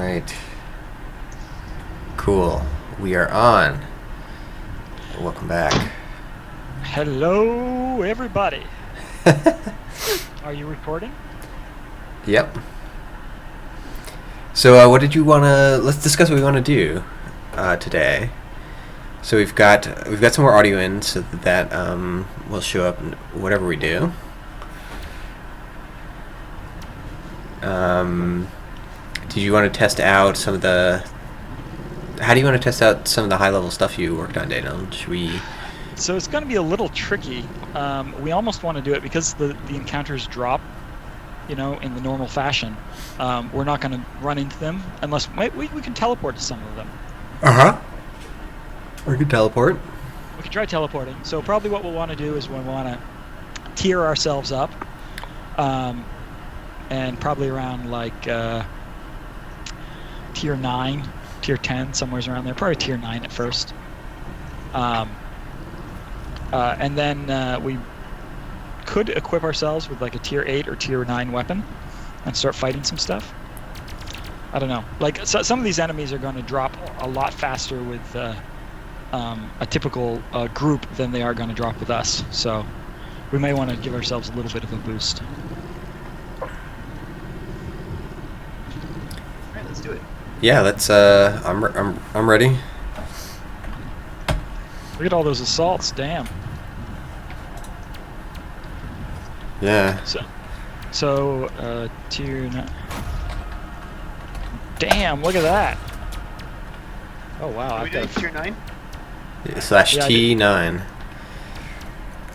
Alright. Cool. We are on. Welcome back. Hello, everybody. Are you recording? Yep. So, what did you want to... Let's discuss what we want to do today. So we've got some more audio in, so that will show up in whatever we do. Did you want to test out some of the... How do you want to test out some of the high-level stuff you worked on, Daniel? Should we... So it's going to be a little tricky. We almost want to do it because the encounters drop, you know, in the normal fashion. We're not going to run into them unless we can teleport to some of them. Uh-huh. Or we could teleport. We could try teleporting. So probably what we'll want to do is we'll want to tier ourselves up. And probably around like tier 9, tier 10, somewhere around there. Probably tier 9 at first. And then we could equip ourselves with like a tier 8 or tier 9 weapon and start fighting some stuff. I don't know. Like some of these enemies are going to drop a lot faster with a typical group than they are going to drop with us. So we may want to give ourselves a little bit of a boost. Alright, let's do it. Yeah, let's. I'm ready. Look at all those assaults, damn. Yeah. So tier 9. Damn, look at that. Oh wow. Are we doing tier 9? Slash T9.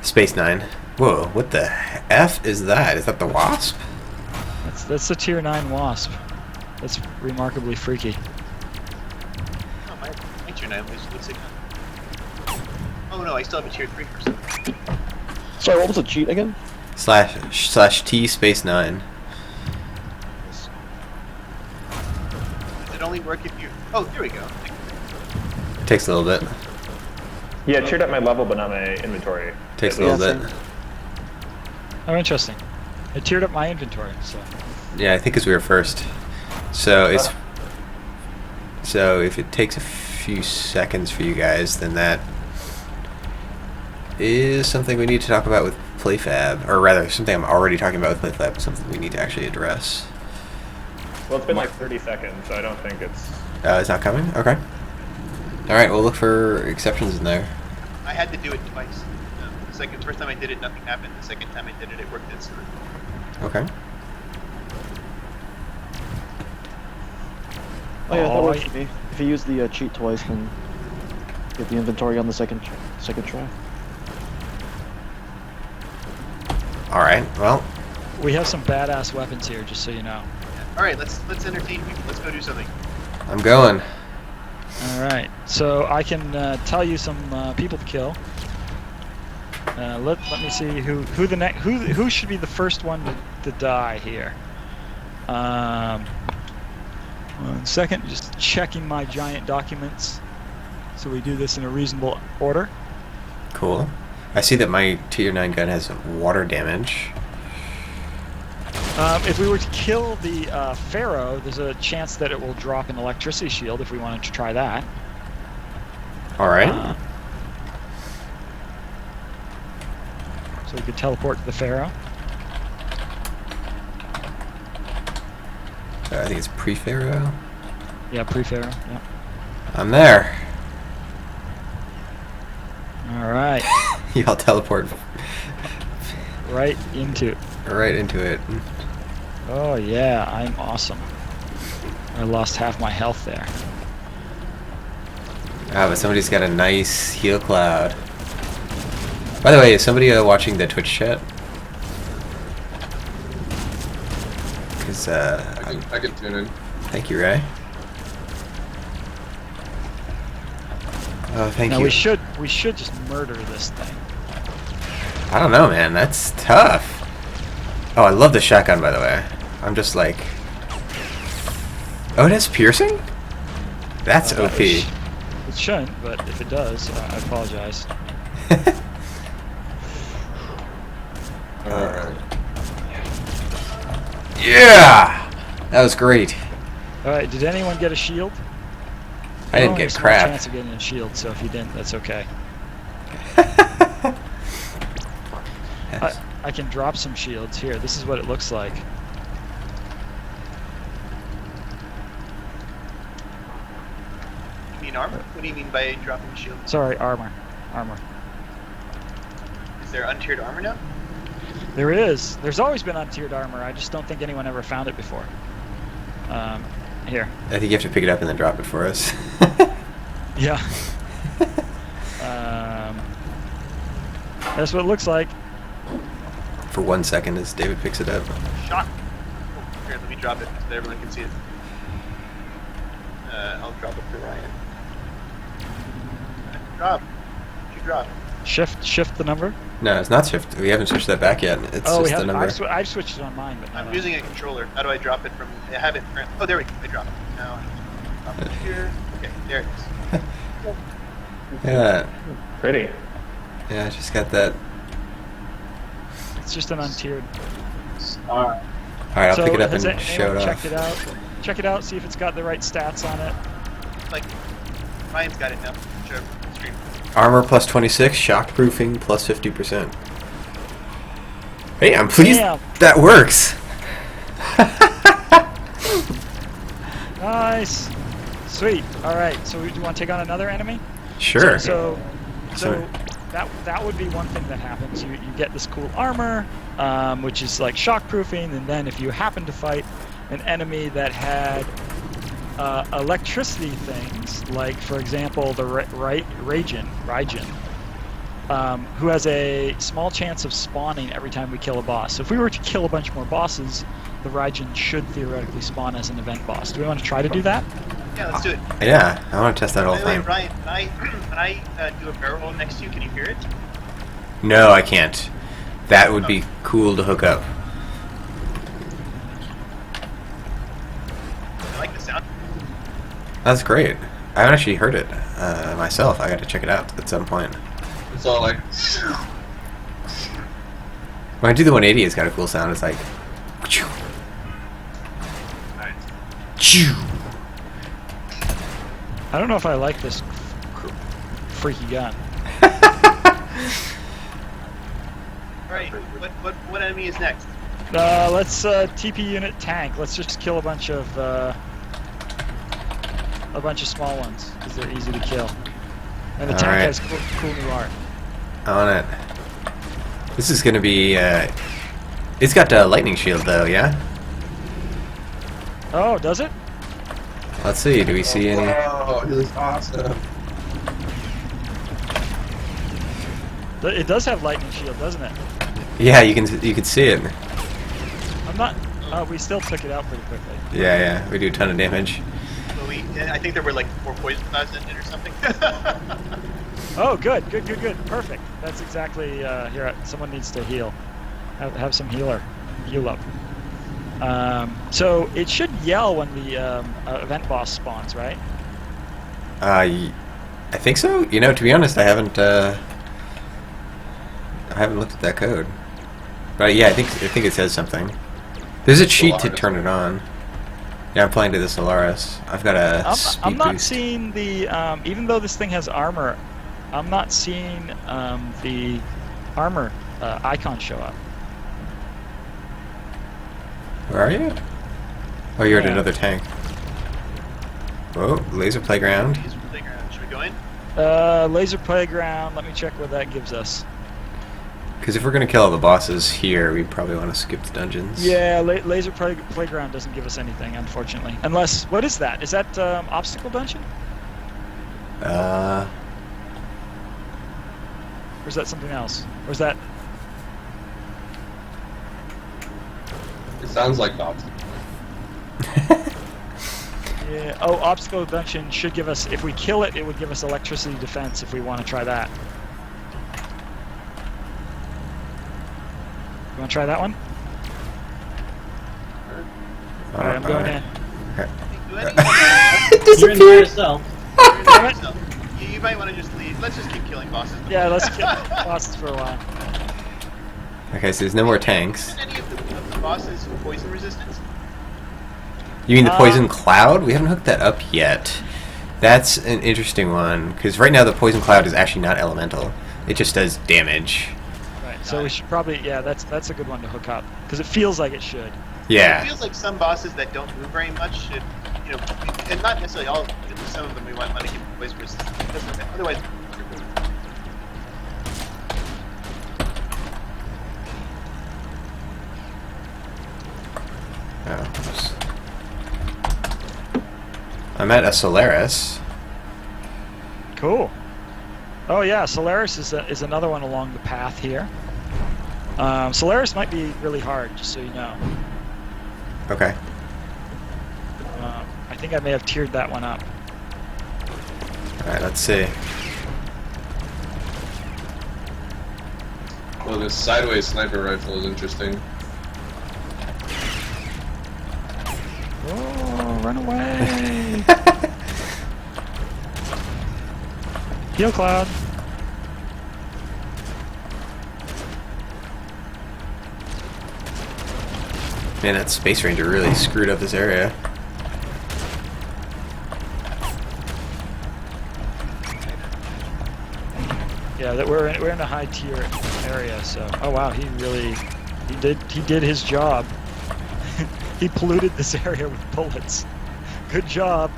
Space 9. Whoa, what the F is that? Is that the Wasp? That's the tier 9 Wasp. That's remarkably freaky. Oh, my tier 9 looks like... Oh no, I still have a tier 3 for something. Sorry, what was the cheat again? Slash T space 9. Does it only work if you... Oh, there we go. It takes a little bit. Yeah, it cheered up my level, but not my inventory. Takes a little bit. Oh, interesting. It tiered up my inventory, so... Yeah, I think because we were first. So it's... So if it takes a few seconds for you guys, then that is something we need to talk about with PlayFab. Or rather, something I'm already talking about with PlayFab, something we need to actually address. Well, it's been like 30 seconds, so I don't think it's... It's not coming? Okay. Alright, we'll look for exceptions in there. I had to do it twice. The first time I did it, nothing happened. The second time I did it, it worked instantly. Okay. Oh yeah, that works for me. If you use the cheat twice, then get the inventory on the second try. Alright, well. We have some badass weapons here, just so you know. Yeah. Alright, let's entertain people. Let's go do something. I'm going. Alright, so I can tell you some people to kill. Let me see who should be the first one to die here. 1 second, just checking my giant documents, so we do this in a reasonable order. Cool. I see that my tier 9 gun has water damage. If we were to kill the Pharaoh, there's a chance that it will drop an electricity shield if we wanted to try that. Alright. So we could teleport to the Pharaoh. I think it's pre-Pharaoh. Yeah, pre-Pharaoh, yeah. I'm there. Alright. Y'all teleport Right into it. Oh yeah, I'm awesome. I lost half my health there. Ah, but somebody's got a nice heal cloud. By the way, is somebody watching the Twitch chat? Because I can tune in. Thank you, Ray. Oh, thank now you. we should just murder this thing. I don't know, man. That's tough. Oh, I love the shotgun, by the way. I'm just like... Oh, it has piercing? That's OP. It shouldn't, but if it does, I apologize. Alright. Yeah! That was great. All right. Did anyone get a shield? I didn't Only a get small crap. chance of getting a shield, so if you didn't, that's okay. I can drop some shields here. This is what it looks like. You mean armor? What do you mean by dropping a shield? Sorry, armor. Armor. Is there untiered armor now? There is. There's always been untiered armor. I just don't think anyone ever found it before. Here. I think you have to pick it up and then drop it for us. Yeah. That's what it looks like. For 1 second as David picks it up. Shot. Oh, here, let me drop it so that everyone can see it. I'll drop it for Ryan. Drop. You drop. Shift the number. No, it's not shift. We haven't switched that back yet. It's Oh, we just the have. number. I've switched it on mine, but not I'm on- using a controller. How do I drop it from? I have it. Oh, there we go. I drop it. Now I drop it here. Okay, there it is. Yeah, Pretty. yeah, I just got that. It's just an untiered. All right, I'll So pick it up has and show anyone it checked off. it out? Check it out. See if it's got the right stats on it. Like Ryan's got it now. Sure. Stream. Armor plus 26, shockproofing plus 50%. Hey, I'm pleased Damn. that works. Nice. Sweet. All right. So do you want to take on another enemy? Sure. So Sorry. that would be one thing that happens. You get this cool armor, which is like shockproofing, and then if you happen to fight an enemy that had electricity things, like for example the Raijin, who has a small chance of spawning every time we kill a boss. So if we were to kill a bunch more bosses, the Raijin should theoretically spawn as an event boss. Do we want to try to do that? Yeah, let's do it. Yeah, I want to test that whole By the way, thing. Ryan, can I do a barrel roll next to you? Can you hear it? No, I can't. That would be cool to hook up. I like the sound. That's great. I haven't actually heard it myself. I got to check it out at some point. It's all like. When I do the 180, it's got a cool sound. It's like. Alright. Choo. I don't know if I like this freaky gun. Alright, what enemy is next? Let's TP unit tank. Let's just kill a bunch of small ones because they're easy to kill. And the tank Alright. has cool new art. On it. This is gonna be. It's got a lightning shield though, yeah. Oh, does it? Let's see. Do we see any? Oh, this is awesome. It does have lightning shield, doesn't it? Yeah, you can see it. I'm not. We still took it out pretty quickly. Yeah, yeah. We do a ton of damage. So I think there were like 4 poison clouds in it or something. Oh, good. Perfect. That's exactly here. Someone needs to heal. Have some heal up. So it should yell when the event boss spawns, right? I think so. You know, to be honest, I haven't looked at that code. But yeah, I think it says something. There's a cheat to turn it on. Yeah, I'm playing to the Solaris. I've got a speed I'm not boost. seeing the even though this thing has armor, I'm not seeing the armor icon show up. Where are you? Oh, you're at Yeah. another tank. Whoa, laser playground. Laser playground. Should we go in? Laser playground. Let me check what that gives us. Because if we're gonna kill all the bosses here, we probably want to skip the dungeons. Yeah, laser playground doesn't give us anything, unfortunately. Unless, what is that? Is that obstacle dungeon? Or is that something else? Or is that? It sounds like dots. Yeah. Oh, obstacle dungeon should give us. If we kill it, it would give us electricity defense. If we want to try that. You want to try that one? Alright, I'm going in. Do any You're in by yourself. you might want to just leave. Let's just keep killing bosses. Yeah, let's kill bosses for a while. Okay, so there's no more tanks. Isn't any of the bosses poison resistance? You mean the poison cloud? We haven't hooked that up yet. That's an interesting one, because right now the poison cloud is actually not elemental. It just does damage. Right. So we should probably, yeah, that's a good one to hook up, because it feels like it should. It Yeah. feels like some bosses that don't move very much should, you know, and not necessarily all of them, but at least some of them we want to keep poison resistant. Because otherwise, Oh, oops. I'm at a Solaris. Cool. Oh yeah, Solaris is another one along the path here. Solaris might be really hard, just so you know. Okay. I think I may have tiered that one up. Alright, let's see. Well, this sideways sniper rifle is interesting. Oh, run away! Heal Cloud. Man, that Space Ranger really screwed up this area. Yeah, that we're in a high tier area, so oh wow, he did his job. He polluted this area with bullets. Good job,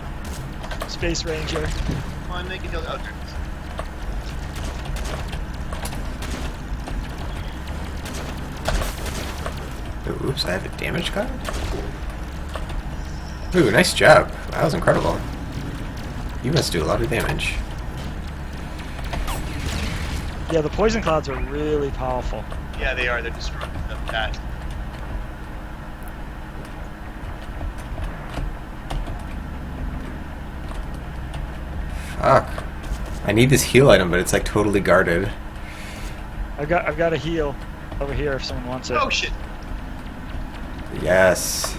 Space Ranger. come on, make it heal. Oh, Ooh, oops, I have a damage card? Ooh, nice job. That was incredible. You must do a lot of damage. Yeah, the poison clouds are really powerful. yeah, they are. They're destroying them. That. Fuck. I need this heal item, but it's like totally guarded. I've got a heal over here if someone wants it. Oh shit! Yes.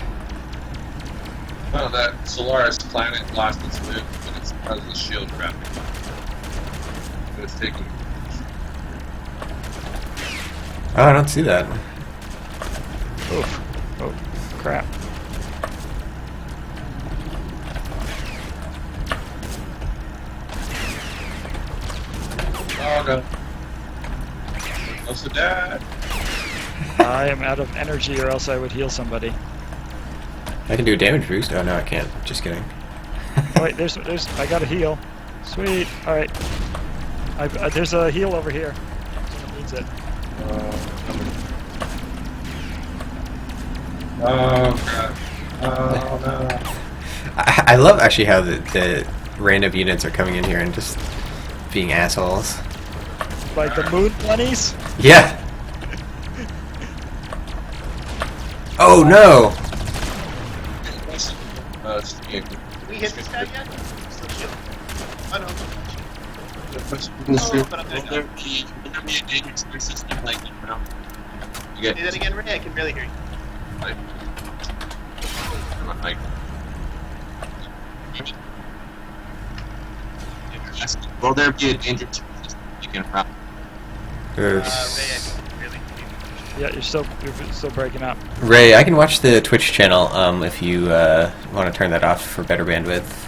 Oh, that Solaris planet lost its move, but it's because of the shield crap. But it's taking. Oh, I don't see that. Oof. Oh, crap. Oh no. Close to death. I am out of energy, or else I would heal somebody. I can do a damage boost. Oh no, I can't. Just kidding. Oh, wait, there's. I got a heal. Sweet. All right. There's a heal over here. Someone needs it. Oh god. Oh no. I love actually how the random units are coming in here and just being assholes. Like the moon bunnies. Yeah. Oh no. Steam. Did we hit this guy yet? Still shield. Oh no. Will but I'm gonna there be a dangerous system like you know? You get Say that again, Ray. I can barely hear you. like will there be a dangerous system you can run? Ray, I can barely hear you. Yeah, you're still breaking up. Ray, I can watch the Twitch channel if you want to turn that off for better bandwidth.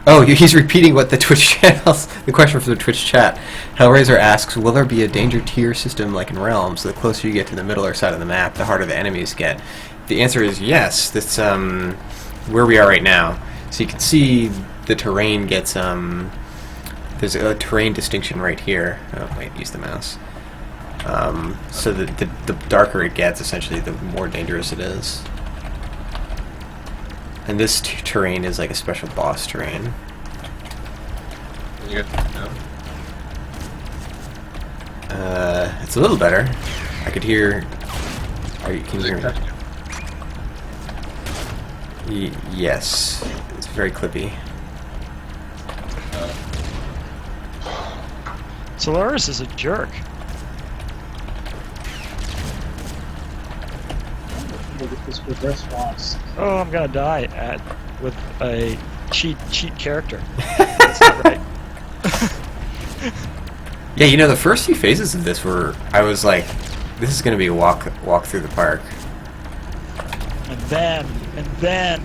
Oh, he's repeating what the Twitch channels, the question from the Twitch chat. Hellraiser asks, will there be a danger tier system like in Realms? The closer you get to the middle or side of the map, the harder the enemies get. The answer is yes. That's where we are right now. So you can see the terrain gets, there's a terrain distinction right here. Oh, wait, use the mouse. So the darker it gets, essentially, the more dangerous it is. And this terrain is like a special boss terrain. You get no. It's a little better. I could hear. Can you hear me? Yes. It's very clippy. Solaris is a jerk. This reverse boss. Oh, I'm gonna die with a cheat character. That's not right. Yeah, you know, the first few phases of this were, I was like, this is gonna be a walk through the park. And then And then...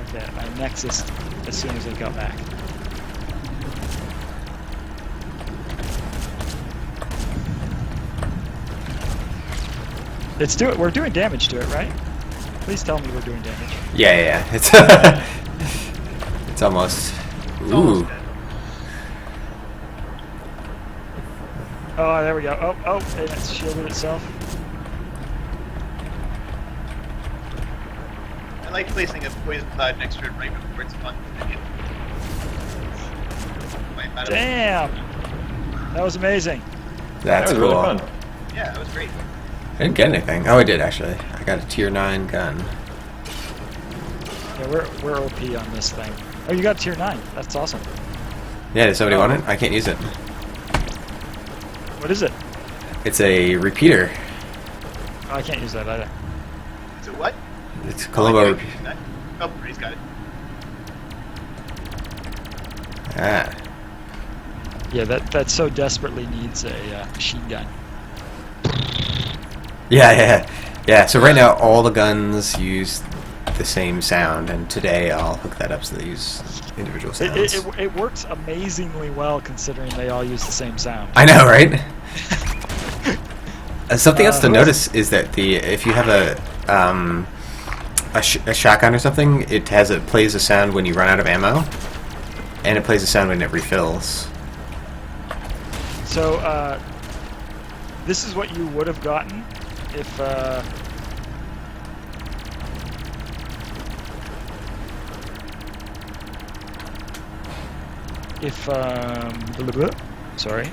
Okay, I nexus as soon as I got back. We're doing damage to it, right? Please tell me we're doing damage. Yeah. It's it's almost. It's almost Ooh. dead. Oh, there we go. Oh, and it's shielded itself. I like placing a poison cloud next to it right before it's fun. Damn! That was amazing. That's That was cool. really fun. Yeah, that was great. I didn't get anything. Oh, I did actually. I got a tier 9 gun. Yeah, we're OP on this thing. Oh, you got tier 9. That's awesome. Yeah, does somebody want it? I can't use it. What is it? It's a repeater. Oh, I can't use that either. So what? It's Colombo. Oh, Ray's got it. Ah. Yeah, that so desperately needs a machine gun. Yeah. So right now all the guns use the same sound, and today I'll hook that up so they use individual sounds. It works amazingly well considering they all use the same sound. I know, right? Something else to notice is that if you have a shotgun or something, it plays a sound when you run out of ammo, and it plays a sound when it refills. So this is what you would have gotten if sorry.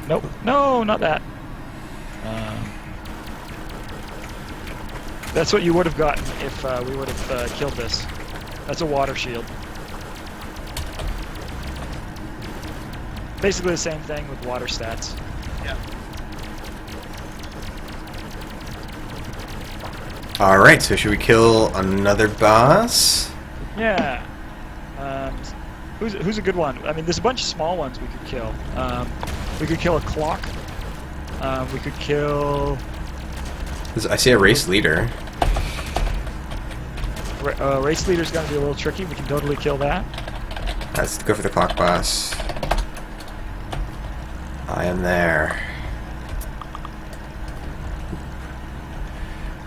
Nope. No, not that. That's what you would have gotten if we would have killed this. That's a water shield. Basically the same thing with water stats. Yeah. Alright, so should we kill another boss? Yeah. Who's a good one? I mean, there's a bunch of small ones we could kill. We could kill a clock. We could kill... I see a race leader. Race leader's gonna be a little tricky. We can totally kill that. Let's go for the clock boss. I am there.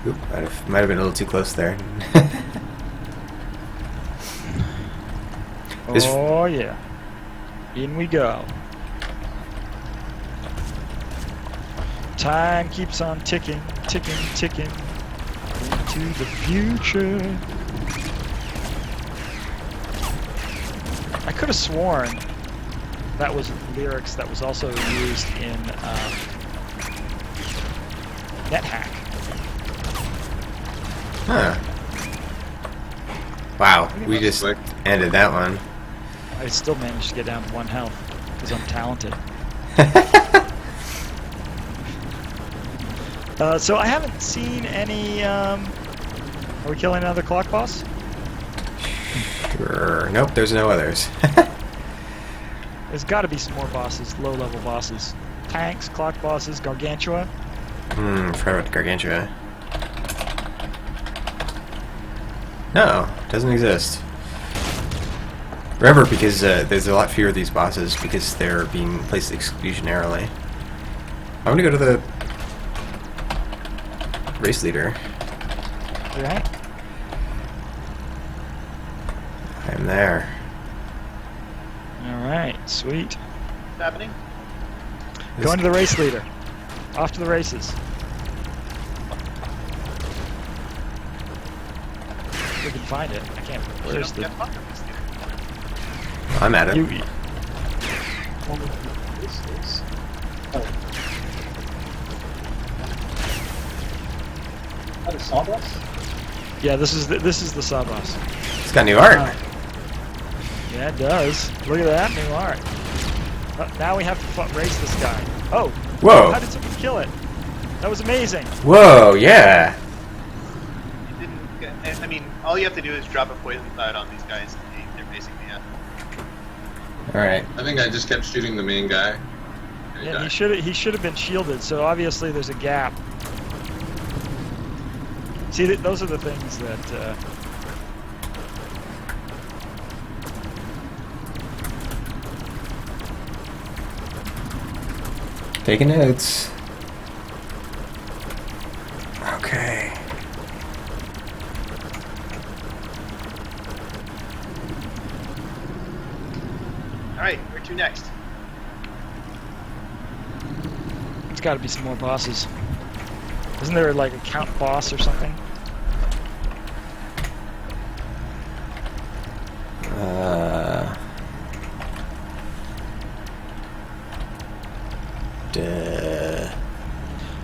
Oop, might have been a little too close there. Oh yeah. In we go. Time keeps on ticking, ticking, ticking into the future. I could have sworn that was lyrics that was also used in NetHack. Huh. Wow, we just ended that one. I still managed to get down to 1 health because I'm talented. So I haven't seen any. Are we killing another clock boss? Sure. Nope, there's no others. There's got to be some more bosses, low-level bosses. Tanks, clock bosses, Gargantua. Forgot about the Gargantua. No, doesn't exist. Remember, because there's a lot fewer of these bosses because they're being placed exclusionarily. I'm gonna go to the race leader. Alright. I'm there. Alright, sweet. What's happening? Going to the race leader. Off to the races. If we can find it. I can't. Where's the... I'm at it. You, Oh, the sawdust? yeah, this is the sawboss. It's got new art. Yeah, it does. Look at that new art. Now we have to race this guy. Oh! Whoa. How did someone kill it? That was amazing. Whoa, yeah. You didn't get, I mean, all you have to do is drop a poison cloud on these guys. They're basically Alright. I think I just kept shooting the main guy, and he Yeah, died. he should have been shielded. So obviously there's a gap. See, those are the things that. Taking notes. Okay. Alright, where to next? There's got to be some more bosses. Isn't there like a count boss or something?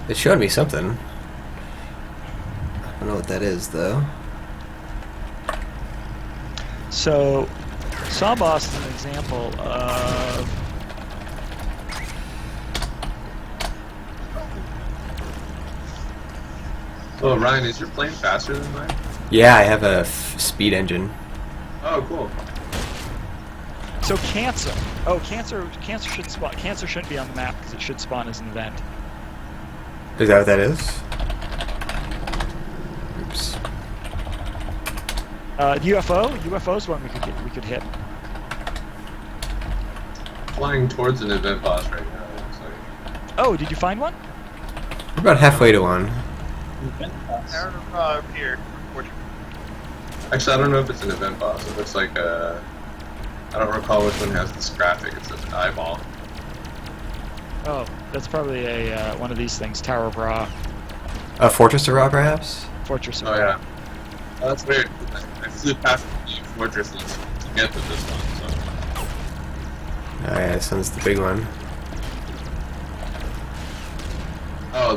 It showed me something. I don't know what that is, though. So, Sawboss is an example of. Oh, Ryan, is your plane faster than mine? Yeah, I have a speed engine. Oh, cool. So Cancer. Oh, Cancer should spawn. Cancer shouldn't be on the map because it should spawn as an event. Is that what that is? Oops. UFO's one we could hit. Flying towards an event boss right now. It looks like. Oh, did you find one? We're about halfway to one. Event boss. Over here. Actually, I don't know if it's an event boss. It looks like a. I don't recall which one has this graphic. It says an eyeball. Oh, that's probably a one of these things. Tower of Ra, A Fortress of Ra, perhaps? Fortress of Oh Ra. yeah. Oh, that's weird. I flew past the fortresses to get to this one. So. Oh yeah, this one's the big one. Oh,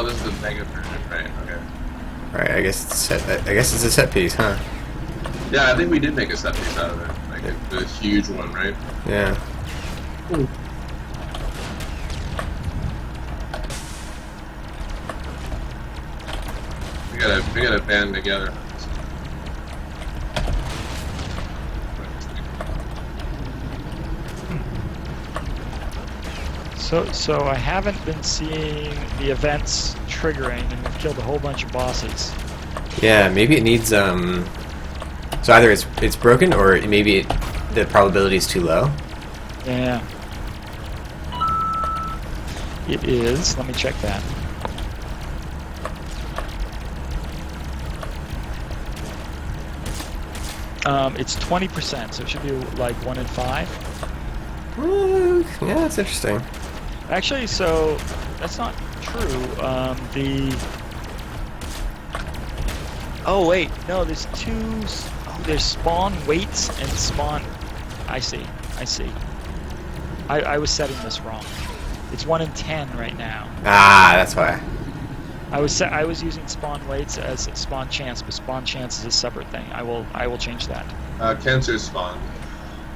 this is the mega version, right? Okay. Right, I guess it's set. I guess it's a set piece, huh? Yeah, I think we did make a set piece out of it. Like a huge one, right? Yeah. Ooh, We gotta band together. So I haven't been seeing the events triggering, and we've killed a whole bunch of bosses. Yeah, maybe it needs So either it's broken, or maybe the probability is too low. Yeah. It is. Let me check that. It's 20%, so it should be like 1 in 5. Yeah, that's interesting. Actually, so that's not true. Oh wait, no. There's there's spawn weights and spawn. I see. I was setting this wrong. It's 1 in 10 right now. Ah, that's why. I was using spawn weights as spawn chance, but spawn chance is a separate thing. I will change that. Cancer spawned.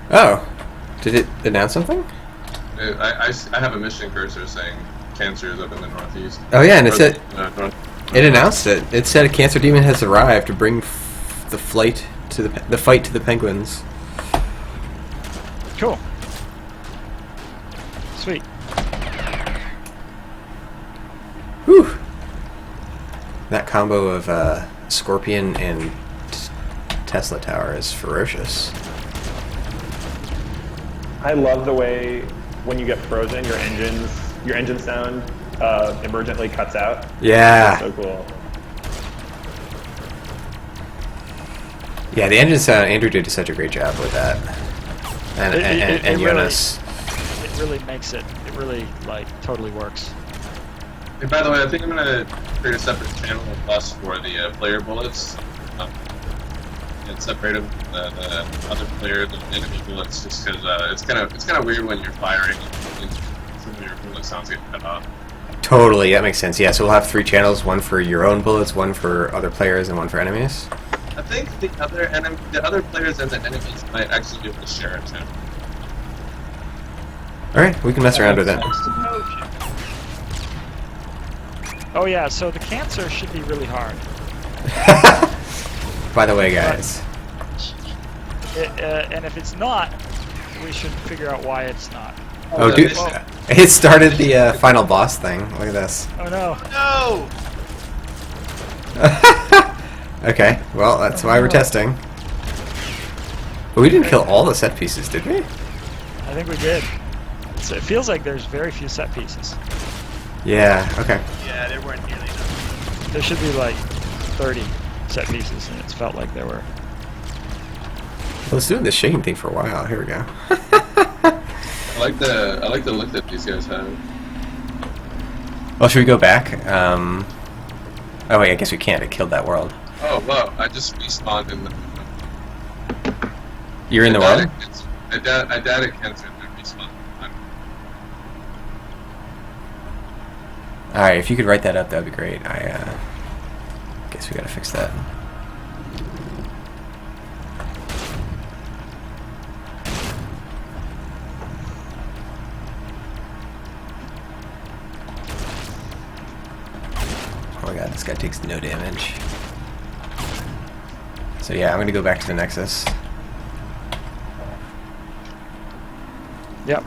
Oh, did it announce something? I have a mission cursor saying Cancer is up in the northeast. Oh yeah, and it said North. it announced it. It said a Cancer Demon has arrived to bring the fight to the Penguins. Cool. Sweet. Whew. That combo of Scorpion and Tesla Tower is ferocious. I love the way when you get frozen, your engine sound emergently cuts out. Yeah. So cool. Yeah, the engine sound, Andrew did such a great job with that. And Jonas. It really makes it. It really totally works. And by the way, I think I'm gonna create a separate channel of us for the player bullets. And separate them from the other player, the enemy bullets, just because it's kind of weird when you're firing and some of your bullet sounds get cut off. Totally, that makes sense. Yeah, so we'll have 3 channels: one for your own bullets, one for other players, and one for enemies. I think the other players and the enemies might actually be able to share a channel. All right, we can mess around with that. nice to know. Oh yeah, so the Cancer should be really hard. By the way, guys. And if it's not, we should figure out why it's not. Oh, the dude. mission. It started the final boss thing. Look at this. Oh no. No! Okay, well, that's why we're testing. But we didn't kill all the set pieces, did we? I think we did. So it feels like there's very few set pieces. Yeah, okay. Yeah, there weren't nearly enough. There should be like 30 set pieces, and it's felt like there were. I was doing this shaking thing for a while. Here we go. I like the look that these guys have. Well, should we go back? Oh wait, I guess we can't. It killed that world. Oh, whoa! I just respawned in the. You're in the world? I died at cancer and then respawned. Alright, if you could write that up, that would be great. I guess we gotta fix that. Oh my god, this guy takes no damage. So yeah, I'm gonna go back to the Nexus. Yep.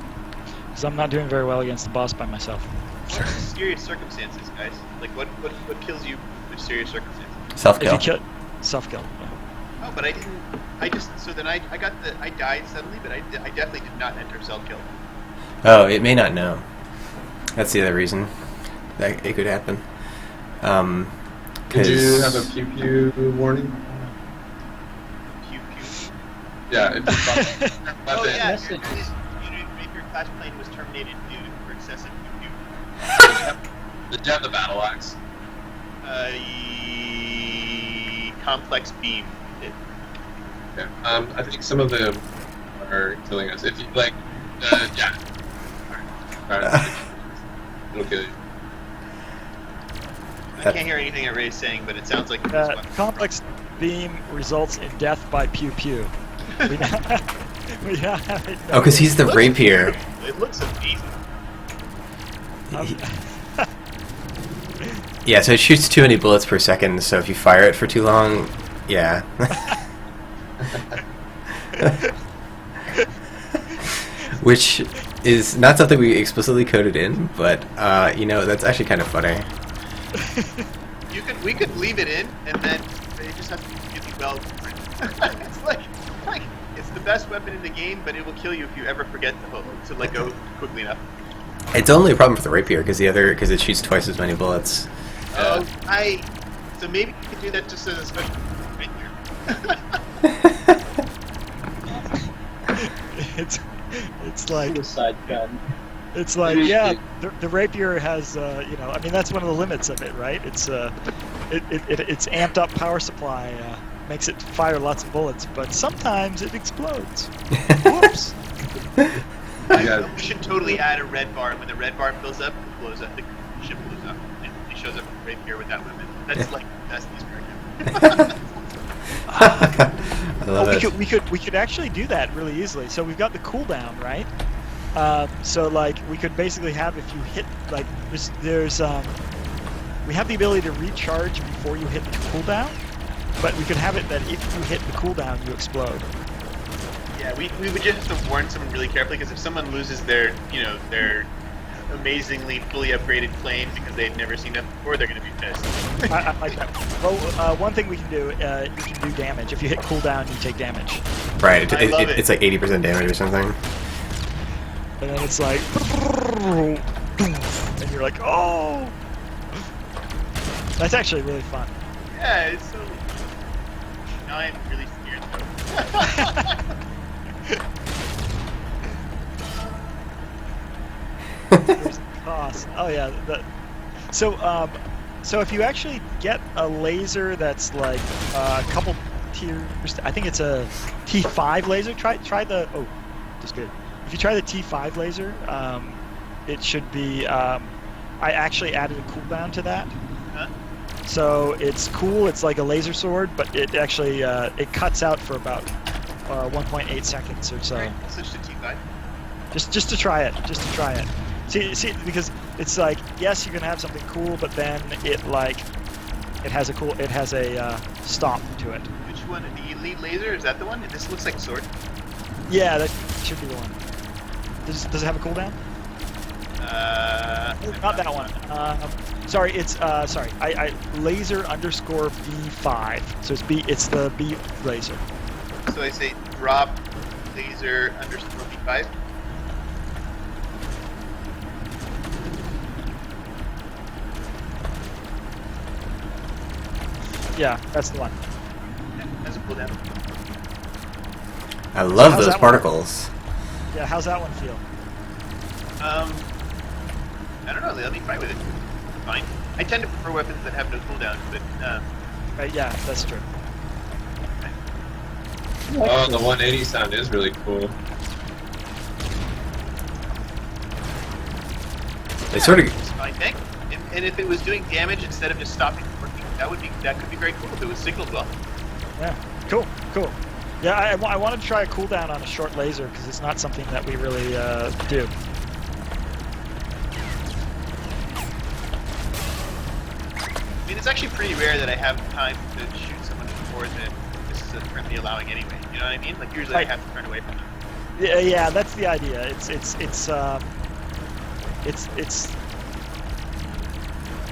Because I'm not doing very well against the boss by myself. What are serious circumstances, guys? Like, what kills you with serious circumstances? Self If you kill. kill, self-kill. Yeah. Oh, but I didn't. So then I died suddenly, but I definitely did not enter self-kill. Oh, it may not know. That's the other reason that it could happen. Did you 'Cause- have a pew pew warning? Pew pew. Yeah. It just Oh yeah, Message. if your class plane was terminated due for excessive pew Did you have the battle axe? complex beam. Okay. I think some of them are killing us. If you like, yeah. Alright. It'll kill you. I can't hear anything that Ray's saying, but it sounds like this one. Complex beam results in death by pew pew. We have it. Oh, because he's the rapier. It looks amazing. Yeah, so it shoots too many bullets per second, so if you fire it for too long, yeah. Which is not something we explicitly coded in, but, you know, that's actually kind of funny. We could leave it in, and then it just has to be really well. It's like it's the best weapon in the game, but it will kill you if you ever forget to let go quickly enough. It's only a problem for the rapier, because it shoots twice as many bullets. So maybe you could do that just as a special right here. It's like Suicide gun. it's like yeah, the rapier has you know, I mean that's one of the limits of it, right? It's it's amped up power supply makes it fire lots of bullets, but sometimes it explodes. Whoops. Yeah. We should totally add a red bar, and when the red bar fills up, it blows up. The ship blows up, and it shows up right here with that weapon. That's like that's the Easter I love it. We could actually do that really easily. So we've got the cooldown, right? So like we could basically have, if you hit like there's we have the ability to recharge before you hit the cooldown, but we could have it that if you hit the cooldown, you explode. Yeah, we would just have to warn someone really carefully, because if someone loses their amazingly fully upgraded plane because they've never seen it before, they're going to be pissed. I like that. Well, one thing we can do, you can do damage. If you hit cooldown, you take damage. Right, I love it. it's like 80% damage or something. And then it's like, and you're like, oh! That's actually really fun. Yeah, it's so. Now I'm really scared though. There's the cost. Oh yeah. So if you actually get a laser that's like a couple tiers, I think it's a T5 laser. Try the just good. If you try the T5 laser, it should be. I actually added a cooldown to that. Huh? So it's cool. It's like a laser sword, but it actually it cuts out for about 1.8 seconds or so. Alright, I'll switch to T5. Just to try it. Just to try it. See, because it's like, yes, you can have something cool, but then it has a stop to it. Which one? The elite laser? Is that the one? This looks like a sword. Yeah, that should be the one. Does it have a cooldown? I'm Not that one. Sorry, it's sorry. I laser underscore B5. So it's B. It's the B laser. So I say drop laser underscore B5. Yeah, that's the one. Yeah, that's a cooldown. I love How's those that one? particles. Yeah, how's that one feel? I don't know. They'll be fine with it. Fine. I tend to prefer weapons that have no cooldown, but Yeah, that's true. Oh, the 180 sound is really cool. They sort of. it's fine. Thank. And if it was doing damage instead of just stopping working, that could be very cool if it was signaled well. Yeah, cool. Yeah, I wanted to try a cooldown on a short laser because it's not something that we really do. I mean, it's actually pretty rare that I have time to shoot someone before that this is currently allowing anyway. You know what I mean? Like usually I have to turn away from them. Yeah, that's the idea. It's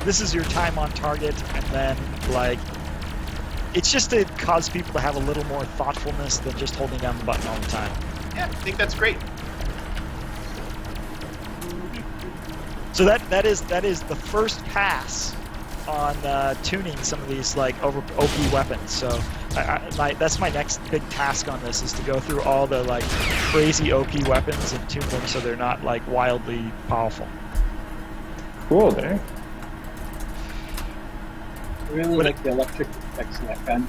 this is your time on target, and then like it's just to cause people to have a little more thoughtfulness than just holding down the button all the time. Yeah, I think that's great. So that is the first pass on tuning some of these like OP weapons. So that's my next big task on this is to go through all the like crazy OP weapons and tune them so they're not like wildly powerful. Cool, there. I really like the electric effects in that gun.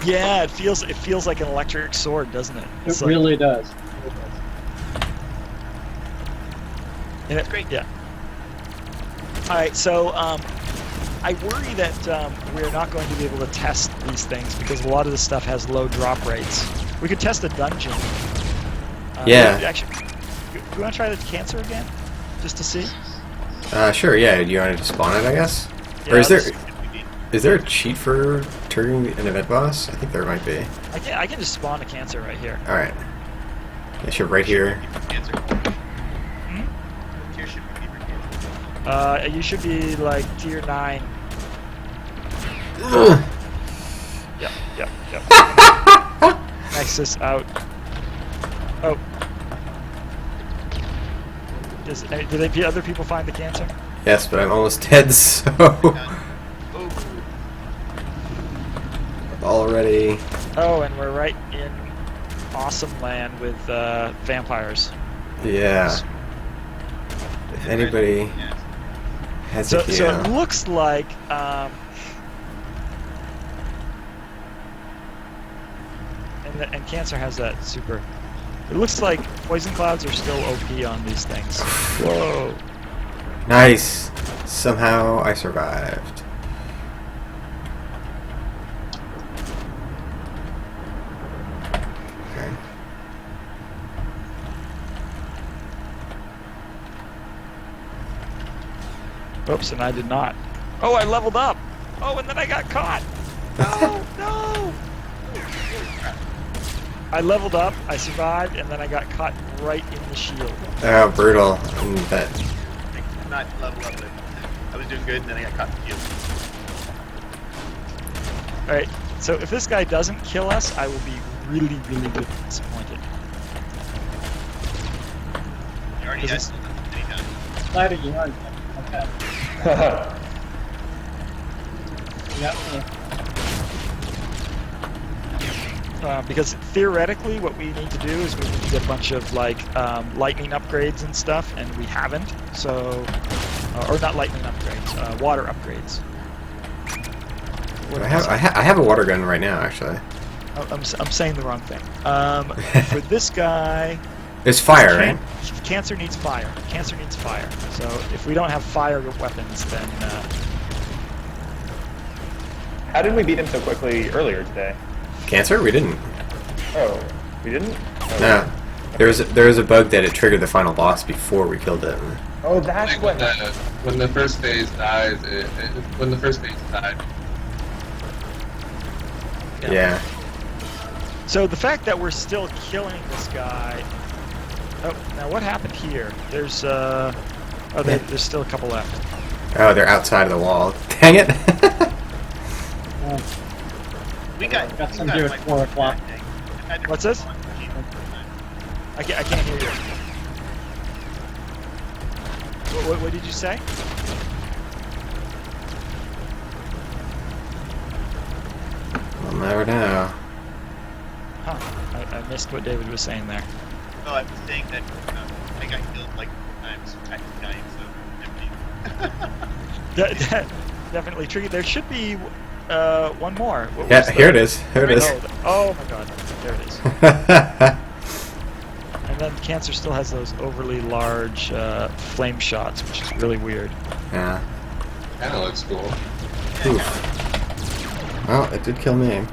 Yeah, it feels like an electric sword, doesn't it? It really does. It's great. Yeah. All right, so I worry that we're not going to be able to test these things because a lot of this stuff has low drop rates. We could test a dungeon. Yeah. Actually, you want to try the cancer again, just to see? Sure. Yeah. Do you want to just spawn it? I guess. Yeah, Or is I'll there a cheat for triggering an event boss? I think there might be. I can just spawn a cancer right here. All right. Yeah, sure. Right here. Answer. Hmm? What tier should we be for cancer? You should be like tier 9. Ugh. Yep. Nexus out. Oh. Did other people find the cancer? Yes, but I'm almost dead. So Oh, already. Oh, and we're right in awesome land with vampires. Yeah. If anybody yeah. has So a it yeah. looks like and cancer has that super. It looks like poison clouds are still OP on these things. Whoa! Nice. Somehow I survived. Okay. Oops, and I did not. Oh, I leveled up. Oh, and then I got caught. No. I leveled up, I survived, and then I got caught right in the shield. Oh, brutal. That. I did not level up. I was doing good, and then I got caught in the field. Alright, so if this guy doesn't kill us, I will be really, really disappointed. You already Is had this- anytime. Glad you are. Okay. Yeah. Because theoretically, what we need to do is we need to get a bunch of like lightning upgrades and stuff, and we haven't. So, or not lightning upgrades, water upgrades. I have a water gun right now, actually. Oh, I'm saying the wrong thing. For this guy, There's fire, right? Cancer needs fire. Cancer needs fire. So if we don't have fire weapons, then How did we beat him so quickly earlier today? Cancer? We didn't. Oh, we didn't? Oh. No. There was a bug that it triggered the final boss before we killed it. Oh, that's Like what. when the first phase dies, when the first phase died. Yeah. So the fact that we're still killing this guy. Oh, now what happened here. There's there's still a couple left. Oh, they're outside of the wall. Dang it! We got Got some here at 4 o'clock. What's this? I can't hear you. What did you say? We'll never know. Huh. I missed what David was saying there. Oh, I was saying that I got killed like 4 times practically dying, so empty. Definitely tricky. There should be one more. What Yeah, was here it is. Here it is. Oh my god. There it is. And then Cancer still has those overly large flame shots, which is really weird. Yeah. Kinda looks cool. Oof. Well, it did kill me.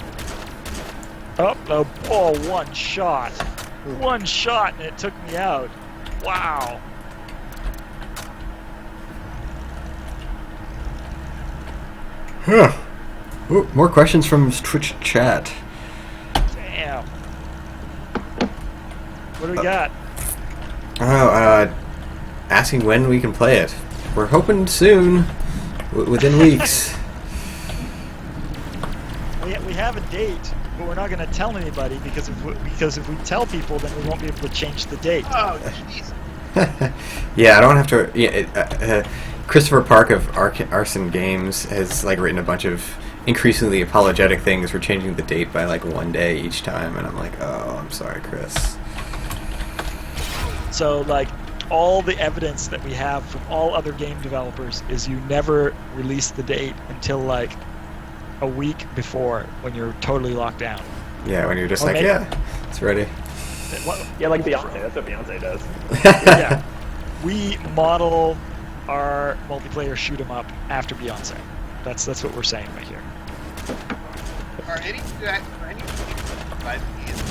Oh, one shot. One shot and it took me out. Wow. Huh. Ooh, more questions from Twitch chat. Damn. What do we got? Oh, asking when we can play it. We're hoping soon, within weeks. We have a date, but we're not going to tell anybody because if we tell people, then we won't be able to change the date. Oh, jeez. Yeah, I don't have to. Yeah, Christopher Park of Arson Games has like written a bunch of increasingly apologetic things for changing the date by like 1 day each time, and I'm like, oh, I'm sorry, Chris. So, like, all the evidence that we have from all other game developers is you never release the date until like a week before, when you're totally locked down. Yeah, when you're just Or like, maybe- yeah, it's ready. Yeah, like Beyonce. That's what Beyonce does. Yeah, we model our multiplayer shoot 'em up after Beyonce. That's what we're saying right here. Are any of you survive against?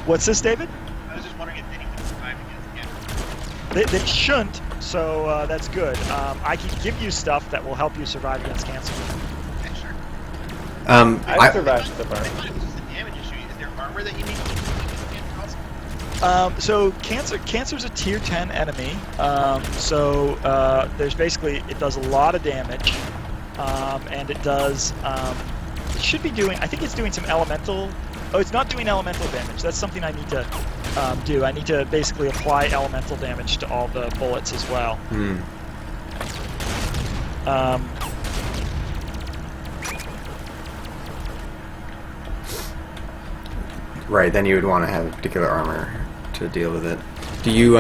What's this, David? I was just wondering if any of you survive against. They shouldn't, so that's good. I can give you stuff that will help you survive against cancer. Okay, sure. I've survived so far. It's just the damage issue. Is there armor that you need? So cancer's a tier 10 enemy. There's basically, it does a lot of damage, and it does. It should be doing. I think it's doing some elemental. Oh, it's not doing elemental damage. That's something I need to do. I need to basically apply elemental damage to all the bullets as well. Right, then you would want to have particular armor to deal with it. Do you,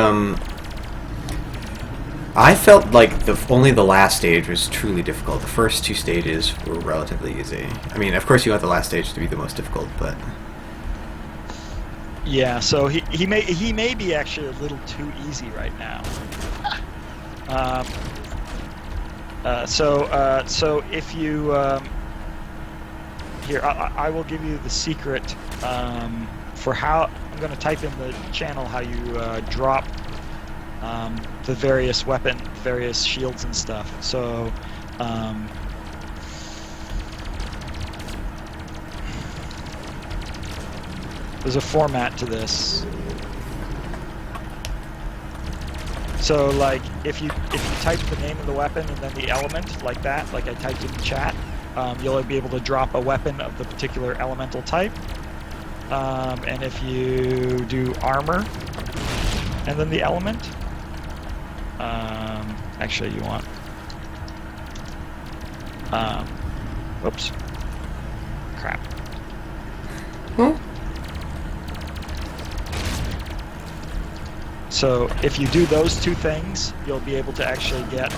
I felt like only the last stage was truly difficult. The first 2 stages were relatively easy. I mean, of course you want the last stage to be the most difficult, but... Yeah, so he may be actually a little too easy right now. So if you here, I will give you the secret for how. I'm going to type in the channel how you drop the various various shields and stuff. So. There's a format to this. So, like, if you type the name of the weapon and then the element, like that, like I typed in the chat, you'll be able to drop a weapon of the particular elemental type. And if you do armor and then the element, actually you want, whoops, crap. So if you do those 2 things, you'll be able to actually get,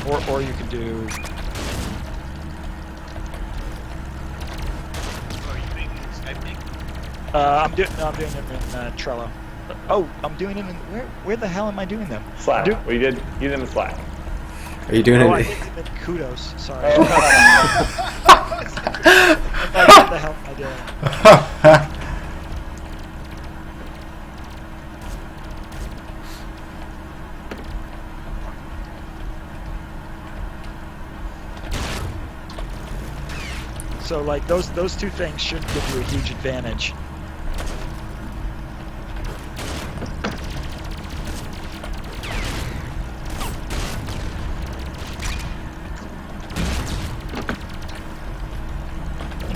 or you can do. Are you doing Skype thing? I'm doing them in Trello. Oh, I'm doing them in where the hell am I doing them? Slack. You did them in Slack. Are you doing I it? did them in Kudos. Sorry. Oh. What the hell am I doing? So like those 2 things should give you a huge advantage.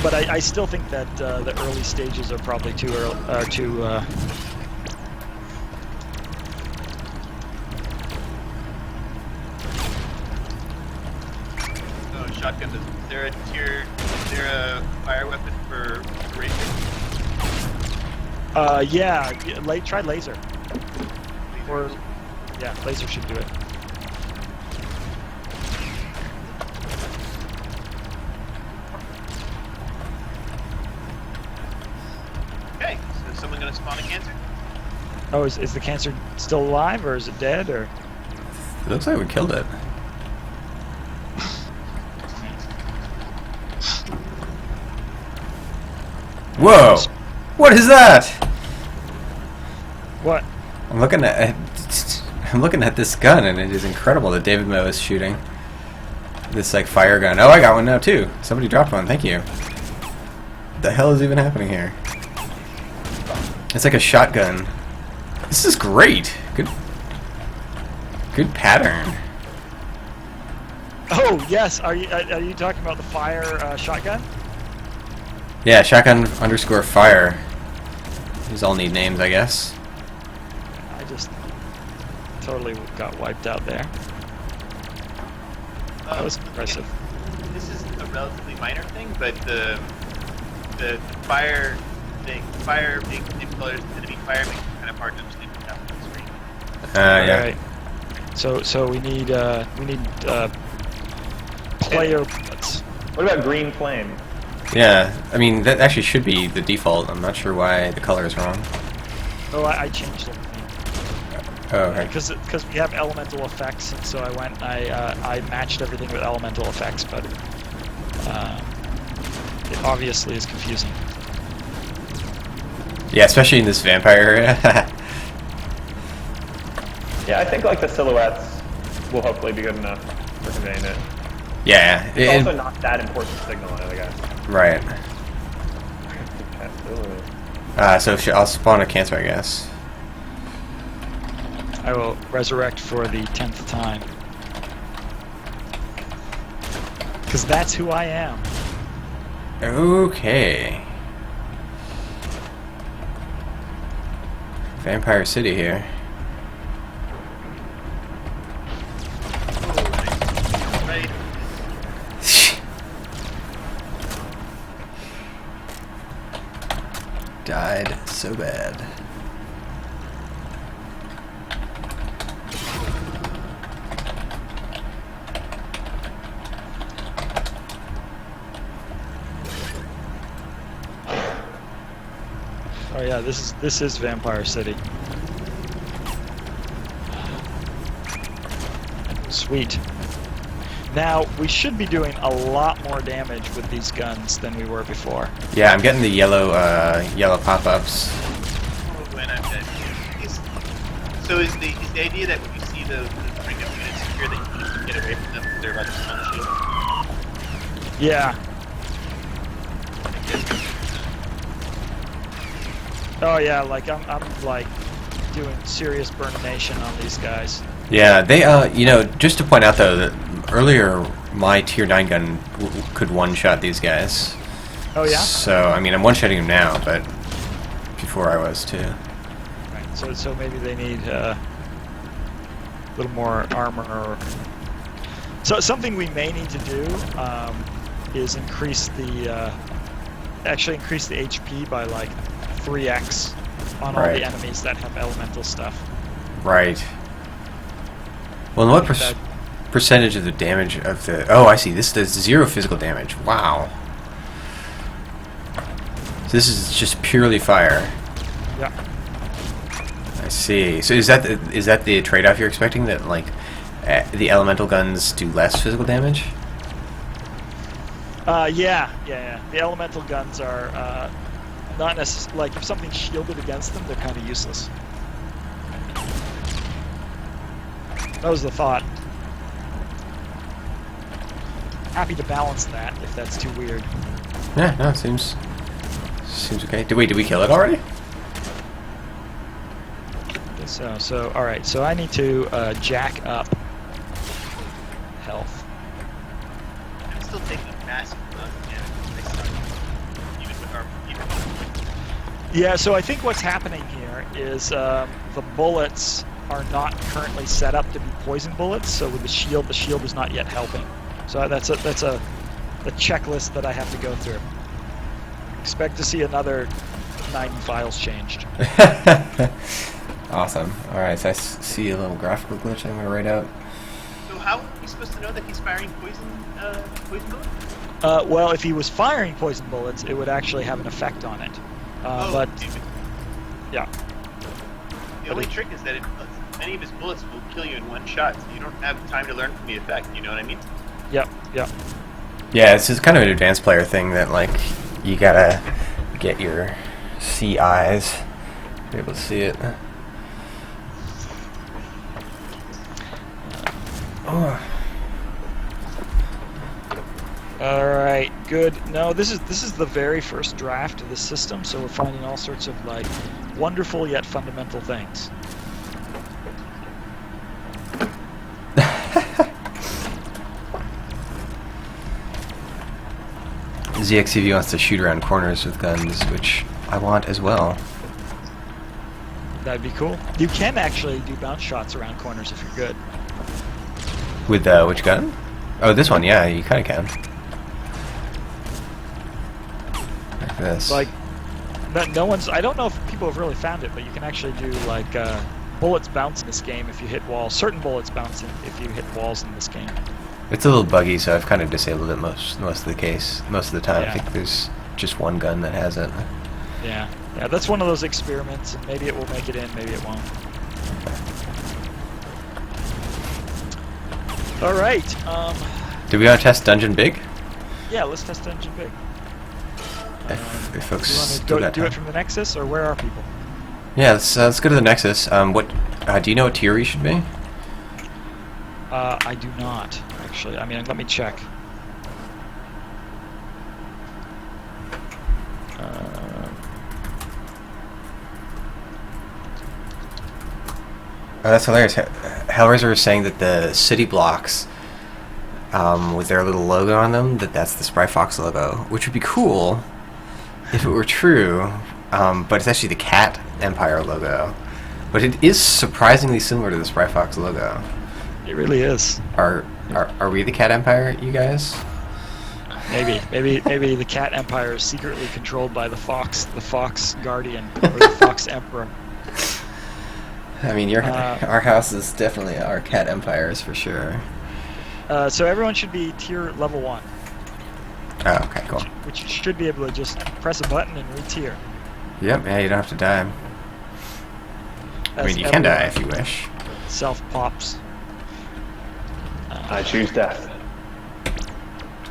But I still think that the early stages are probably too early. Oh, shotgun. Is there a tier? Is there a fire weapon for ranger? Yeah. Try laser. Or yeah, laser should do it. Okay, so is someone gonna spawn a cancer? Oh, is the cancer still alive, or is it dead, or? It looks like we killed it. Whoa! What is that? What? I'm looking at this gun, and it is incredible that David Moe is shooting this like fire gun. Oh, I got one now too. Somebody dropped one. Thank you. What the hell is even happening here? It's like a shotgun. This is great. Good pattern. Oh yes. Are you talking about the fire shotgun? Yeah, shotgun _ fire. These all need names, I guess. I just totally got wiped out there. That was impressive. This is a relatively minor thing, but the fire thing, fire being the same color as the enemy fire makes it kind of hard to understand what's happening on the screen. Yeah. Alright. So we need player bullets. What about green flame? Yeah, I mean, that actually should be the default. I'm not sure why the color is wrong. Oh, I changed it. Oh, okay. Because we have elemental effects, and so I went I matched everything with elemental effects, but it obviously is confusing. Yeah, especially in this vampire area. Yeah, I think like the silhouettes will hopefully be good enough for conveying it. Yeah. It's also not that important signal, I guess. Right. So I'll spawn a cancer, I guess. I will resurrect for the 10th time. Because that's who I am. Okay. Vampire City here. Right. Died so bad. Oh yeah, this is Vampire City. Sweet. Now we should be doing a lot more damage with these guns than we were before. Yeah, I'm getting the yellow pop-ups. Oh, when I'm dead. So is the idea that when you see the ring of units here that you need to get away from them because they're about to spawn the shield? Yeah. Oh yeah, like I'm like doing serious burnation on these guys. Yeah, they just to point out though that earlier my tier 9 gun could one-shot these guys. Oh yeah? So, I mean, I'm one-shotting them now, but before I was too. Right. So maybe they need a little more armor. Or... So something we may need to do is increase the HP by like 3x on all the enemies that have elemental stuff. Right. Well, and what percentage of the damage of the... Oh, I see. This does 0 physical damage. Wow. So this is just purely fire. Yeah. I see. So is that the trade-off you're expecting? That like the elemental guns do less physical damage? Yeah. The elemental guns are not necessarily like if something's shielded against them, they're kind of useless. That was the thought. Happy to balance that if that's too weird. Yeah, no, it seems okay. Did we kill it already? So all right. So I need to jack up health. I'm still taking massive amounts of damage. Yeah, so I think what's happening here is the bullets are not currently set up to be poison bullets. So with the shield is not yet helping. So that's a checklist that I have to go through. Expect to see another 90 files changed. Awesome. All right, so I see a little graphical glitch I'm going to write out. So how are we supposed to know that he's firing poison bullets? Well, if he was firing poison bullets, it would actually have an effect on it. But yeah, the only trick is that many of his bullets will kill you in one shot, so you don't have time to learn from the effect. You know what I mean? Yep. Yeah, it's just kind of an advanced player thing that, like, you gotta get your eyes to be able to see it. Oh. All right, good. No, this is the very first draft of the system, so we're finding all sorts of like wonderful yet fundamental things. ZXCV wants to shoot around corners with guns, which I want as well. That'd be cool. You can actually do bounce shots around corners if you're good. With which gun? Oh, this one. Yeah, you kind of can. Like this. Like, no one's. I don't know if people have really found it, but you can actually do like bullets bounce in this game if you hit walls. Certain bullets bounce if you hit walls in this game. It's a little buggy, so I've kind of disabled it most of the case. Most of the time, Yeah. I think there's just one gun that has it. Yeah, that's one of those experiments, and maybe it will make it in, maybe it won't. All right. Do we want to test Dungeon Big? Yeah, let's test Dungeon Big. If folks Do you still want got to do it time. from the Nexus, or where are people? Yeah, let's go to the Nexus. What? Do you know what tier we should be? I do not, actually. I mean, let me check. Oh, that's hilarious. Hellraiser was saying that the city blocks, with their little logo on them, that's the Spry Fox logo, which would be cool if it were true, but it's actually the Cat Empire logo. But it is surprisingly similar to the Spry Fox logo. It really is. Are we the Cat Empire, you guys? Maybe the Cat Empire is secretly controlled by the Fox Guardian, or the Fox Emperor. I mean, our house is definitely our Cat Empires for sure. So everyone should be tier level 1. Oh, okay, cool. Which you should be able to just press a button and re-tier. Yep, yeah, you don't have to die. I mean, you can die if you wish. Self-pops. I choose death.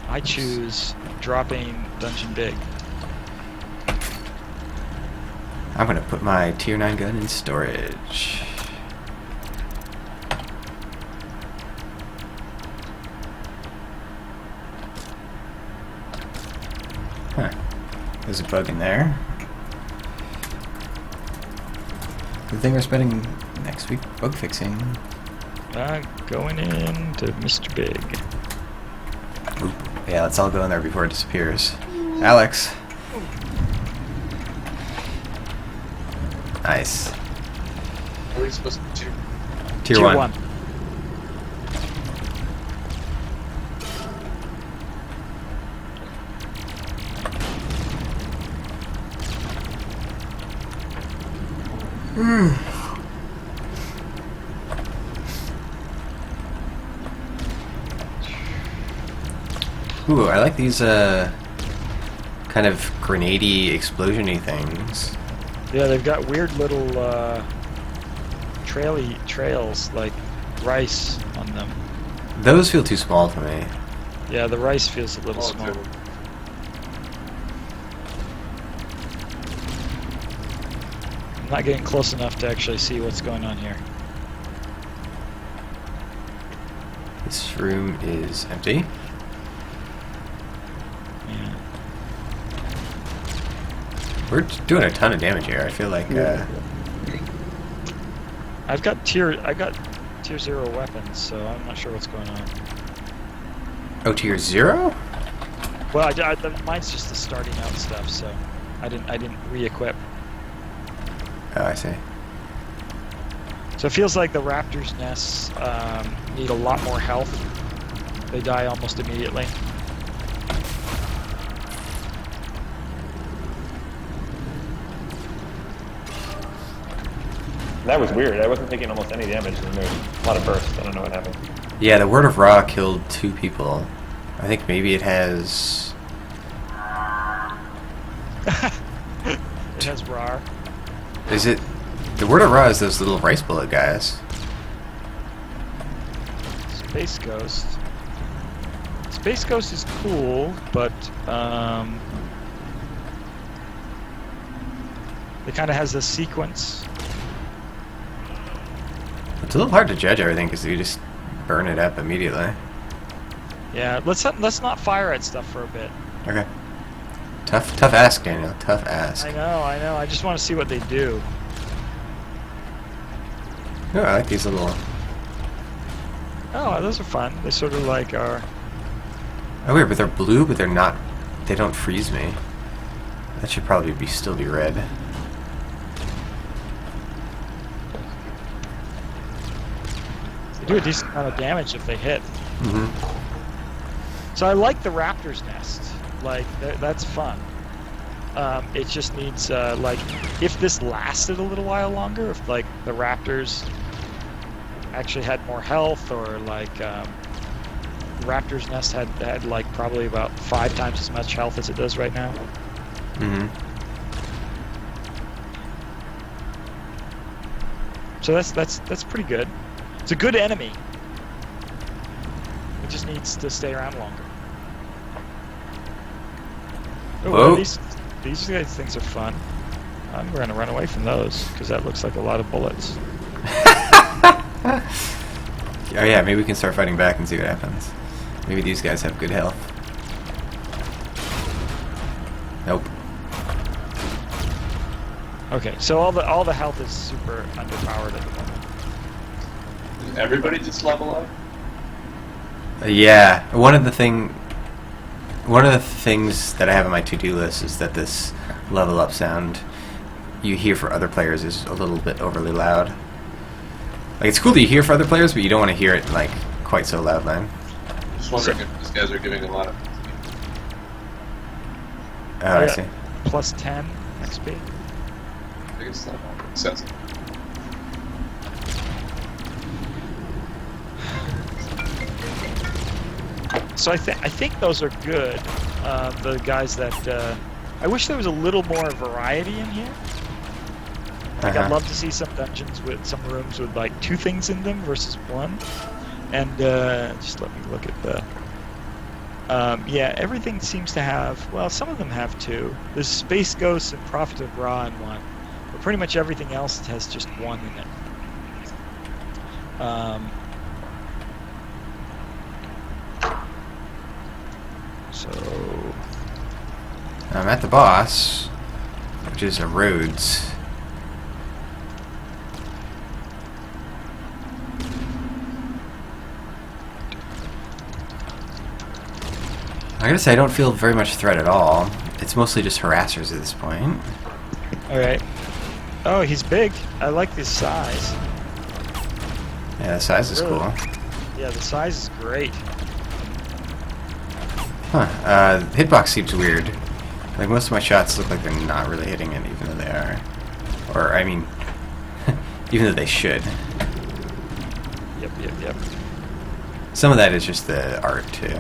I choose dropping Dungeon Big. I'm gonna put my tier 9 gun in storage. Huh. There's a bug in there. Good thing we're spending next week bug fixing. Going in to Mr. Big. Ooh. Yeah, let's all go in there before it disappears. Alex. Nice. What are we supposed to do? Tier 1. Ooh, I like these kind of grenade-y, explosion-y things. Yeah, they've got weird little trails like rice on them. Those feel too small to me. Yeah, the rice feels a little small. Too. I'm not getting close enough to actually see what's going on here. This room is empty. Yeah. We're doing a ton of damage here. I feel like I've got tier 0 weapons, so I'm not sure what's going on. oh, tier 0? Well, mine's just the starting out stuff, so I didn't re-equip. Oh, I see. So it feels like the raptors' nests need a lot more health. They die almost immediately. That was weird. I wasn't taking almost any damage, and there was a lot of bursts. I don't know what happened. Yeah, the Word of Ra killed 2 people. I think maybe it has... It has RAR. Is it... The Word of Ra is those little rice bullet guys. Space Ghost. Space Ghost is cool, but it kind of has this sequence. It's a little hard to judge everything because you just burn it up immediately. Yeah, let's not fire at stuff for a bit. Okay. Tough ask, Daniel. Tough ask. I know. I just want to see what they do. Oh, I like these little... Oh, those are fun. They sort of like are... Oh, weird, but they're blue, but they're not... They don't freeze me. That should probably still be red. They do a decent amount of damage if they hit. Mm-hmm. So I like the raptor's nest. Like, that's fun. It just needs, like, if this lasted a little while longer, if, like, the raptors actually had more health, or, like, raptor's nest had, like, probably about 5 times as much health as it does right now. Mm-hmm. So that's pretty good. It's a good enemy. It just needs to stay around longer. Oh, Whoa. these guys things are fun. I'm going to run away from those because that looks like a lot of bullets. Oh yeah, maybe we can start fighting back and see what happens. Maybe these guys have good health. Nope. Okay, so all the health is super underpowered at the moment. Did everybody just level up? Yeah, one of the things that I have on my to-do list is that this level up sound you hear for other players is a little bit overly loud. Like, it's cool that you hear for other players, but you don't want to hear it like quite so loud, man. Just wondering if these guys are giving a lot of... Oh, I see. Plus 10 XP. I think it's not excessive. So I think those are good. The guys that I wish there was a little more variety in here. Like, I'd love to see some dungeons with some rooms with like 2 things in them versus 1. And just let me look at the. Yeah, everything seems to have. Well, some of them have 2. There's Space Ghosts and Prophet of Ra in 1, but pretty much everything else has just 1 in it. So I'm at the boss, which is a Rhodes. I gotta say, I don't feel very much threat at all. It's mostly just harassers at this point. alright. Oh, he's big. I like his size. Yeah, the size is Really? cool. Yeah, the size is great. Huh. Hitbox seems weird. Like, most of my shots look like they're not really hitting it, even though they are. Or, I mean, even though they should. Yep. Some of that is just the art, too.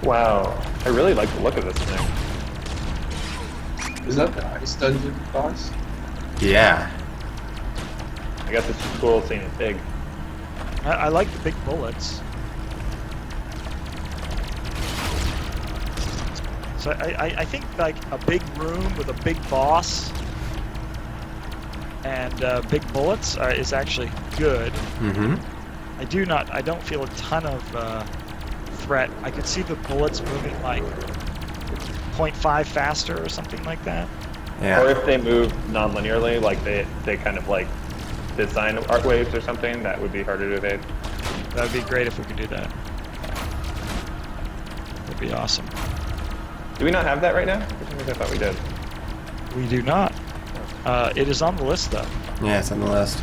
Wow, I really like the look of this thing. Is that the ice dungeon boss? Yeah. I guess it's just cool seeing it big. I like the big bullets. So I think like a big room with a big boss and big bullets is actually good. Mm-hmm. I don't feel a ton of threat. I could see the bullets moving like 0.5 faster or something like that. Yeah. Or if they move non-linearly, like they kind of like design art waves or something, that would be harder to evade. That would be great if we could do that. be awesome. Do we not have that right now? For some reason I thought we did. We do not. It is on the list, though. Yeah, it's on the list.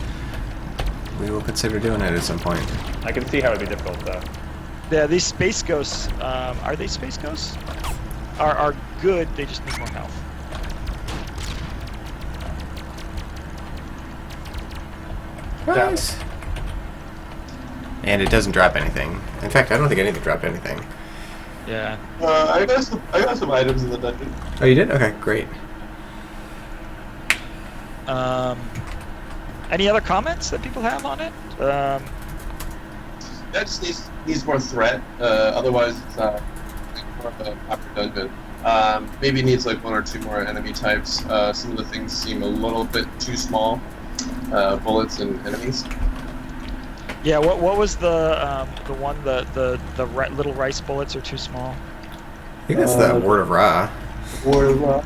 We will consider doing it at some point. I can see how it'd be difficult though. Yeah, these space ghosts, are they space ghosts? Are good, they just need more health. Nice. And it doesn't drop anything. In fact, I don't think anything dropped anything. Yeah. I got some items in the dungeon. Oh, you did? Okay, great. Any other comments that people have on it? That just needs more threat. Otherwise, it's more of a proper dungeon. Maybe needs like 1 or 2 more enemy types. Some of the things seem a little bit too small. Bullets and enemies. Yeah. What was the one the little rice bullets are too small? I think that's the Word of Ra. Ward of Ra.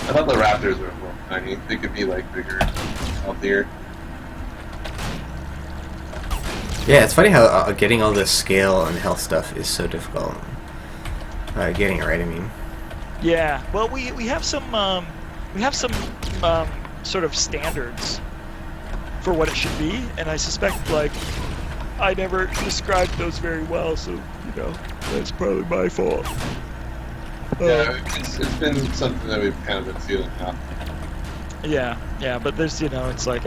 I thought the raptors were more tiny. They could be like bigger, healthier. Yeah, it's funny how getting all this scale and health stuff is so difficult. Getting it right, I mean. Yeah. Well, we have some sort of standards for what it should be, and I suspect like I never described those very well, so you know that's probably my fault. Yeah, it's been something that we've kind of been feeling out. Yeah, but there's it's like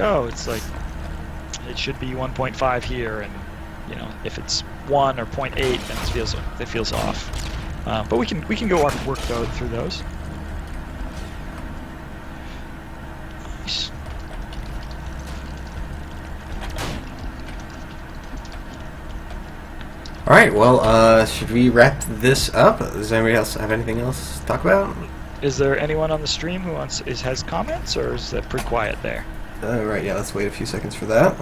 it should be 1.5 here, and if it's 1 or 0.8, then it feels off. But we can go work through those. Nice. All right, well, should we wrap this up? Does anybody else have anything else to talk about? Is there anyone on the stream who has comments, or is it pretty quiet there? Right, yeah, let's wait a few seconds for that.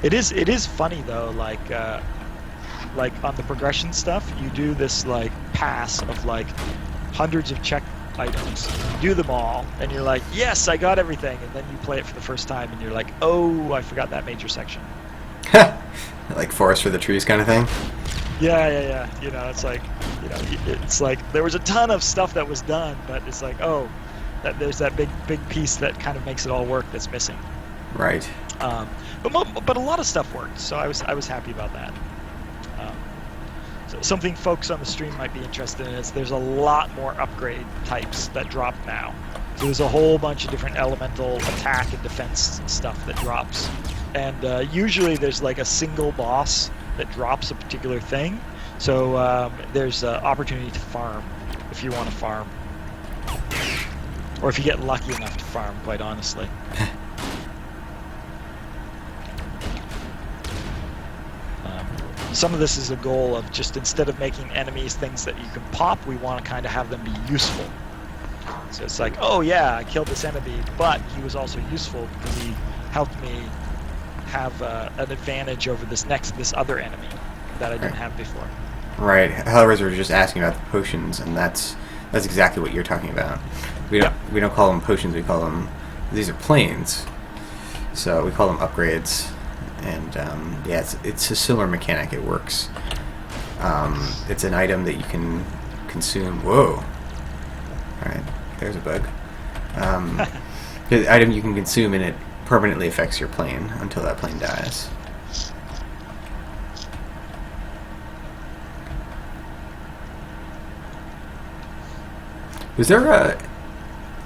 It is funny though, like on the progression stuff, you do this like pass of like hundreds of check items, you do them all, and you're like, yes, I got everything, and then you play it for the first time, and you're like, oh, I forgot that major section. Like forest for the trees kind of thing? Yeah. It's like, it's like there was a ton of stuff that was done, but it's like, oh, there's that big piece that kind of makes it all work that's missing. Right. But a lot of stuff worked, so I was happy about that. So something folks on the stream might be interested in is there's a lot more upgrade types that drop now. So there's a whole bunch of different elemental attack and defense stuff that drops, and usually there's like a single boss that drops a particular thing. So there's an opportunity to farm if you want to farm, or if you get lucky enough to farm. Quite honestly. Some of this is a goal of just instead of making enemies things that you can pop, we want to kind of have them be useful. So it's like, oh yeah, I killed this enemy, but he was also useful because he helped me have an advantage over this other enemy that I didn't have before. Right. Hellraiser was just asking about the potions, and that's exactly what you're talking about. We don't call them potions. We call them, these are planes. So we call them upgrades. And yeah, it's a similar mechanic. It works. It's an item that you can consume. Whoa! All right, there's a bug. The item you can consume, and it permanently affects your plane until that plane dies. Is there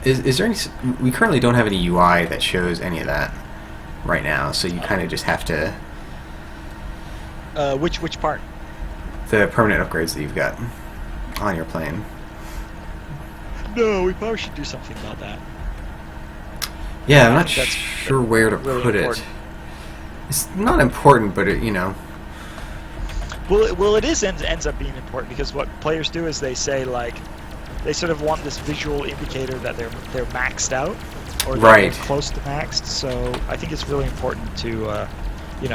is there any? We currently don't have any UI that shows any of that right now, so you kind of just have to. Which part? The permanent upgrades that you've got on your plane. No, we probably should do something about that. Yeah, I'm not sure where to really put important. it. It's not important, but Well, it ends up being important because what players do is they say like they sort of want this visual indicator that they're maxed out or they're close to maxed. So I think it's really important to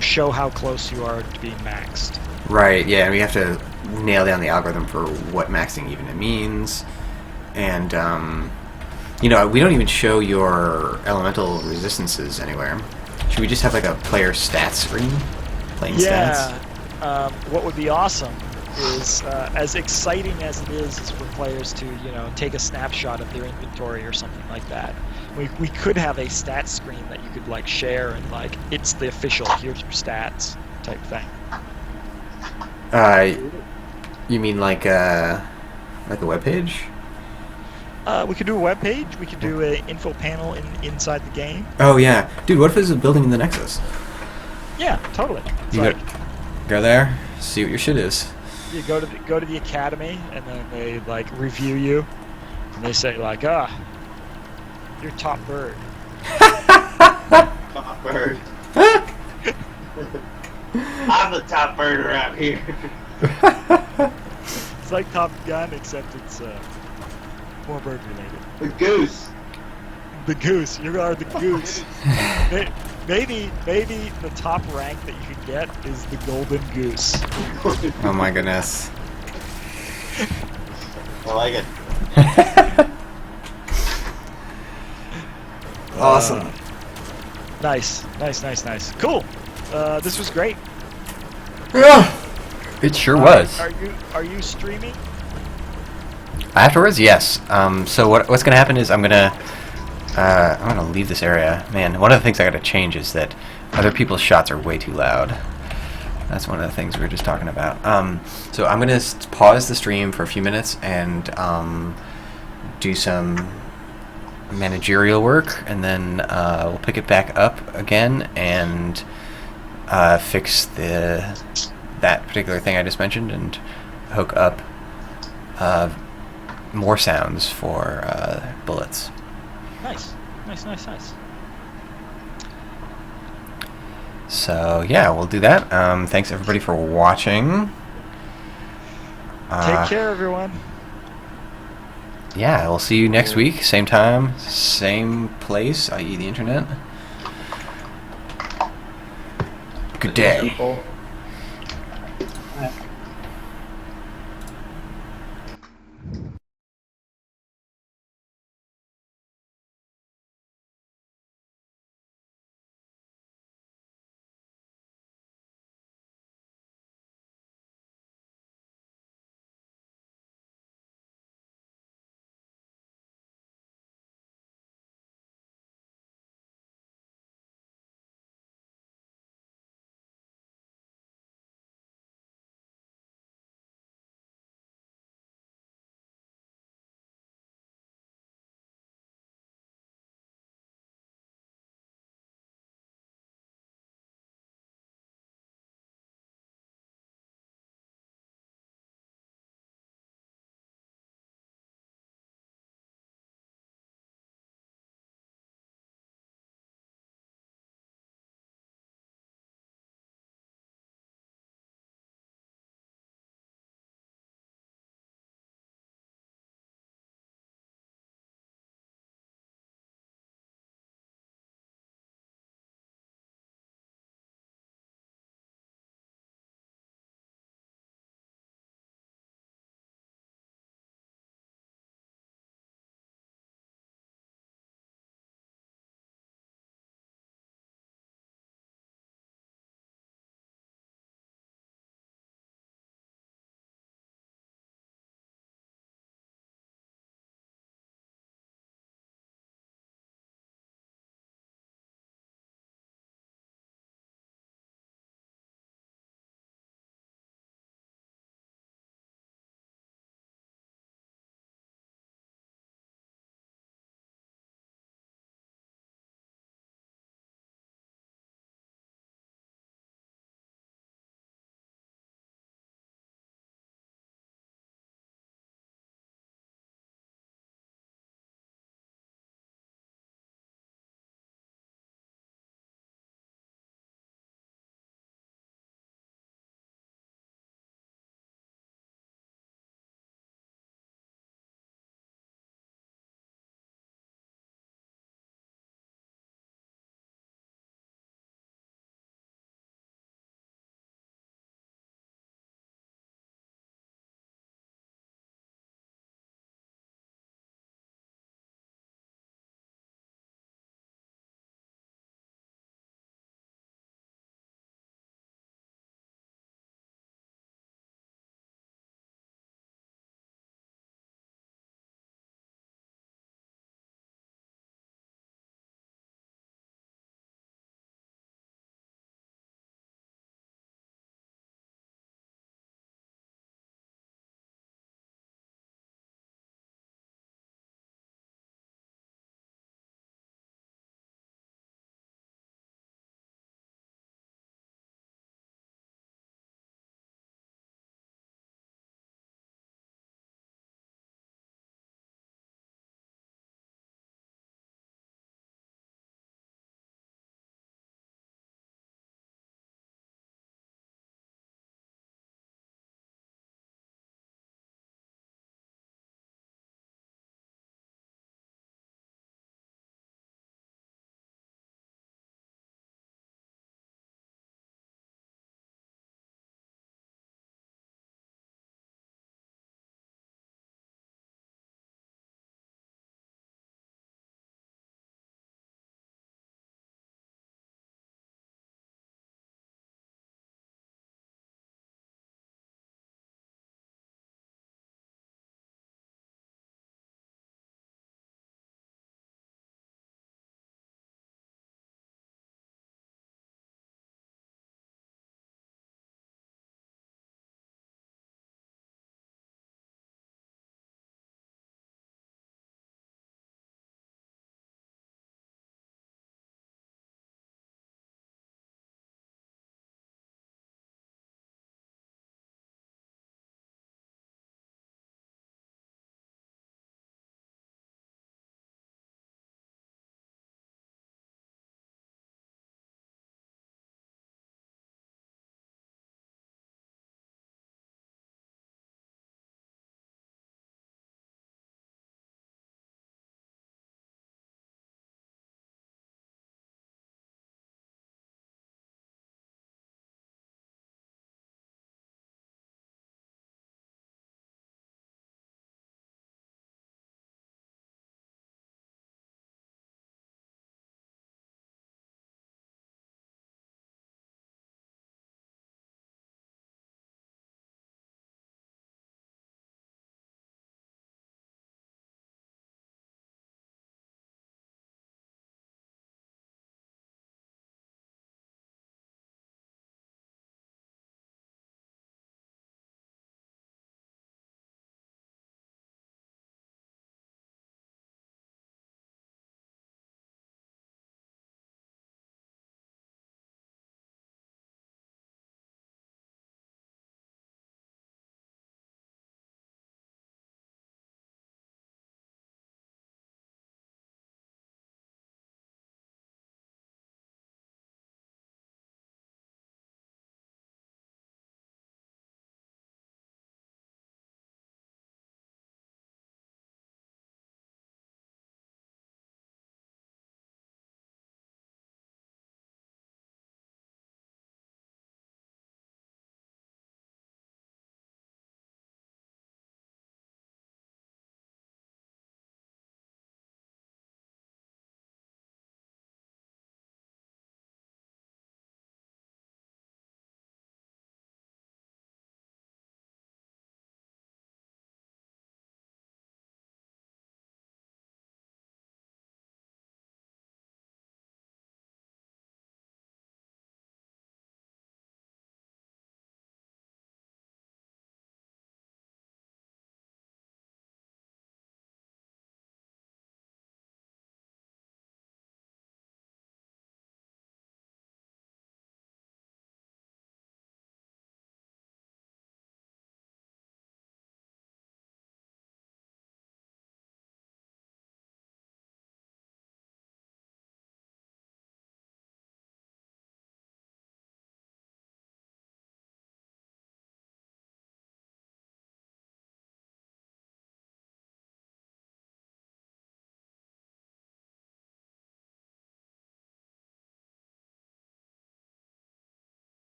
show how close you are to being maxed. Right. Yeah, and we have to nail down the algorithm for what maxing even means. and you know, we don't even show your elemental resistances anywhere. Should we just have like a player stats screen? Plain stats? What would be awesome is, as exciting as it is for players to, you know, take a snapshot of their inventory or something like that. We could have a stats screen that you could like share and like it's the official here's your stats type thing. You mean like a web page? We could do a web page. We could do a info panel inside the game. Oh yeah, dude. What if it's a building in the Nexus? Yeah, totally. It's You like, go there, see what your shit is. you go to the academy, and then they like review you, and they say like, you're top bird. Top bird. I'm the top bird around here. It's like Top Gun, except it's more bird related. The goose. The goose. You are the goose. Maybe the top rank that you could get is the golden goose. Oh my goodness. I like it. Awesome. Nice. Cool. This was great. It sure was. Are you streaming? Afterwards, yes. So what's gonna happen is I'm gonna leave this area. Man, one of the things I gotta change is that other people's shots are way too loud. That's one of the things we were just talking about. So I'm gonna pause the stream for a few minutes and do some managerial work, and then we'll pick it back up again and fix that particular thing I just mentioned and hook up more sounds for bullets. Nice. So yeah, we'll do that. Thanks everybody for watching. Take care, everyone. Yeah, we'll see you next week, same time, same place, i.e. the internet. Good day. People.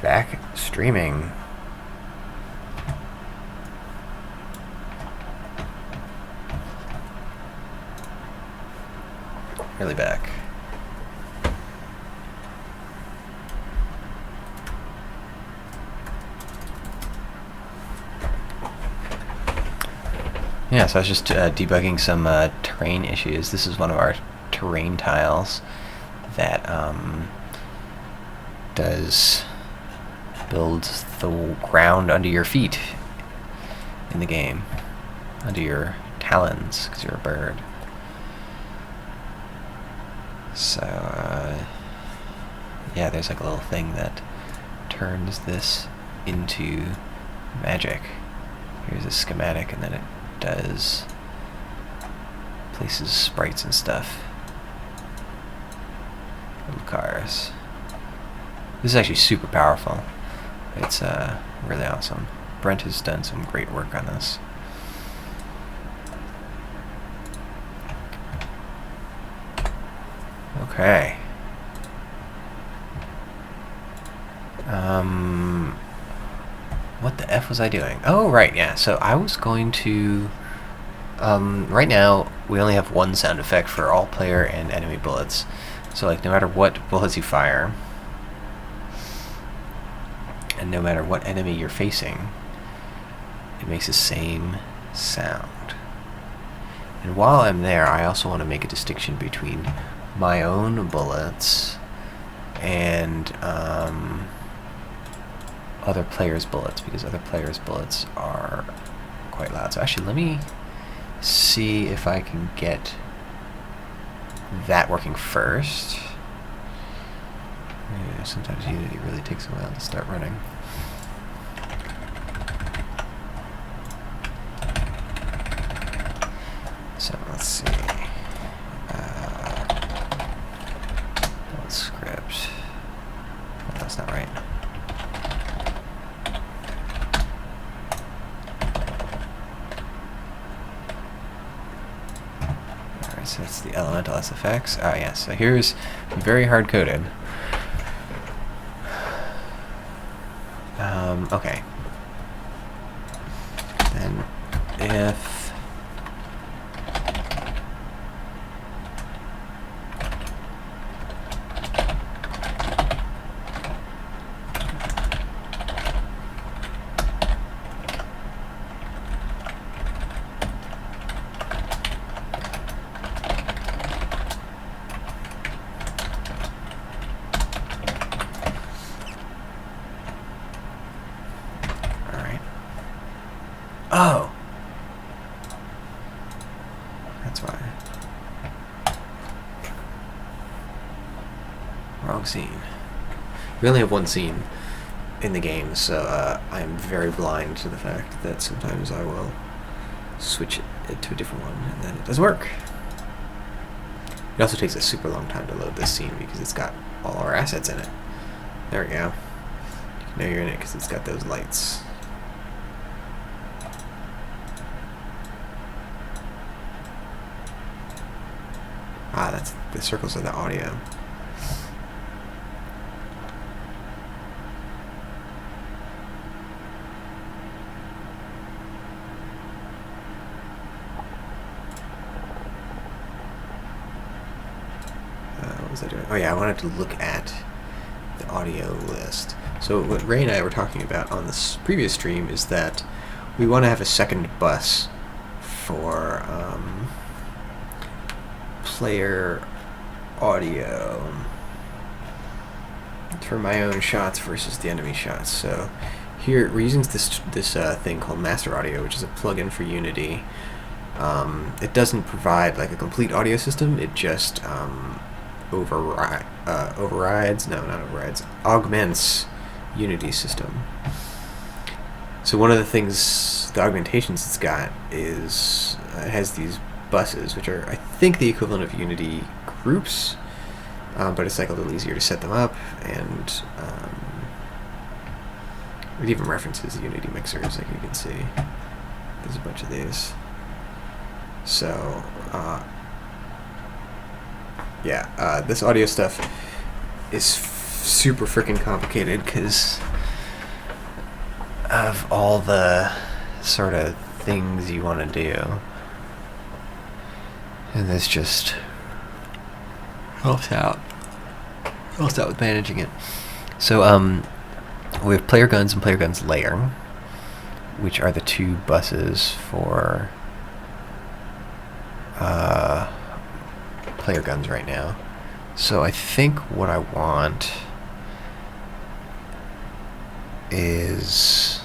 Back streaming. Really back. Yeah, so I was just debugging some terrain issues. This is one of our terrain tiles that does build the ground under your feet in the game, under your talons, because you're a bird. So, yeah, there's like a little thing that turns this into magic. Here's a schematic, and then it does places sprites and stuff. Little cars. This is actually super powerful. It's really awesome. Brent has done some great work on this. Okay. What the F was I doing? Oh, right, yeah. So I was going to... right now, we only have one sound effect for all player and enemy bullets. So, like, no matter what bullets you fire, and no matter what enemy you're facing, it makes the same sound. And while I'm there, I also want to make a distinction between my own bullets and other players' bullets, because other players' bullets are quite loud. So actually, let me see if I can get that working first. Yeah, sometimes Unity really takes a while to start running. So let's see. Build script. Oh, that's not right. Alright, so that's the elemental SFX. Ah, yeah, so here's very hard coded. Okay. Then if oh! That's why. Wrong scene. We only have one scene in the game, so I'm very blind to the fact that sometimes I will switch it to a different one, and then it doesn't work. It also takes a super long time to load this scene because it's got all our assets in it. There we go. You know you're in it because it's got those lights. Ah, that's the circles of the audio. What was I doing? Oh yeah, I wanted to look at the audio list. So what Ray and I were talking about on this previous stream is that we want to have a second bus for player audio for my own shots versus the enemy shots. So here we're using this thing called Master Audio, which is a plugin for Unity. It doesn't provide like a complete audio system. It just augments Unity system. So one of the things, the augmentations it's got is it has these buses, which are I think the equivalent of Unity groups, but it's like a little easier to set them up, and it even references Unity mixers, like you can see. There's a bunch of these. So yeah, this audio stuff is super freaking complicated because of all the sort of things you want to do. And this just helps out. Helps out with managing it. So, we have player guns and player guns layer, which are the two buses for player guns right now. So I think what I want is...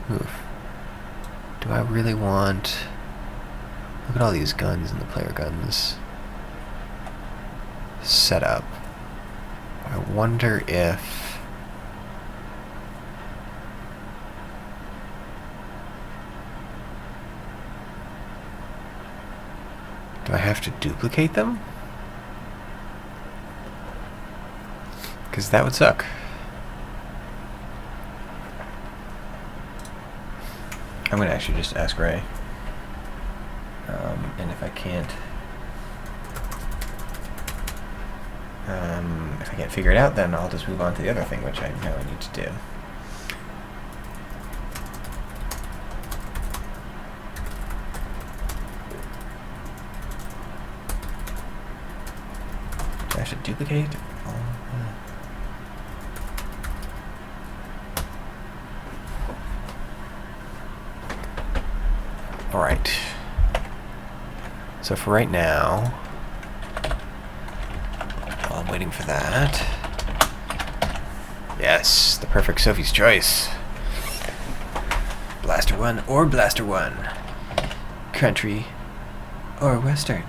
do I really want... Look at all these guns in the player guns setup. I wonder if... do I have to duplicate them? Because that would suck. I'm going to actually just ask Ray. And if I can't... if I can't figure it out, then I'll just move on to the other thing, which I know I need to do. Do I have to duplicate? Alright. So for right now, while I'm waiting for that... Yes, the perfect Sophie's choice. Blaster 1 or Blaster 1. Country or Western.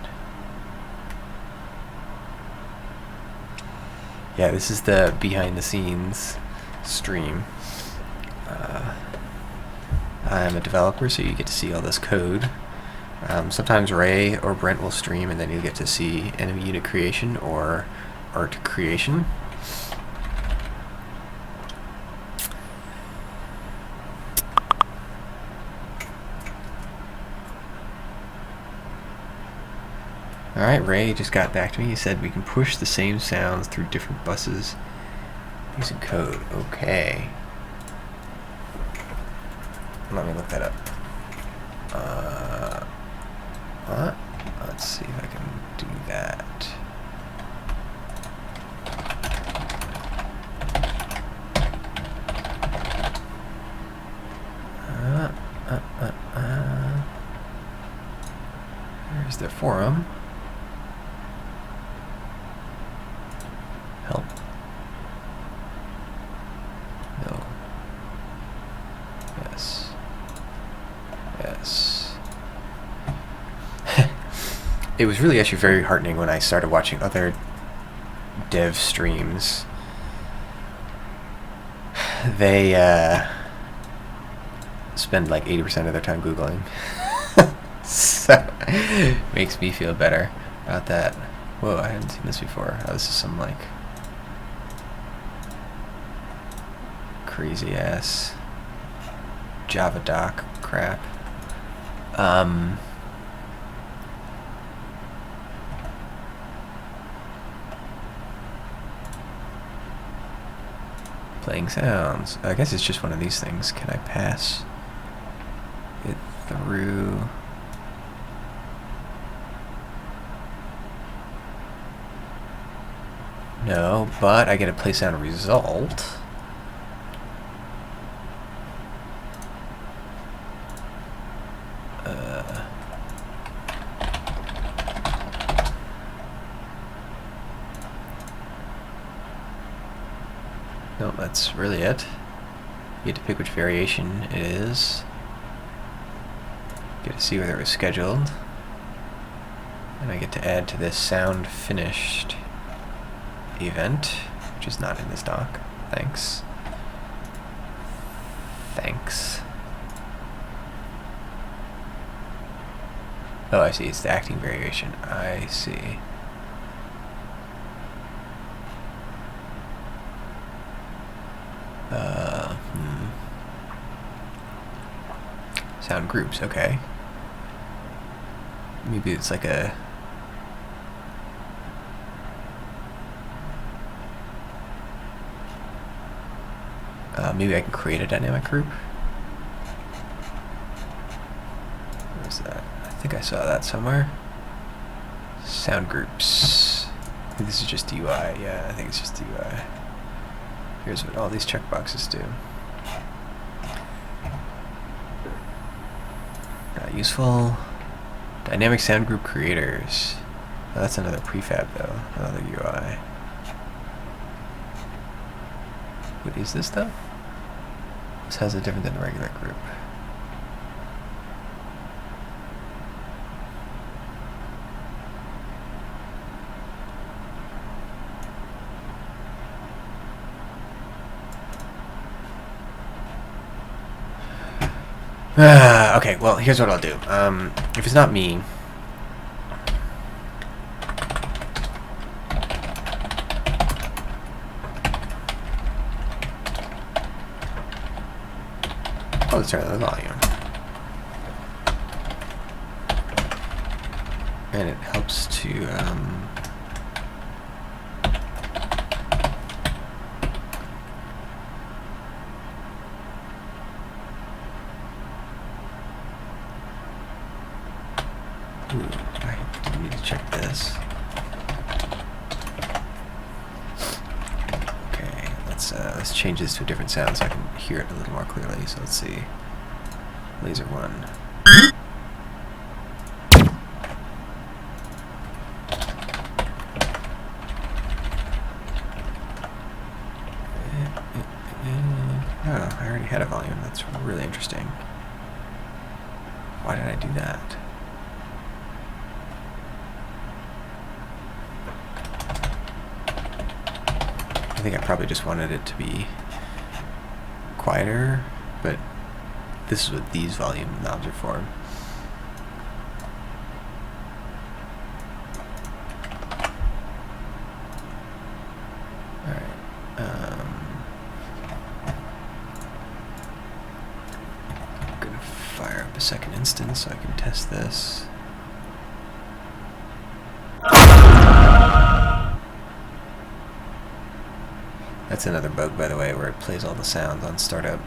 Yeah, this is the behind the scenes stream. I'm a developer, so you get to see all this code. Sometimes Ray or Brent will stream, and then you get to see enemy unit creation or art creation. Alright, Ray just got back to me. He said we can push the same sounds through different buses using code. Okay. Let me look that up. What? Let's see if I can do that. There's their forum. Help. No. Yes. Yes. It was really actually very heartening when I started watching other dev streams. They spend like 80% of their time Googling. So, makes me feel better about that. Whoa, I hadn't seen this before. Oh, this is some like crazy ass Java doc crap. Playing sounds. I guess it's just one of these things. Can I pass it through? No, but I get a play sound result. No, that's really it. You get to pick which variation it is. Get to see whether it was scheduled. And I get to add to this sound finished event, which is not in this doc. Thanks. Thanks. Oh, I see. It's the acting variation. I see. Sound groups, okay. Maybe it's like a... maybe I can create a dynamic group. think I saw that somewhere. Sound groups. I think this is just UI. Yeah, I think it's just UI. Here's what all these checkboxes do. Not useful. Dynamic sound group creators. Oh, that's another prefab though. Another UI. What is this though? This has a different than a regular group. Okay, well, here's what I'll do. If it's not me, let's turn on the volume. And it helps to, ooh, I need to check this. Okay, let's change this to a different sound so I can hear it a little more clearly. So let's see. Laser 1. Oh, I already had a volume. That's really interesting. Why did I do that? I think I probably just wanted it to be quieter, but this is what these volume knobs are for. Alright. I'm gonna fire up a second instance so I can test this. That's another bug, by the way, where it plays all the sounds on startup.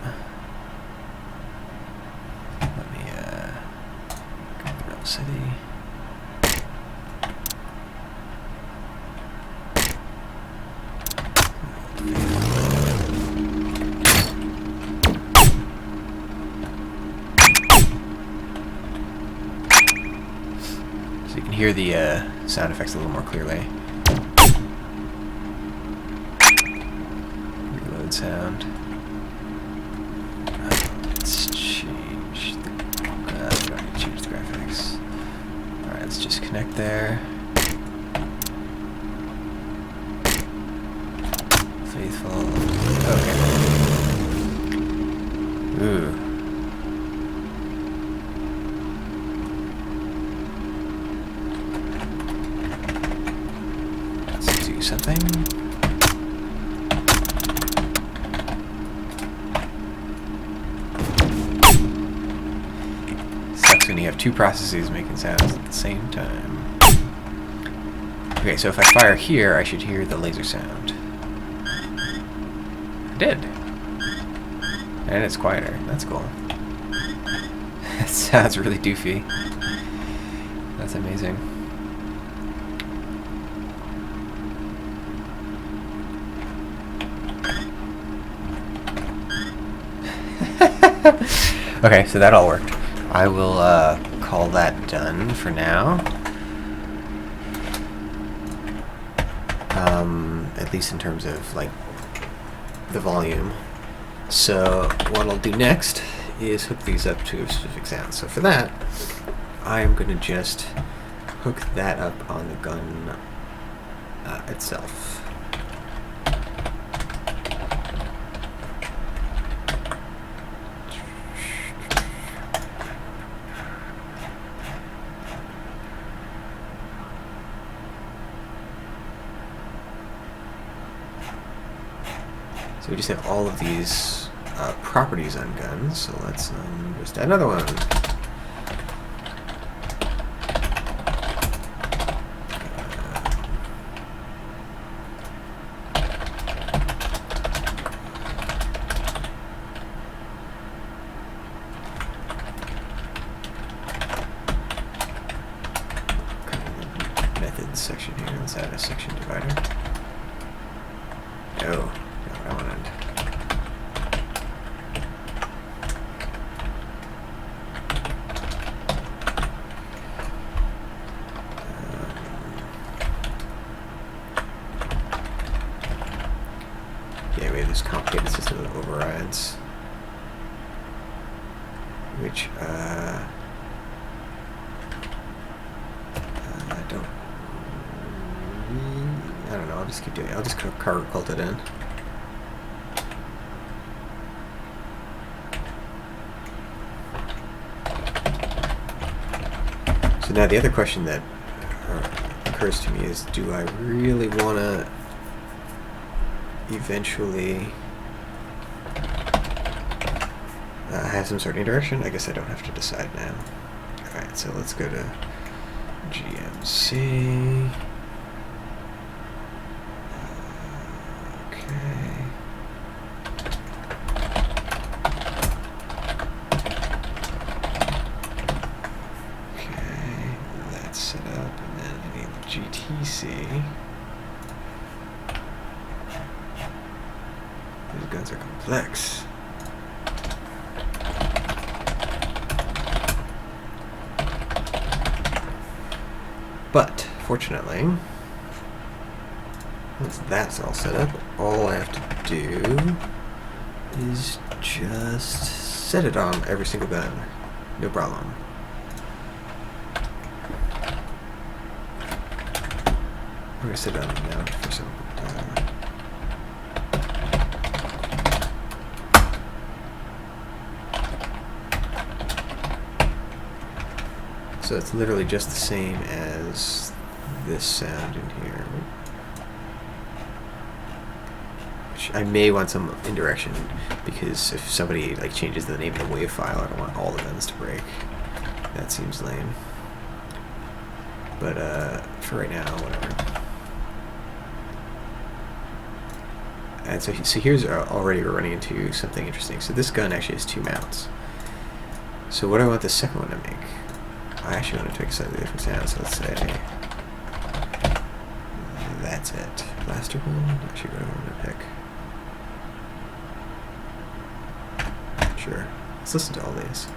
Let me go to Rebel City. So you can hear the sound effects a little more clearly. Sound. Let's change the graphics. Alright, let's just connect there. Faithful. Okay. Ooh. Let's do something. When you have two processes making sounds at the same time. Okay, so if I fire here, I should hear the laser sound. I did. And it's quieter. That's cool. That sounds really doofy. That's amazing. Okay, so that all worked. I will call that done for now. At least in terms of like the volume. So what I'll do next is hook these up to a specific sound. So for that, I'm going to just hook that up on the gun itself. So we just have all of these properties on guns, so let's just add another one. Oh, no, I wanted. Yeah, we have this complicated system of overrides, which I don't know. I'll just keep doing it. I'll just cargo cult it in. So now the other question that occurs to me is, do I really want to eventually have some sort of interaction? I guess I don't have to decide now. Alright, so let's go to GMC. GTC. These guns are complex. But fortunately, once that's all set up, all I have to do is just set it on every single gun. No problem. I'm going to sit down now for some time. So it's literally just the same as this sound in here. Which I may want some indirection, because if somebody like changes the name of the WAV file, I don't want all the guns to break. That seems lame. But for right now, whatever. And so here's already we're running into something interesting. So this gun actually has 2 mounts. So what do I want the second one to make? I actually want it to make a slightly different sound. So let's say that's it. Blaster gun. Actually, what do I want to pick? Sure. Let's listen to all these.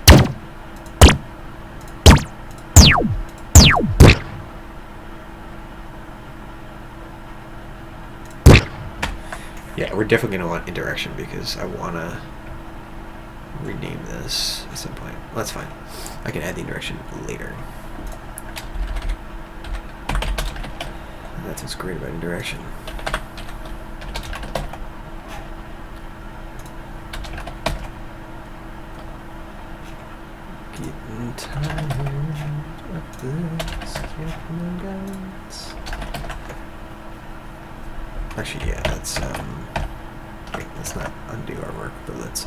Yeah, we're definitely going to want indirection because I want to rename this at some point. Well, that's fine. I can add the indirection later. And that's what's great about indirection. Getting tired of this, getting guns. Actually, yeah, let's wait, let's not undo our work, but let's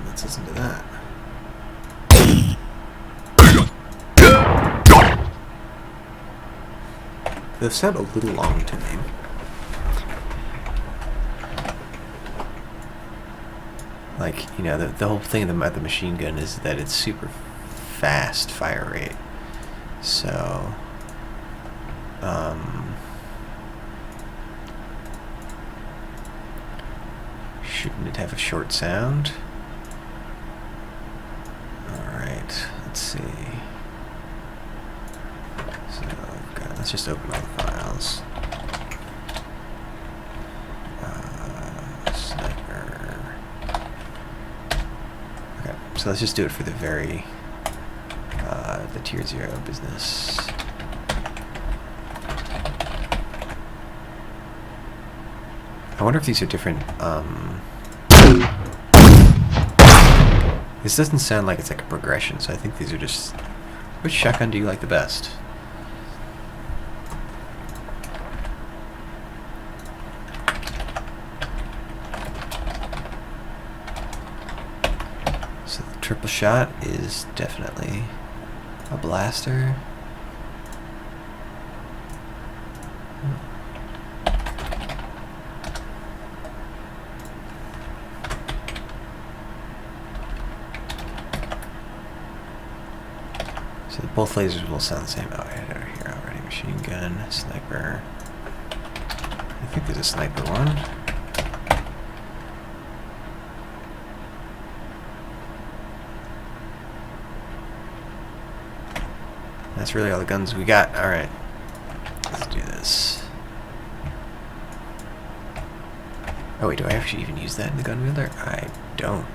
let's listen to that. Those sound a little long to me. Like, you know, the whole thing about the machine gun is that it's super fast fire rate. So, shouldn't it have a short sound? Alright, let's see. Let's just open all the files. Sniper. Okay, so let's just do it for the very, the tier 0 business. I wonder if these are different, this doesn't sound like it's like a progression, so I think these are just, which shotgun do you like the best? Triple shot is definitely A blaster. So both lasers will sound the same. Oh, I had it over here already. Machine gun, sniper. I think there's a sniper one. That's really all the guns we got. Alright. Let's do this. Oh wait, do I actually even use that in the gun wielder? I don't.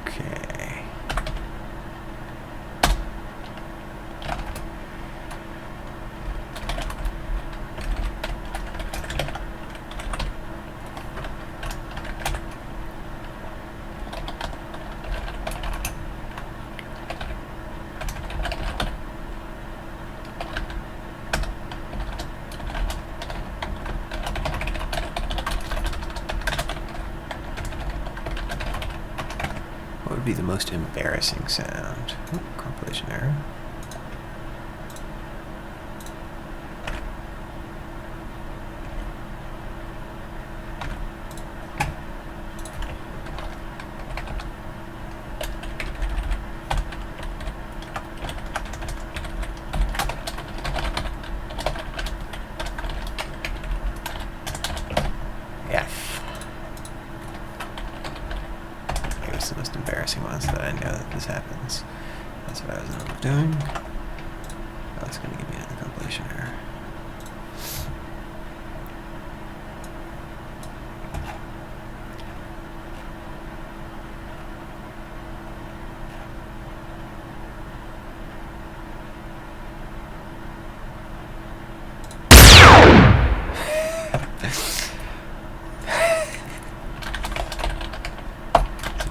Okay. What would be the most embarrassing sound? Ooh, compilation error. The most embarrassing ones that I know that this happens. That's what I was doing. Oh, it's going to give me another compilation error.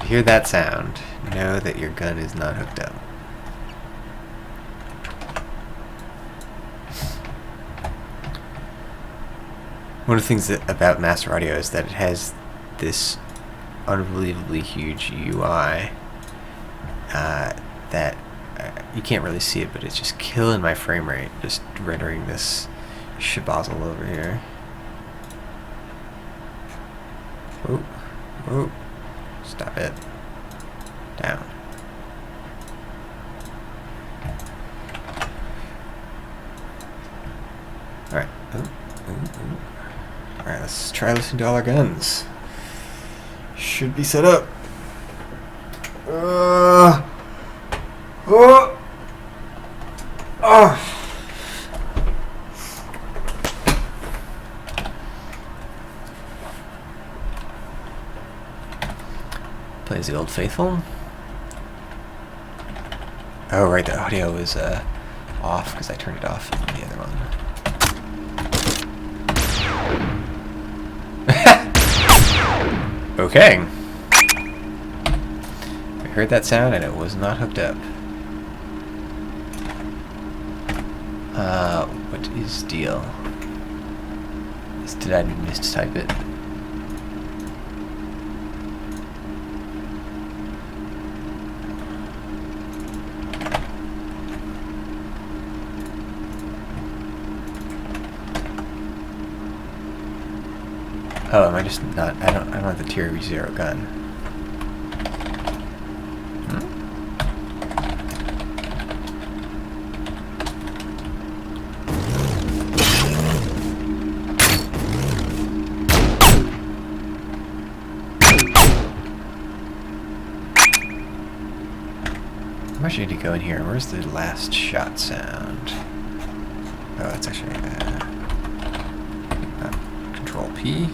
Hear that sound, know that your gun is not hooked up. One of the things about Master Audio is that it has this unbelievably huge UI that you can't really see it, but it's just killing my frame rate, just rendering this shabazzle over here. Oh, oh. Stop it. Down. Alright. Alright, let's try listening to all our guns. Should be set up. Oh! Oh! Plays the Old Faithful. Oh, right, the audio is off because I turned it off in the other one. Okay. I heard that sound and it was not hooked up. What is deal? Did I mistype it? Oh, am I just not? I don't have the tier 0 gun. I actually need to go in here. Where's the last shot sound? Oh, it's actually Control P.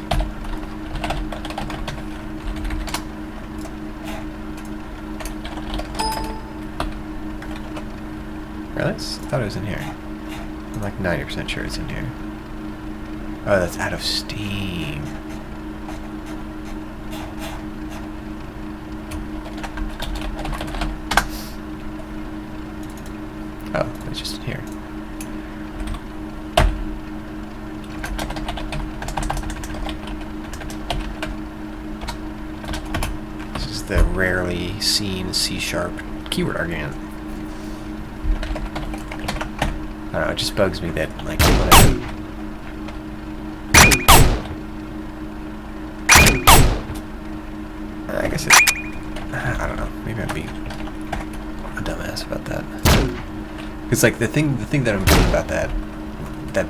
Really? I thought it was in here. I'm like 90% sure it's in here. Oh, that's out of Steam. Oh, it's just in here. This is the rarely seen C# keyword argument. I don't know, it just bugs me that, like, when I guess it, I don't know, maybe I'm being a dumbass about that. Because, like, the thing that I'm doing about that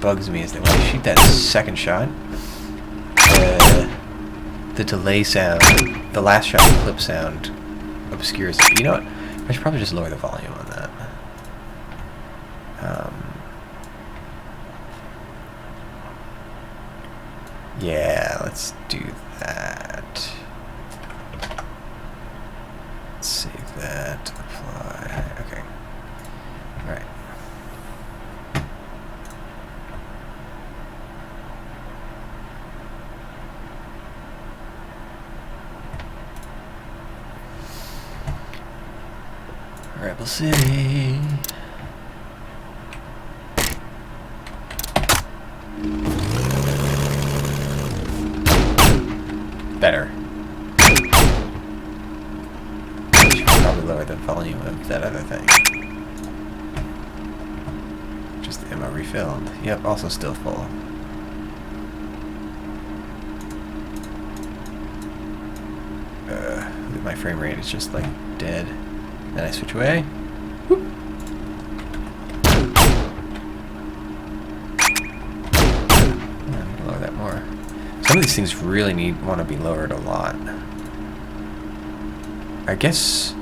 bugs me is that when I shoot that second shot, the delay sound, the last shot clip sound obscures it. You know what? I should probably just lower the volume on that. Yeah, let's do that. Let's save that. Apply. Okay. Alright. Rebel City. Better. Should probably lower the volume of that other thing. Just the ammo refilled. Yep, also still full. My frame rate is just like dead. Then I switch away. Whoop. Lower that more. Some of these things really want to be lowered a lot. I guess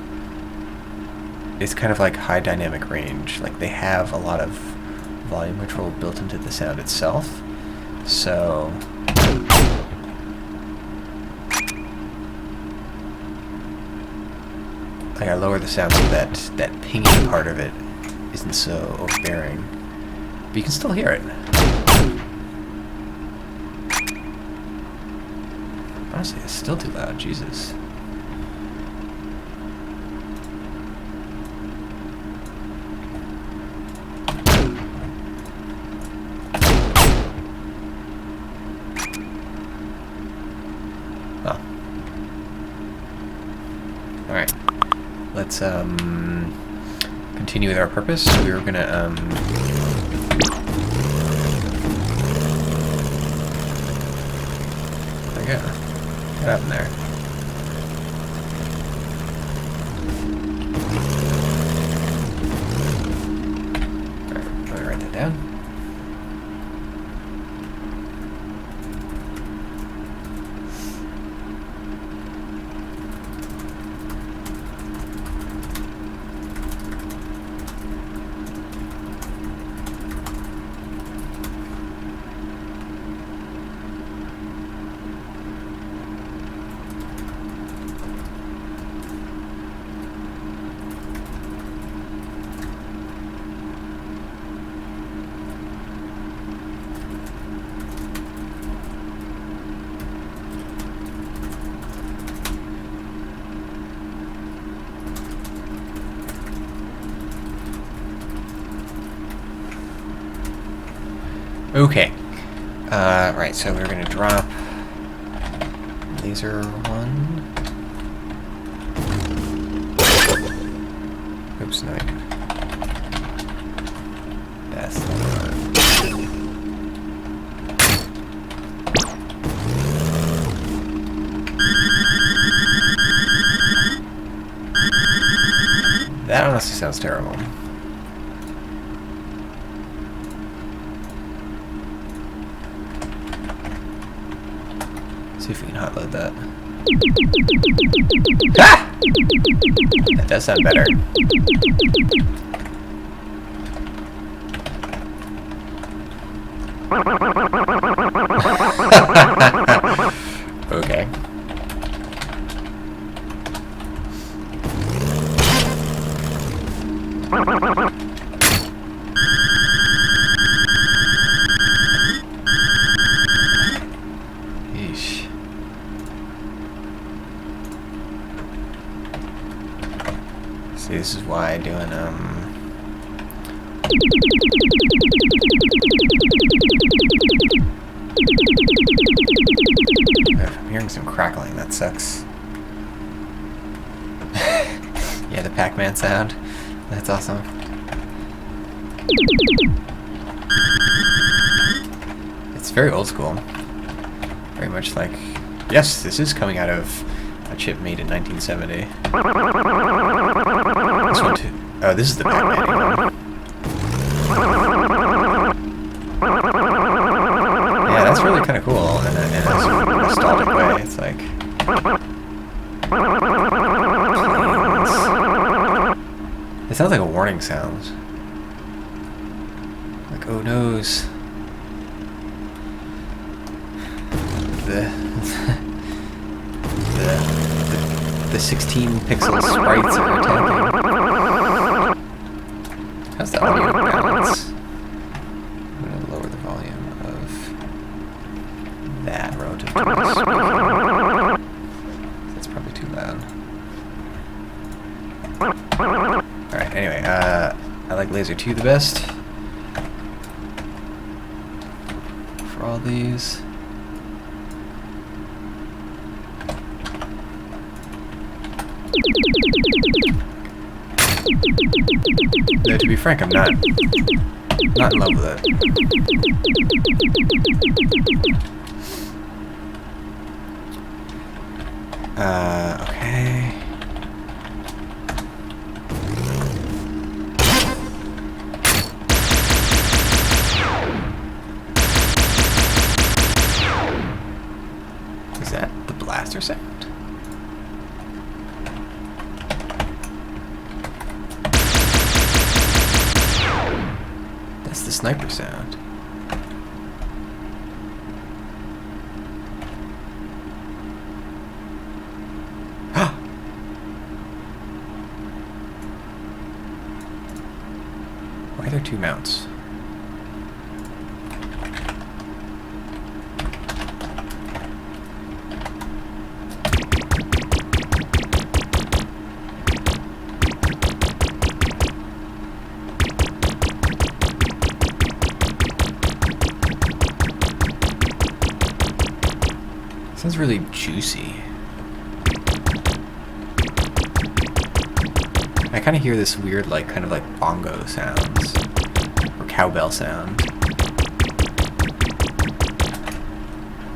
it's kind of like high dynamic range. Like they have a lot of volume control built into the sound itself. So like I lower the sound so that pinging part of it isn't so overbearing. But you can still hear it. Honestly, it's still too loud, Jesus. Oh. Alright. Let's continue with our purpose. We were gonna there we go. What happened there? Alright, let me write that down. Okay. Right, so we're gonna drop laser 1. Oops, no. That's the one. That honestly sounds terrible. See if we can hotload that. Ah! That does sound better. Okay. Yeesh. See, this is why doing I'm hearing some crackling, that sucks. Yeah, the Pac-Man sound. That's awesome. It's very old school. Very much like, yes, this is coming out of a chip made in 1970. This one too. Oh, this is the Pac-Man one. Yeah, that's really kind of cool in a sort of nostalgic way. It's like... It sounds like a warning sound. Like, oh noes. The 16 pixel sprites are attacking. How's the audio balance? I'm gonna lower the volume of that relative to this. That's probably too loud. Alright, anyway, I like laser 2 the best. For all these. Though, to be frank, I'm not in love with it. Okay. Is that the blaster sound? That's the sniper sound. Why are there 2 mounts? Sounds really juicy. I kind of hear this weird, like, kind of like bongo sounds or cowbell sound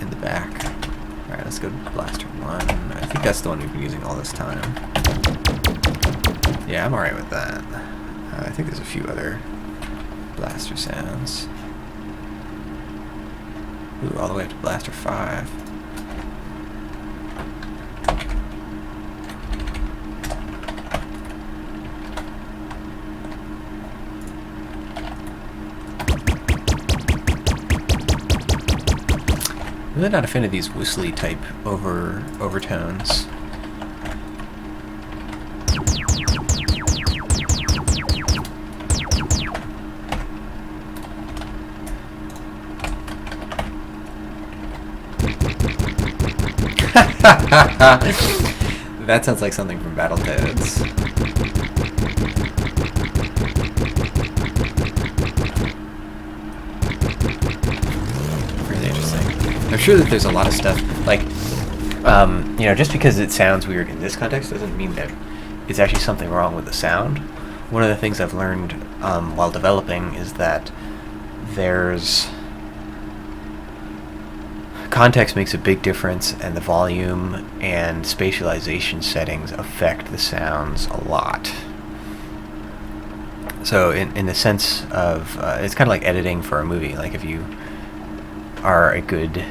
in the back. All right, let's go to blaster 1. I think that's the one we've been using all this time. Yeah, I'm alright with that. I think there's a few other blaster sounds. Ooh, all the way up to blaster 5. I'm really not a fan of these whistly type overtones. That sounds like something from Battletoads. Really interesting. I'm sure that there's a lot of stuff, like, you know, just because it sounds weird in this context doesn't mean that it's actually something wrong with the sound. One of the things I've learned while developing is that there's... context makes a big difference, and the volume and spatialization settings affect the sounds a lot. So in the sense of, it's kind of like editing for a movie. Like if you are a good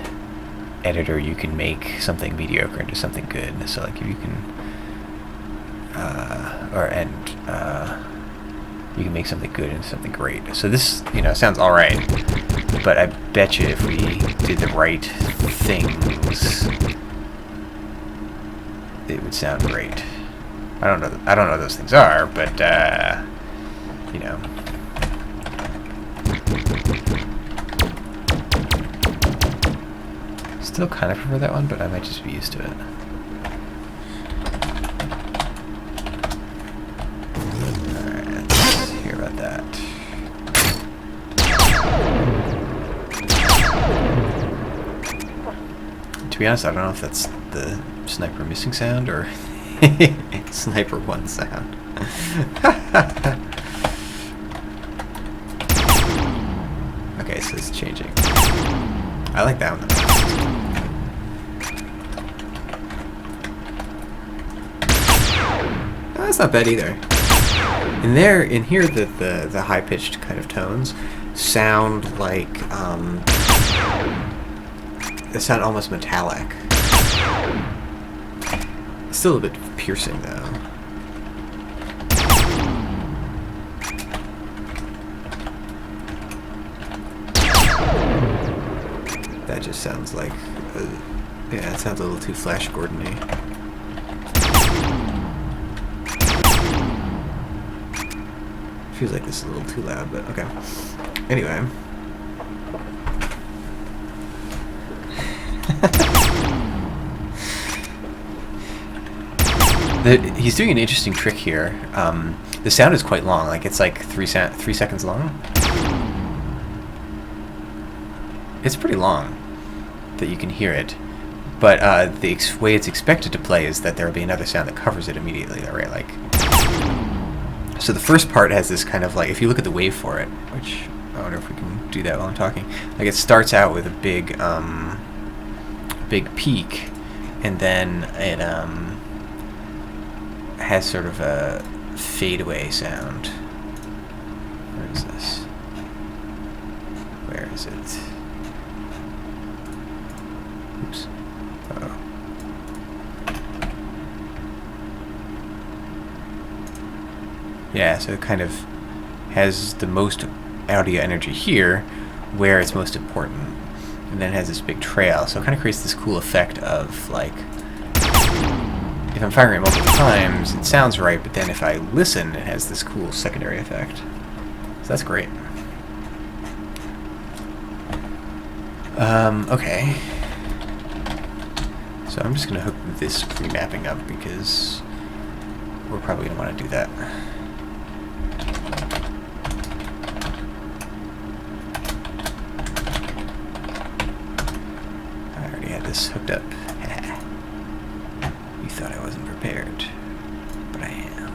editor, you can make something mediocre into something good. So like if you can, you can make something good into something great. So this, you know, sounds alright. But I bet you if we did the right things, it would sound great. I don't know what those things are, but you know. Still kind of prefer that one, but I might just be used to it. Alright, let's hear about that. To be honest, I don't know if that's the Sniper missing sound or Sniper 1 sound. Okay, so it's changing. I like that one. Oh, that's not bad either. In here, the high-pitched kind of tones sound like they sound almost metallic. It's still a bit piercing though. That just sounds like, yeah, it sounds a little too Flash Gordon-y. Feels like this is a little too loud, but okay. Anyway. He's doing an interesting trick here. The sound is quite long, like it's like 3 seconds long. It's pretty long that you can hear it, but the way it's expected to play is that there will be another sound that covers it immediately, right? Like, so the first part has this kind of like, if you look at the wave for it, which I wonder if we can do that while I'm talking. Like it starts out with a big, big peak, and then it has sort of a fadeaway sound. Where is this? Where is it? Oops. Uh-oh. Yeah, so it kind of has the most audio energy here, where it's most important, and then it has this big trail, so it kind of creates this cool effect of like, if I'm firing it multiple times, it sounds right, but then if I listen, it has this cool secondary effect. So that's great. Okay. So I'm just going to hook this remapping up because we're probably going to want to do that. I already had this hooked up. You thought I wasn't prepared, but I am.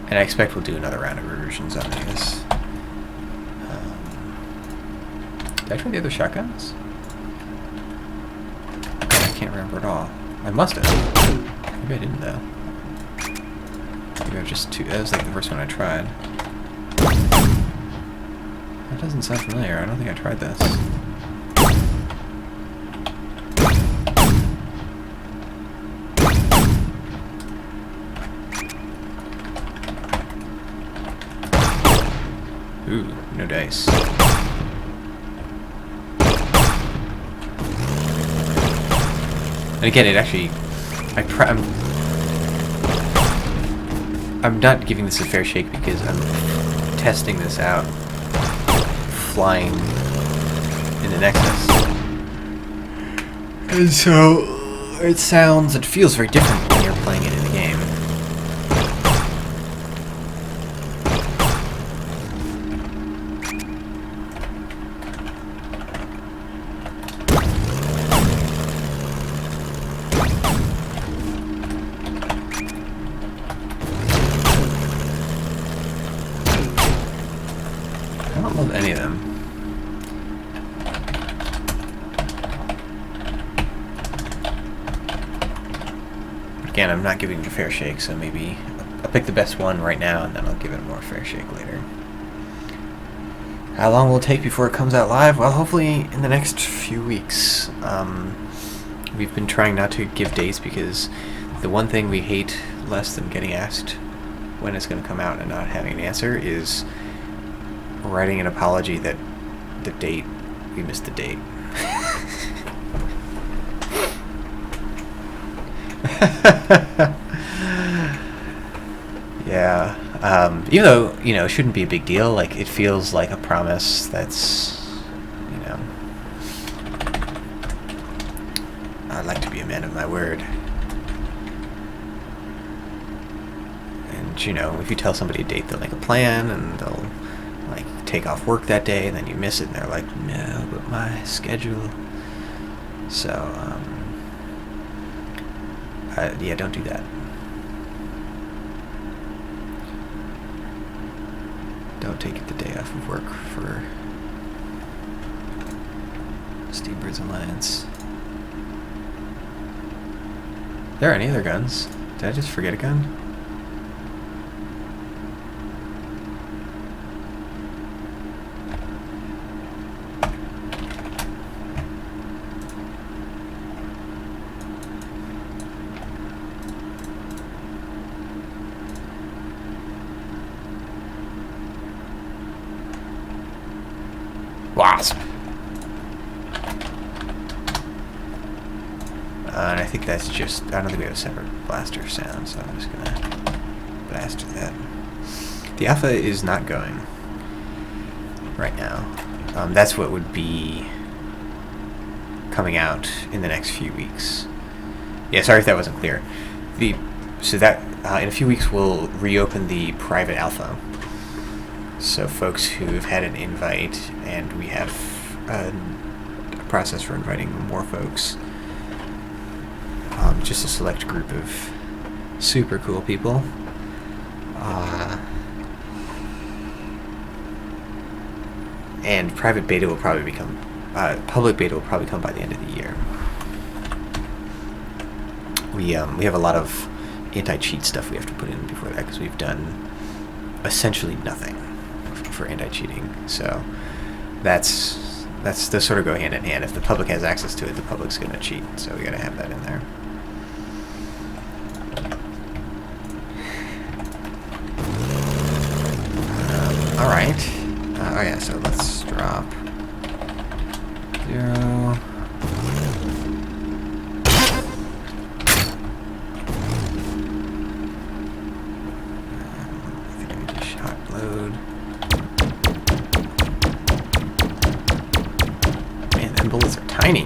And I expect we'll do another round of reversions on these. Did I try the other shotguns? I can't remember at all. I must have. Maybe I didn't though. Maybe I was just too. That was like the first one I tried. That doesn't sound familiar. I don't think I tried this. Ooh, no dice. And again, it actually, I'm not giving this a fair shake because I'm testing this out, flying in an Nexus, and so it feels very different when you're playing it in the game. I don't love any of them. But again, I'm not giving it a fair shake, so maybe I'll pick the best one right now and then I'll give it a more fair shake later. How long will it take before it comes out live? Well, hopefully in the next few weeks. We've been trying not to give dates because the one thing we hate less than getting asked when it's going to come out and not having an answer is writing an apology that the date, we missed the date. Yeah, even though, you know, it shouldn't be a big deal, like, it feels like a promise that's, you know, I'd like to be a man of my word. And, you know, if you tell somebody a date, they'll make a plan, and they'll, like, take off work that day, and then you miss it, and they're like, no, but my schedule. So, Yeah, don't do that. Don't take the day off of work for Steambirds Alliance. Are there any other guns? Did I just forget a gun? Wasp! And I think that's just... I don't think we have a separate blaster sound, so I'm just gonna blast that. The alpha is not going right now. That's what would be coming out in the next few weeks. Yeah, sorry if that wasn't clear. So that in a few weeks we'll reopen the private alpha. So folks who've had an invite, and we have a process for inviting more folks. Just a select group of super cool people. And private beta will probably become... public beta will probably come by the end of the year. We have a lot of anti-cheat stuff we have to put in before that, because we've done essentially nothing for anti-cheating. So those sort of go hand in hand. If the public has access to it, the public's going to cheat. So we got to have that in there. All right. Oh yeah. So let's drop 0. I think I need to shot load. Man, them bullets are tiny.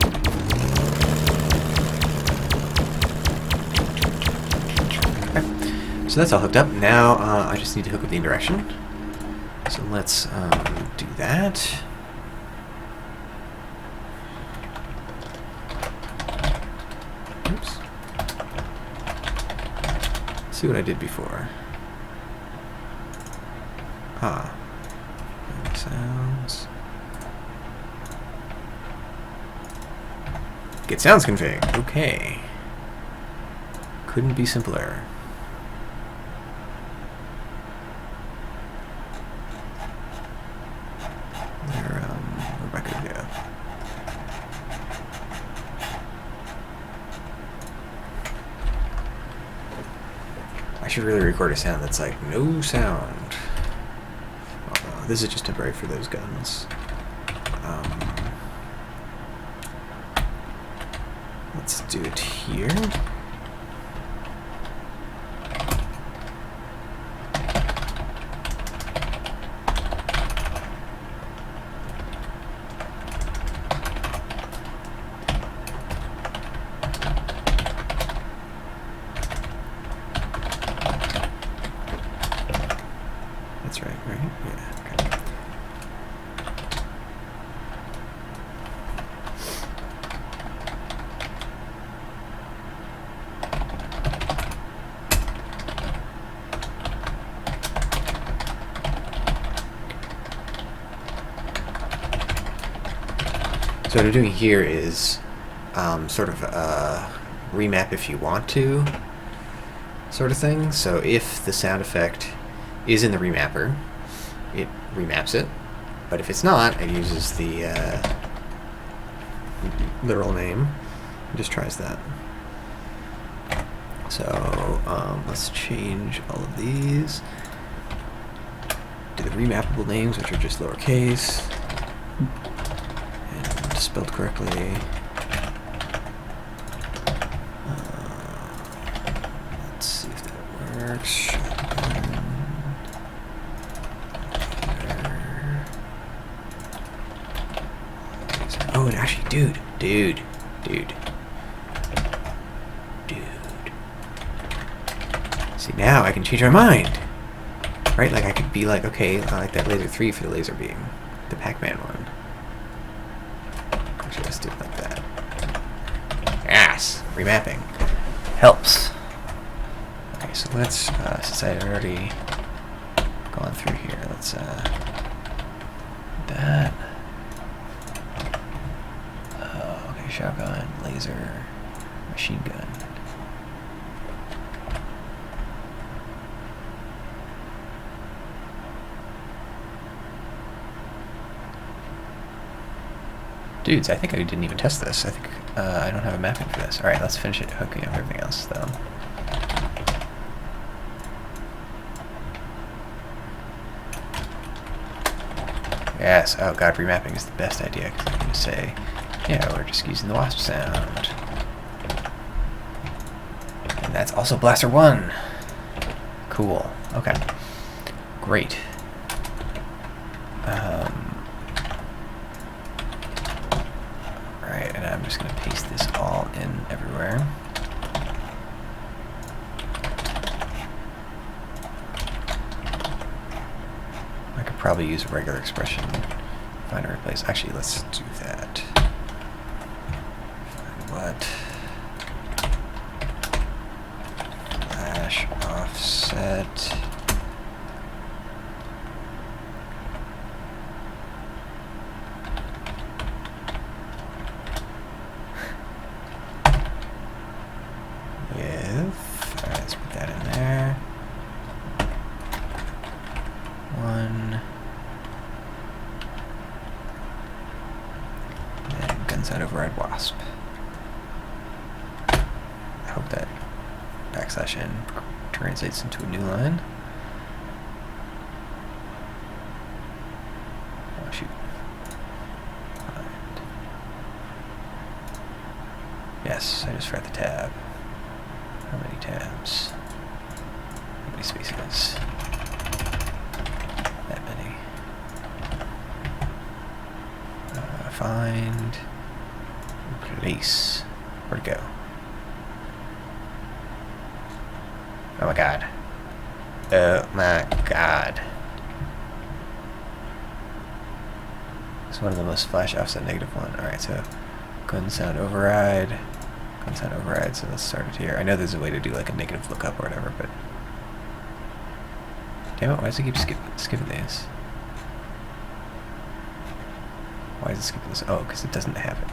Okay. So that's all hooked up. Now I just need to hook up the indirection. So let's do that. Oops. Let's see what I did before. Ah. Sounds. Get sounds config. Okay. Couldn't be simpler. Where'd Rebecca go? I should really record a sound that's like no sound. This is just temporary for those guns. Let's do it here. That's right? Yeah, okay. So what I'm doing here is sort of a remap if you want to sort of thing. So if the sound effect is in the remapper, it remaps it, but if it's not, it uses the literal name and just tries that. So let's change all of these to the remappable names, which are just lowercase and spelled correctly. Let's see if that works. Oh, and actually, dude. See, now I can change my mind. Right? Like, I could be like, okay, I like that laser 3 for the laser beam. The Pac-Man one. Actually, let's do it like that. Yes! Remapping. helps. Okay, so let's, since I had already gone through here, let's, that. Okay, shotgun, laser, machine gun. Dudes, I think I didn't even test this. I think I don't have a mapping for this. Alright, let's finish it hooking up everything else, though. Yes, oh god, remapping is the best idea, because I can just say, yeah, we're just using the wasp sound. And that's also Blaster 1! Cool. Okay. Great. Right, and I'm just going to paste this all in everywhere. I could probably use a regular expression. Find a replace. Actually, let's do that. Find what? Flash offset. Alright, let's put that in there. 1. And gun sound override wasp. I hope that \n translates into a new line. Oh shoot. Find. Yes, I just forgot the tab. How many tabs? How many spaces? That many. Find. Replace. Where'd it go? Oh my god. Oh my god. It's one of the most flash offset -1. Alright, so gun sound override. Gun sound override, so let's start it here. I know there's a way to do like a negative lookup or whatever, but damn it, why does it keep skipping these? Why does it skip this? Oh, because it doesn't have it.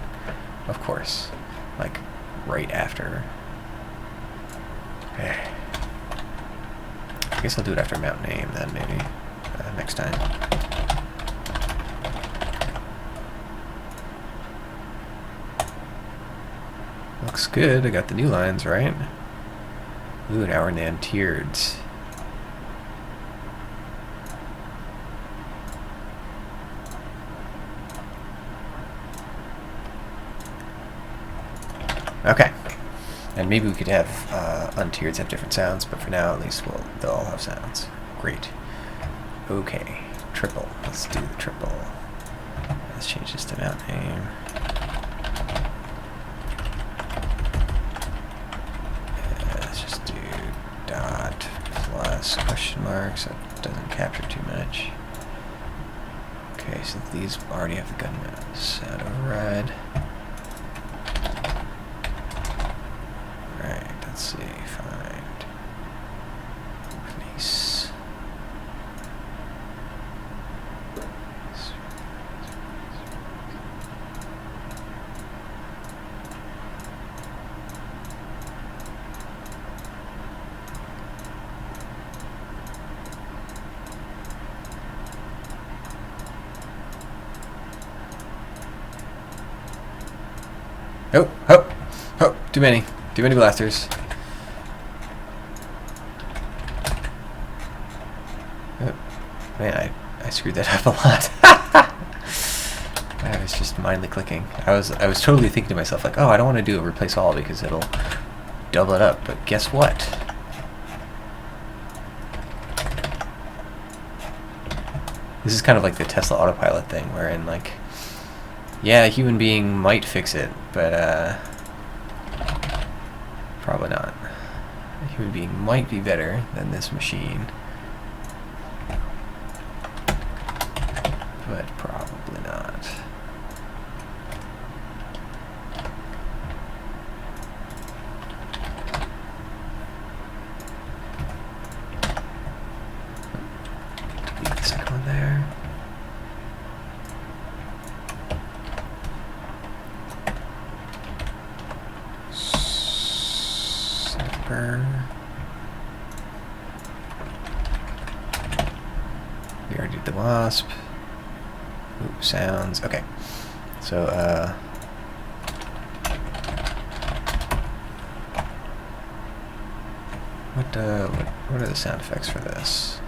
Of course. Like, right after. Okay. I guess I'll do it after mount name then, maybe. Next time. Looks good. I got the new lines, right? Ooh, now we're in the untiered. Okay. And maybe we could have untiered have different sounds, but for now, at least they'll all have sounds. Great. Okay. Triple. Let's do the triple. Let's change this to mount name. Let's just do dot plus question mark so it doesn't capture too much. Okay, so these already have the gun mounts. Sound override. Right, let's see, find replace. Oh, oh, oh, too many blasters. Oh, man, I screwed that up a lot. I was just mindly clicking. I was totally thinking to myself like, oh, I don't want to do a replace all because it'll double it up. But guess what? This is kind of like the Tesla autopilot thing, wherein like, yeah, a human being might fix it, but probably not. A human being might be better than this machine, but probably not. sniper. We already did the wasp. Ooh, sounds. Okay. So, what are the sound effects for this?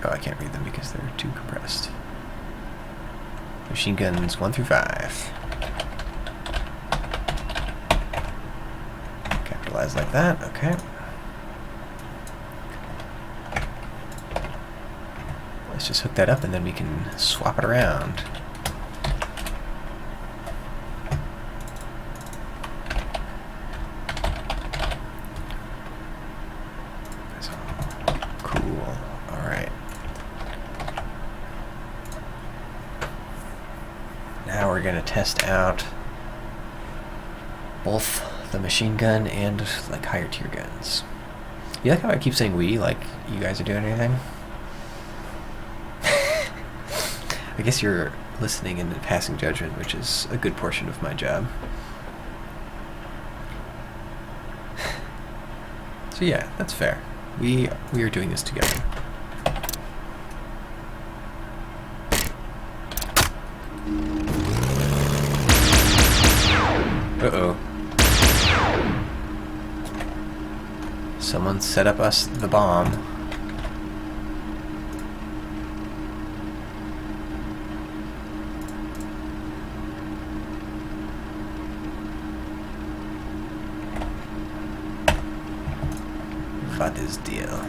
Oh, I can't read them because they're too compressed. Machine guns 1 through 5. Capitalize like that, okay. Let's just hook that up and then we can swap it around. Cool, alright. Now we're gonna test out both the machine gun and like higher tier guns. You like how I keep saying we, like you guys are doing anything? I guess you're listening and passing judgment, which is a good portion of my job. So yeah, that's fair. We are doing this together. Uh-oh. Someone set up us the bomb. What is deal?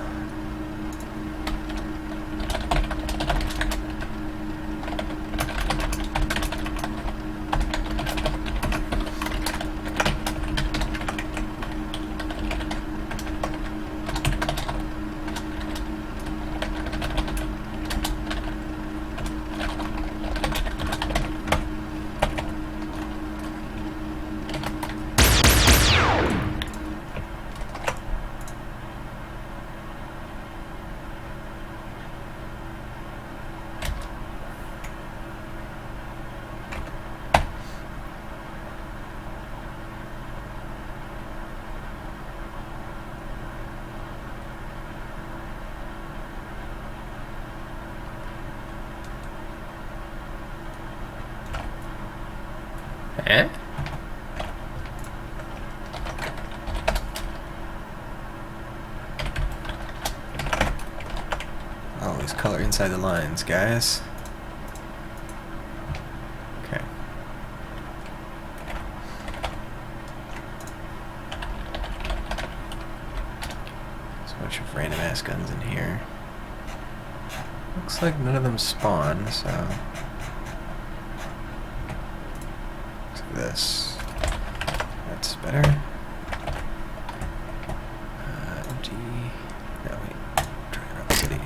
Eh? Always color inside the lines, guys. Okay. There's a bunch of random ass guns in here. Looks like none of them spawn, so... this. That's better. D. No, wait. Try Rock City.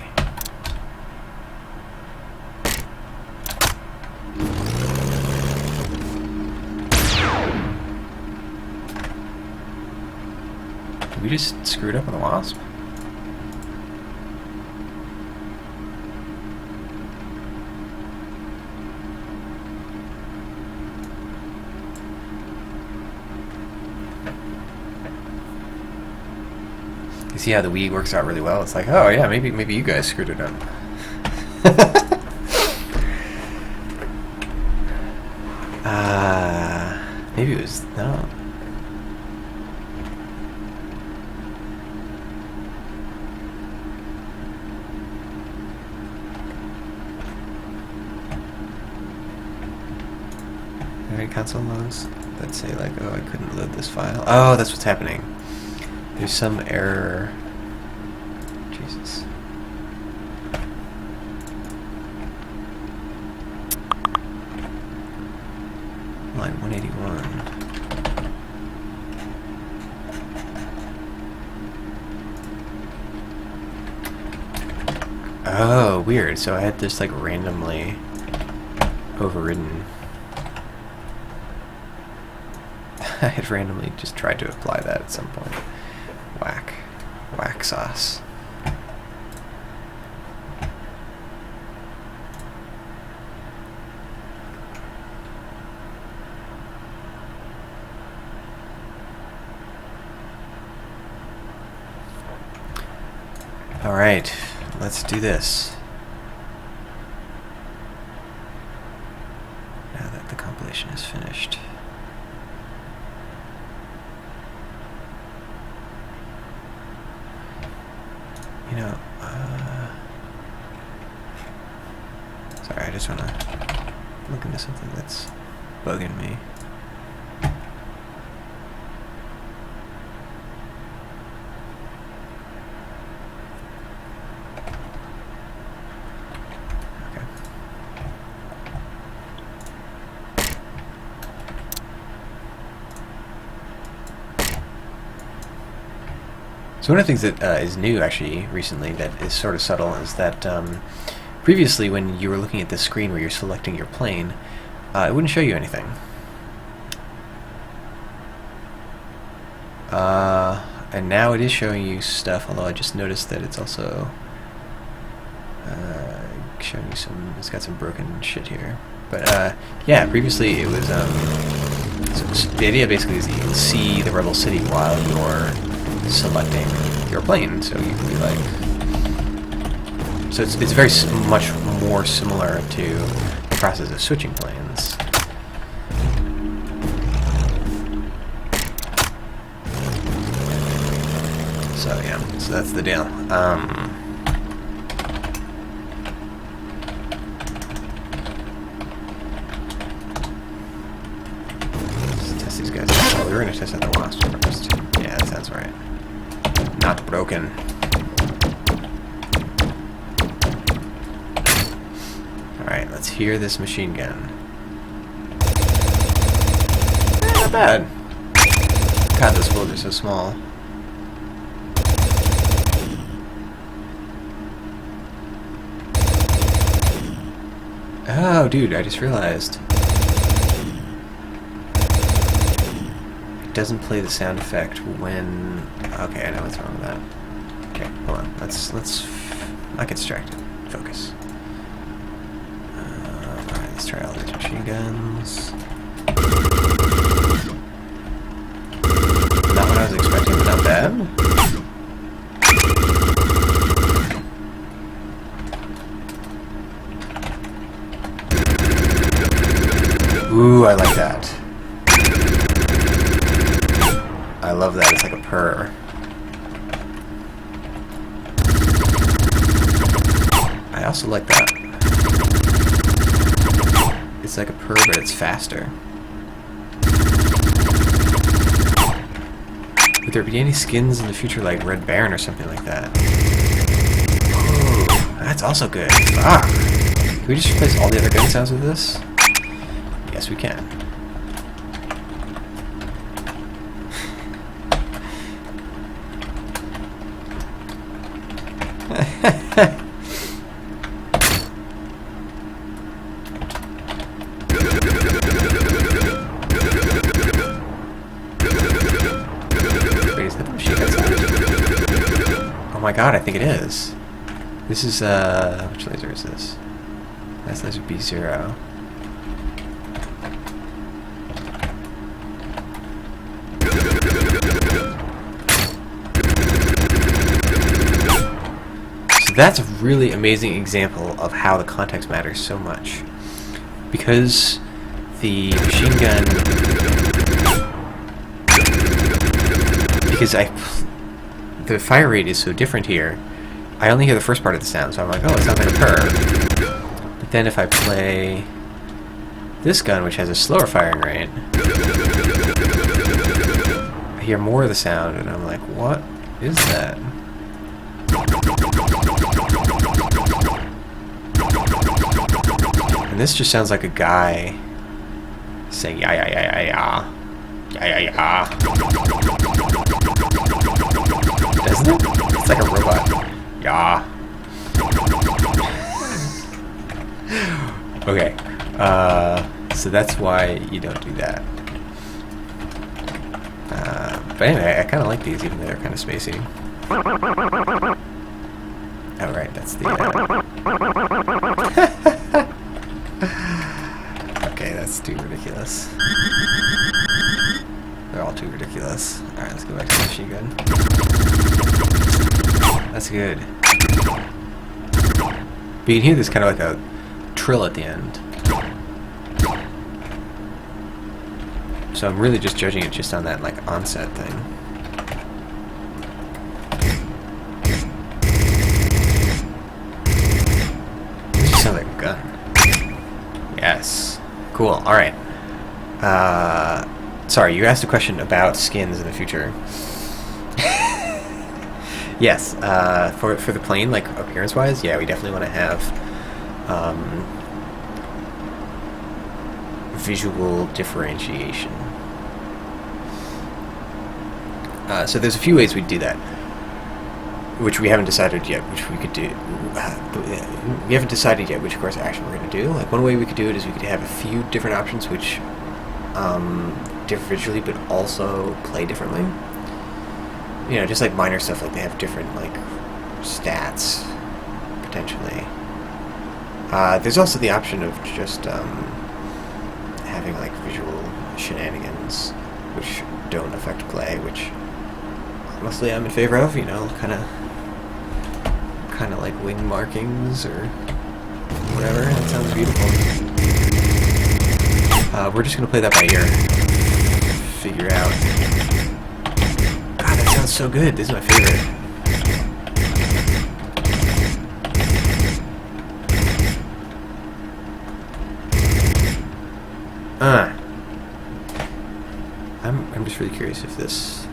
Did we just screw it up with a wasp? You see how the Wii works out really well? It's like, oh yeah, maybe you guys screwed it up. Maybe it was no. Alright, console loads that say like, oh, I couldn't load this file. Oh, that's what's happening. There's some error. Jesus. Line 181. Oh, weird. So I had this like randomly overridden. I had randomly just tried to apply that at some point. Whack sauce. Alright, let's do this. Now that the compilation is finished. You know, sorry, I just want to look into something that's bugging me. Okay. So one of the things that is new, actually, recently, that is sort of subtle, is that previously when you were looking at this screen where you're selecting your plane, it wouldn't show you anything. And now it is showing you stuff, although I just noticed that it's also showing you some, it's got some broken shit here. But yeah, previously it was, so the idea basically is that you can see the rebel city while you're selecting your plane, so you can be like, so it's very much more similar to the process of switching planes. So yeah, so that's the deal. Let's test these guys. Oh, we were gonna test out the last one first. Yeah, that sounds right. Not broken. Alright, let's hear this machine gun. Not bad. God, those bullets are so small. Oh, dude, I just realized. It doesn't play the sound effect when... Okay, I know what's wrong with that. Okay, hold on. Let's not get distracted. Focus. Alright, let's try all these machine guns. Not what I was expecting, but not bad. Ooh, I like that. I love that. It's like a purr. I also like that. It's like a purr, but it's faster. Would there be any skins in the future, like Red Baron or something like that? Ooh, that's also good. Fuck. Can we just replace all the other gun sounds with this? Yes, we can. Wait, is that the machine gun sound? Oh my god, I think it is. This is, which laser is this? That's laser B0. That's a really amazing example of how the context matters so much. Because the machine gun... Because the fire rate is so different here, I only hear the first part of the sound, so I'm like, oh, it sounds like a purr. But then if I play this gun, which has a slower firing rate, I hear more of the sound, and I'm like, what is that? And this just sounds like a guy saying ya ya ya ya ya ya ya ya. Doesn't it? It's like a robot. Ya. Okay. So that's why you don't do that. But anyway, I kind of like these, even though they're kind of spacey. Oh right, that's the. Okay, that's too ridiculous. They're all too ridiculous. Alright, let's go back to the machine gun. That's good. But you can hear this kind of like a trill at the end. So I'm really just judging it just on that like onset thing. This just sounds like a gun. Yes. Cool. Alright. Sorry, you asked a question about skins in the future. Yes, for the plane, like appearance-wise, yeah, we definitely want to have visual differentiation. So there's a few ways we'd do that, which we haven't decided yet, which we could do. We haven't decided yet which course of action we're going to do. Like one way we could do it is we could have a few different options which differ visually but also play differently. You know, just like minor stuff, like they have different like stats potentially. There's also the option of just having like visual shenanigans which don't affect play, which honestly I'm in favor of. You know, kind of like wing markings or whatever. That sounds beautiful. We're just gonna play that by ear. Figure out. God, that sounds so good. This is my favorite. I'm just really curious if this.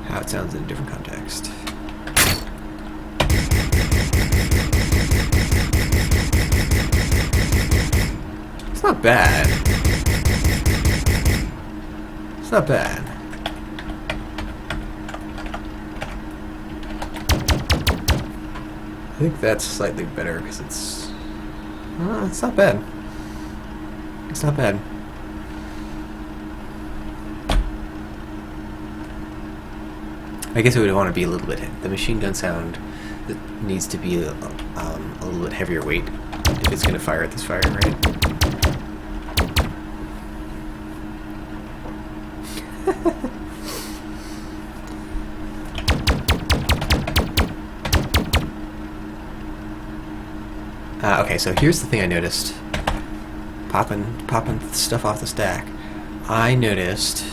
How it sounds in a different context. It's not bad. It's not bad. I think that's slightly better because it's not bad. It's not bad. I guess it would want to be a little bit. The machine gun sound needs to be a little bit heavier weight if it's going to fire at this fire rate. Okay, so here's the thing I noticed. Popping stuff off the stack. I noticed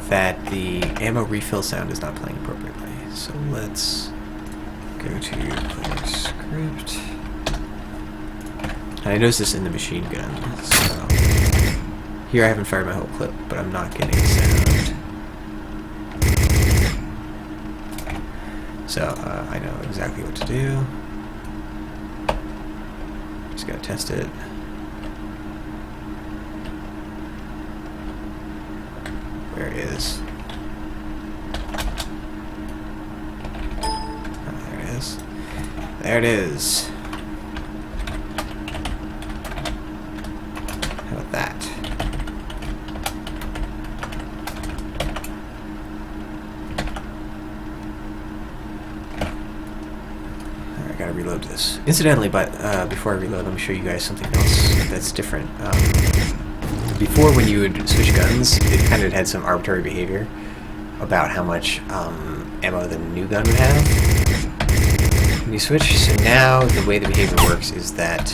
that the ammo refill sound is not playing appropriately. So let's go to player script. And I noticed this in the machine gun. So here I haven't fired my whole clip, but I'm not getting sound. So I know exactly what to do. Just gotta test it. Where is? Oh, there it is. There it is. How about that? Alright, I gotta reload this. Incidentally, but before I reload, let me show you guys something else that's different. Before, when you would switch guns, it kind of had some arbitrary behavior about how much ammo the new gun would have when you switch. So now the way the behavior works is that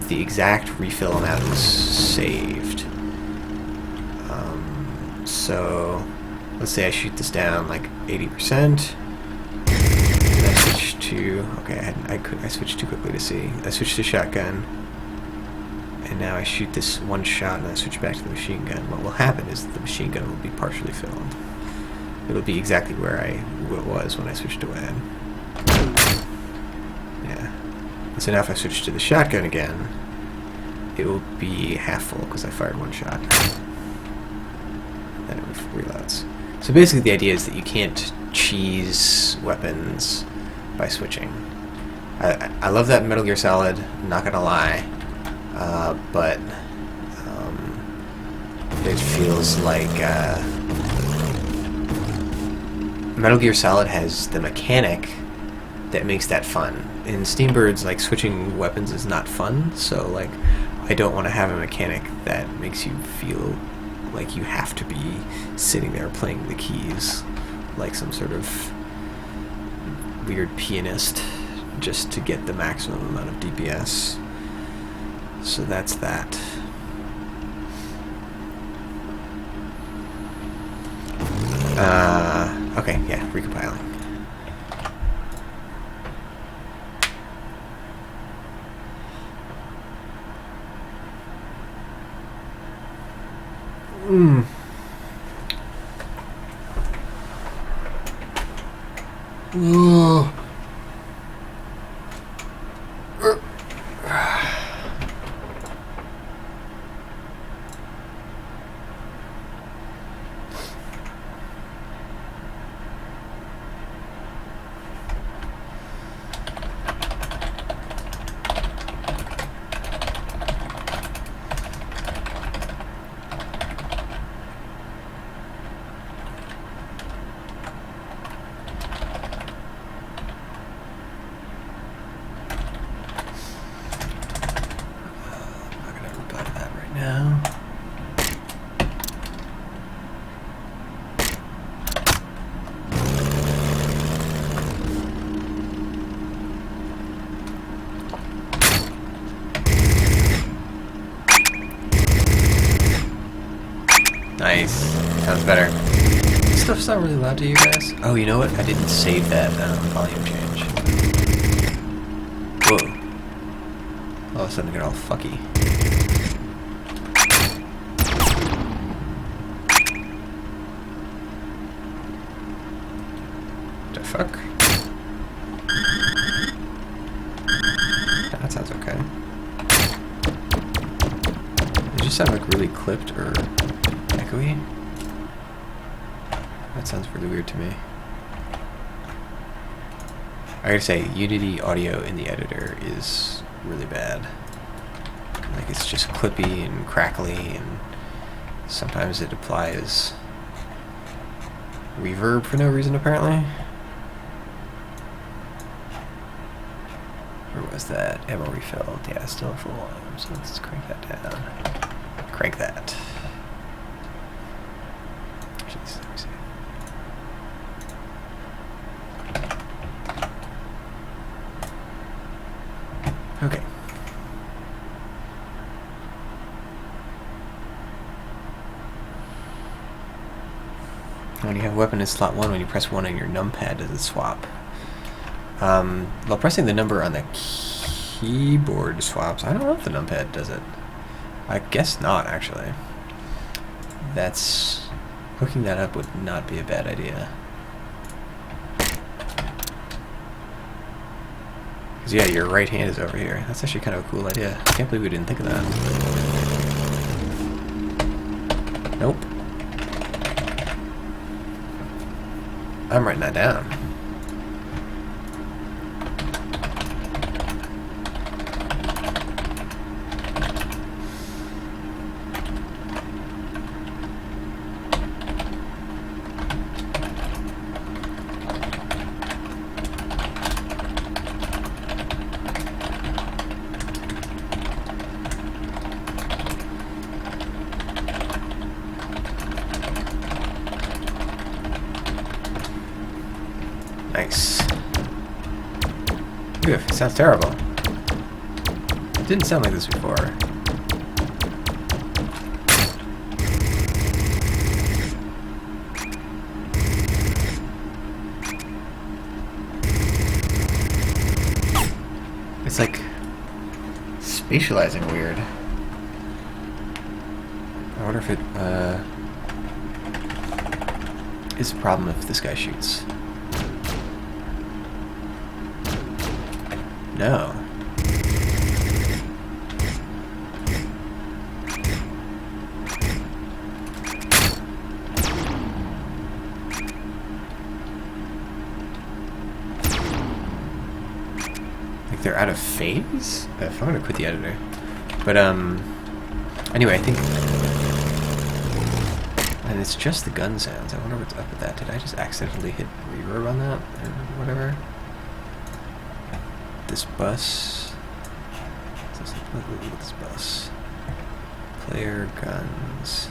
the exact refill amount is saved. So let's say I shoot this down like 80%. And I switch to I switched too quickly to see. I switched to shotgun. And now I shoot this one shot and I switch back to the machine gun. What will happen is the machine gun will be partially filled. It'll be exactly where it was when I switched to WAD. Yeah. And so now if I switch to the shotgun again, it will be half full because I fired one shot. Then it reloads. So basically the idea is that you can't cheese weapons by switching. I love that in Metal Gear Solid, not gonna lie. But it feels like Metal Gear Solid has the mechanic that makes that fun. In Steambirds, like, switching weapons is not fun, so, like, I don't want to have a mechanic that makes you feel like you have to be sitting there playing the keys like some sort of weird pianist just to get the maximum amount of DPS. So that's that. Okay, yeah, recompiling. Whoa. Nice. Sounds better. This stuff's not really loud to you guys. Oh, you know what? I didn't save that volume change. Whoa. All of a sudden it got all fucky. The fuck? That sounds okay. It just sounds like really clipped or echoey. That sounds really weird to me. I gotta say, Unity audio in the editor is really bad. Like, it's just clippy and crackly, and sometimes it applies reverb for no reason, apparently. Where was that? Ammo refilled. Yeah, still full on, so let's crank that down. Crank that. Jeez, let me see. Okay. When you have a weapon in slot 1, when you press 1 on your numpad, does it swap? While pressing the number on the keyboard swaps. I don't know if the numpad does it. I guess not, actually. That's... hooking that up would not be a bad idea. Because, yeah, your right hand is over here. That's actually kind of a cool idea. I can't believe we didn't think of that. Nope. I'm writing that down. Nice. Ooh, it sounds terrible. It didn't sound like this before. It's like spatializing weird. I wonder if it is a problem if this guy shoots. No. Like they're out of phase? If I'm gonna quit the editor. But anyway, I think And it's just the gun sounds. I wonder what's up with that. Did I just accidentally hit reverb on that? Or whatever? This bus... Look at this bus. Player guns.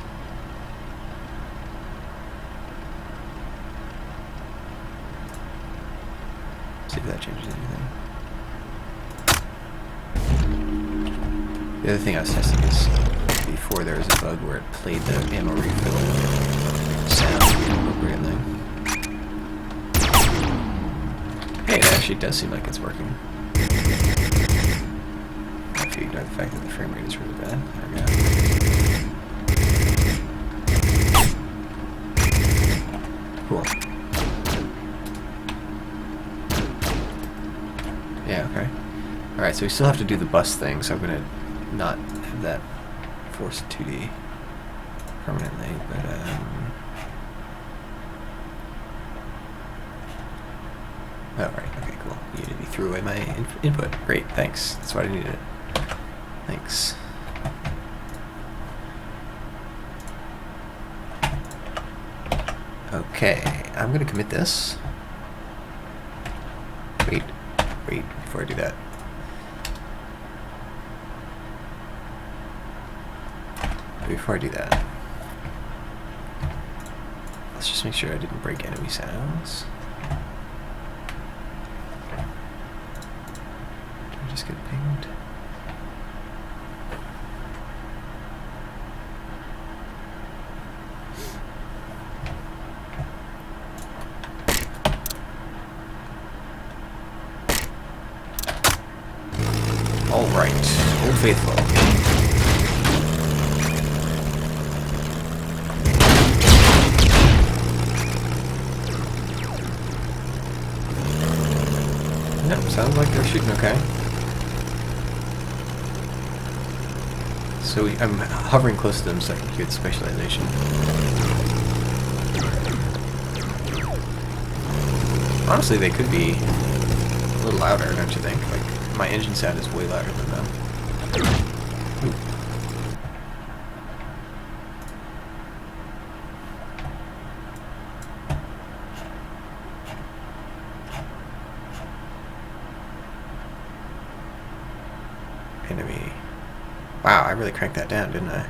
See if that changes anything. The other thing I was testing is before there was a bug where it played the ammo refill sound appropriately. Hey, it actually does seem like it's working. If you ignore the fact that the frame rate is really bad. There we go. Cool. Yeah, okay. Alright, so we still have to do the bus thing, so I'm gonna not have that forced 2D permanently, but oh, right, okay, cool. Unity threw away my input. Great, thanks. That's what I needed. Thanks. Okay, I'm gonna commit this. Wait, before I do that. Before I do that, let's just make sure I didn't break enemy sounds. Did I just get pinged? All right, Old Faithful. Sounds like they're shooting okay. So I'm hovering close to them so I can hear the specialization. Honestly, they could be a little louder, don't you think? Like, my engine sound is way louder than them. Ooh. Enemy. Wow, I really cranked that down, didn't I?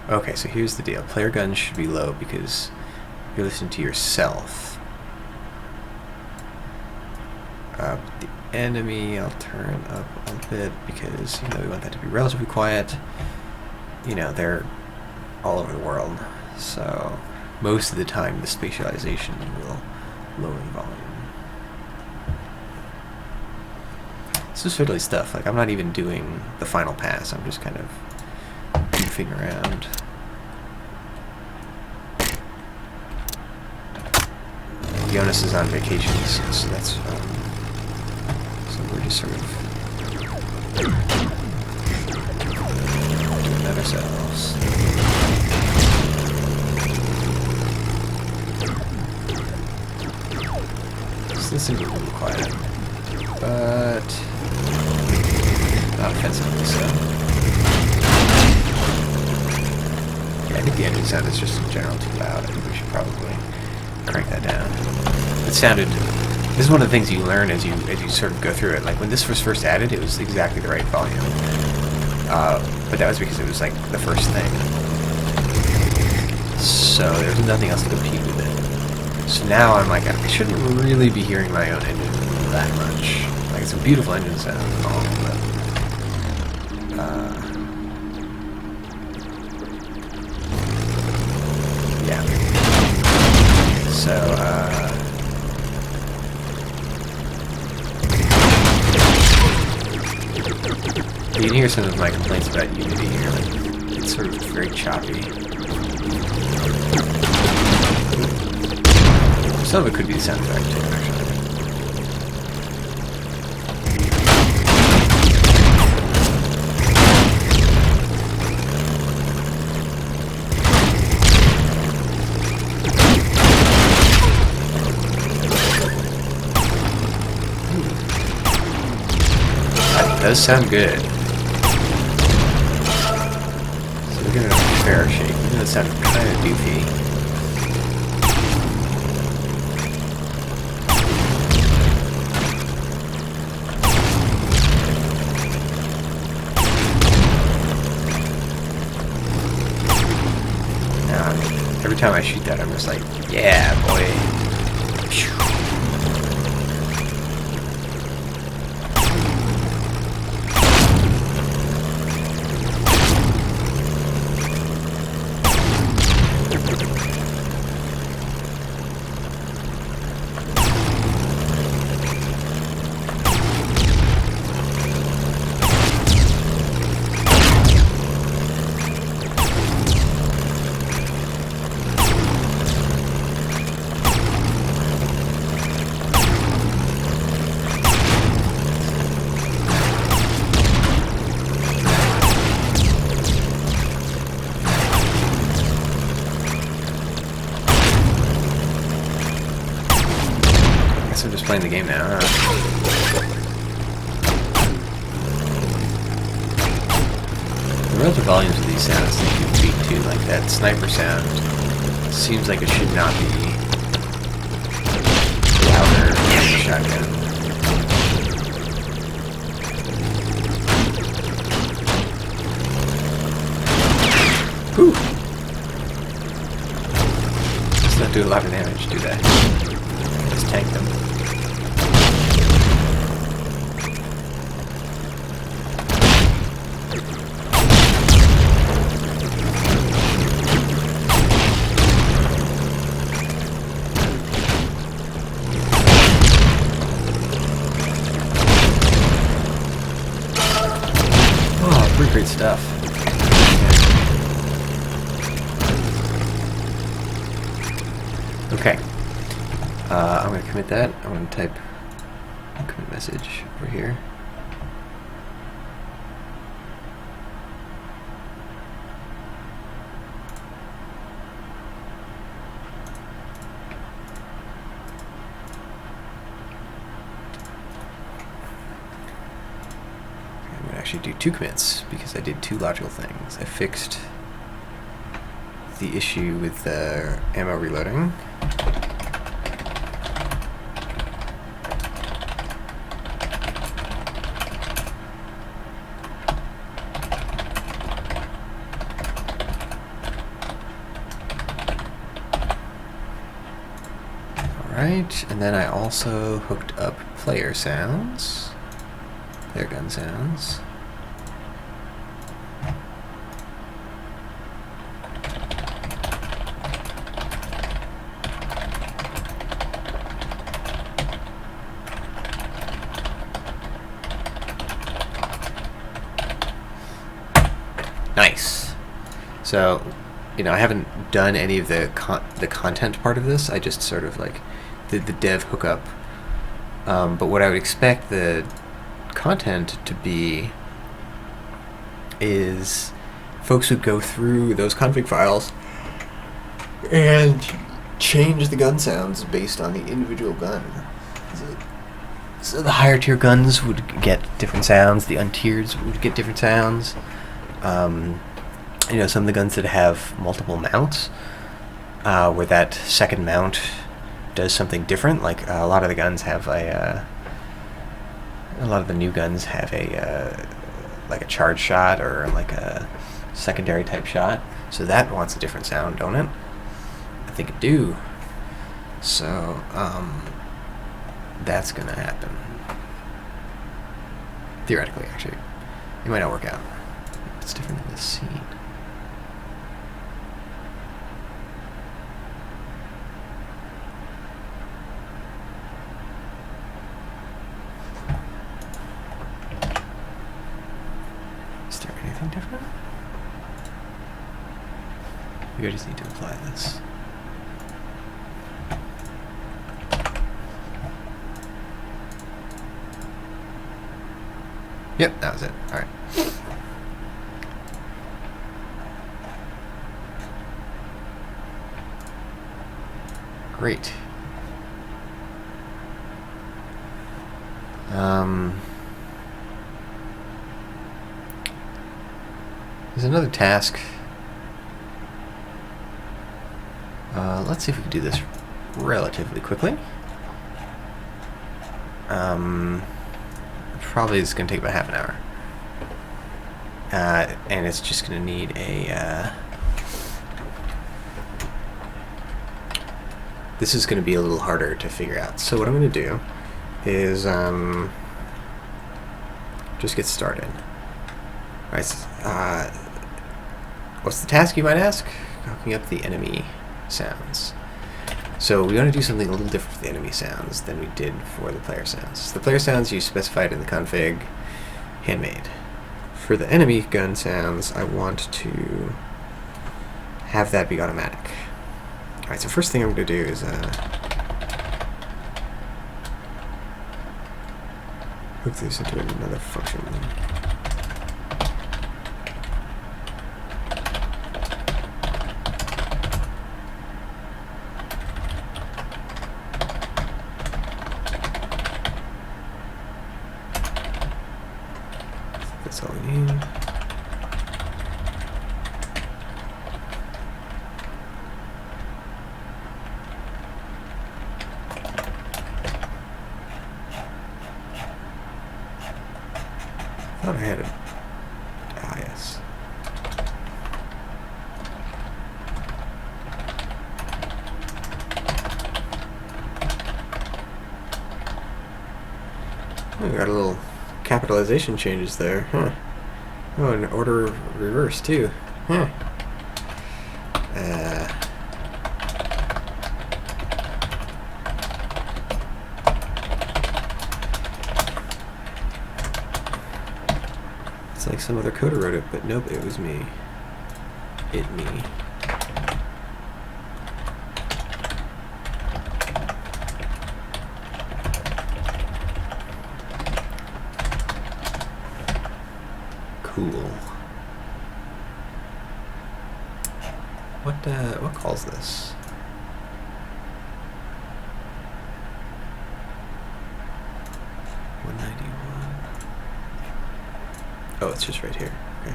Okay, so here's the deal. Player guns should be low because you're listening to yourself. The enemy, I'll turn up a bit because, you know, we want that to be relatively quiet. You know, they're all over the world, so most of the time the spatialization will lower the volume. This is fiddly stuff. Like, I'm not even doing the final pass. I'm just kind of goofing around. Jonas is on vacations, so that's so we're just sort of doing that ourselves. This seems a little quiet, but not offensively so. Yeah, I think the engine sound is just in general too loud. I think we should probably crank that down. It sounded... This is one of the things you learn as you sort of go through it. Like, when this was first added, it was exactly the right volume. But that was because it was, like, the first thing. So there was nothing else to compete with it. So now I'm like, I shouldn't really be hearing my own engine that much. Like, it's a beautiful engine sound and all, but... yeah. So, you can hear some of my complaints about Unity here. Like, it's sort of very choppy. Some of it could be the sound effect too, actually. That does sound good. We'll give it a fair shake. Even though it sounded kind of doofy. Every time I shoot that, I'm just like, yeah, boy. I'm just playing the game now, huh? The relative volumes of these sounds that you speak to, like that sniper sound, seems like it should not be louder than the shotgun. Whew! Does not do a lot of damage, do they? Just tank them. Oh, pretty great stuff. Okay. I'm going to commit that. I'm going to type commit message over here. I'm going to actually do 2 commits because I did 2 logical things. I fixed the issue with the ammo reloading. Alright, and then I also hooked up player sounds, player gun sounds. Nice. So, you know, I haven't done any of the content part of this. I just sort of like did the dev hookup. But what I would expect the content to be is folks would go through those config files and change the gun sounds based on the individual gun. So the higher tier guns would get different sounds, the untiered would get different sounds. You know, some of the guns that have multiple mounts, where that second mount does something different. Like a lot of the guns have a lot of the new guns have a like a charge shot or like a secondary type shot. So that wants a different sound, don't it? I think it do. So that's gonna happen. Theoretically, actually, it might not work out. It's different in this scene. Is there anything different? Maybe I just need to apply this. Yep, that was it. Alright. Great. There's another task Let's see if we can do this relatively quickly. Probably is going to take about half an hour. And it's just going to need a... this is going to be a little harder to figure out. So what I'm going to do is just get started. Alright, what's the task, you might ask? Cooking up the enemy sounds. So we want to do something a little different for the enemy sounds than we did for the player sounds. The player sounds you specified in the config, handmade. For the enemy gun sounds, I want to have that be automatic. Alright, so first thing I'm going to do is hook this into another function. That's all we need. I thought I had it. Ah, yes. Oh, we got a little capitalization changes there, huh? Oh, and order reverse too, huh? It's like some other coder wrote it, but nope, it was me. Me. Cool. What calls this? Oh, it's just right here. Okay.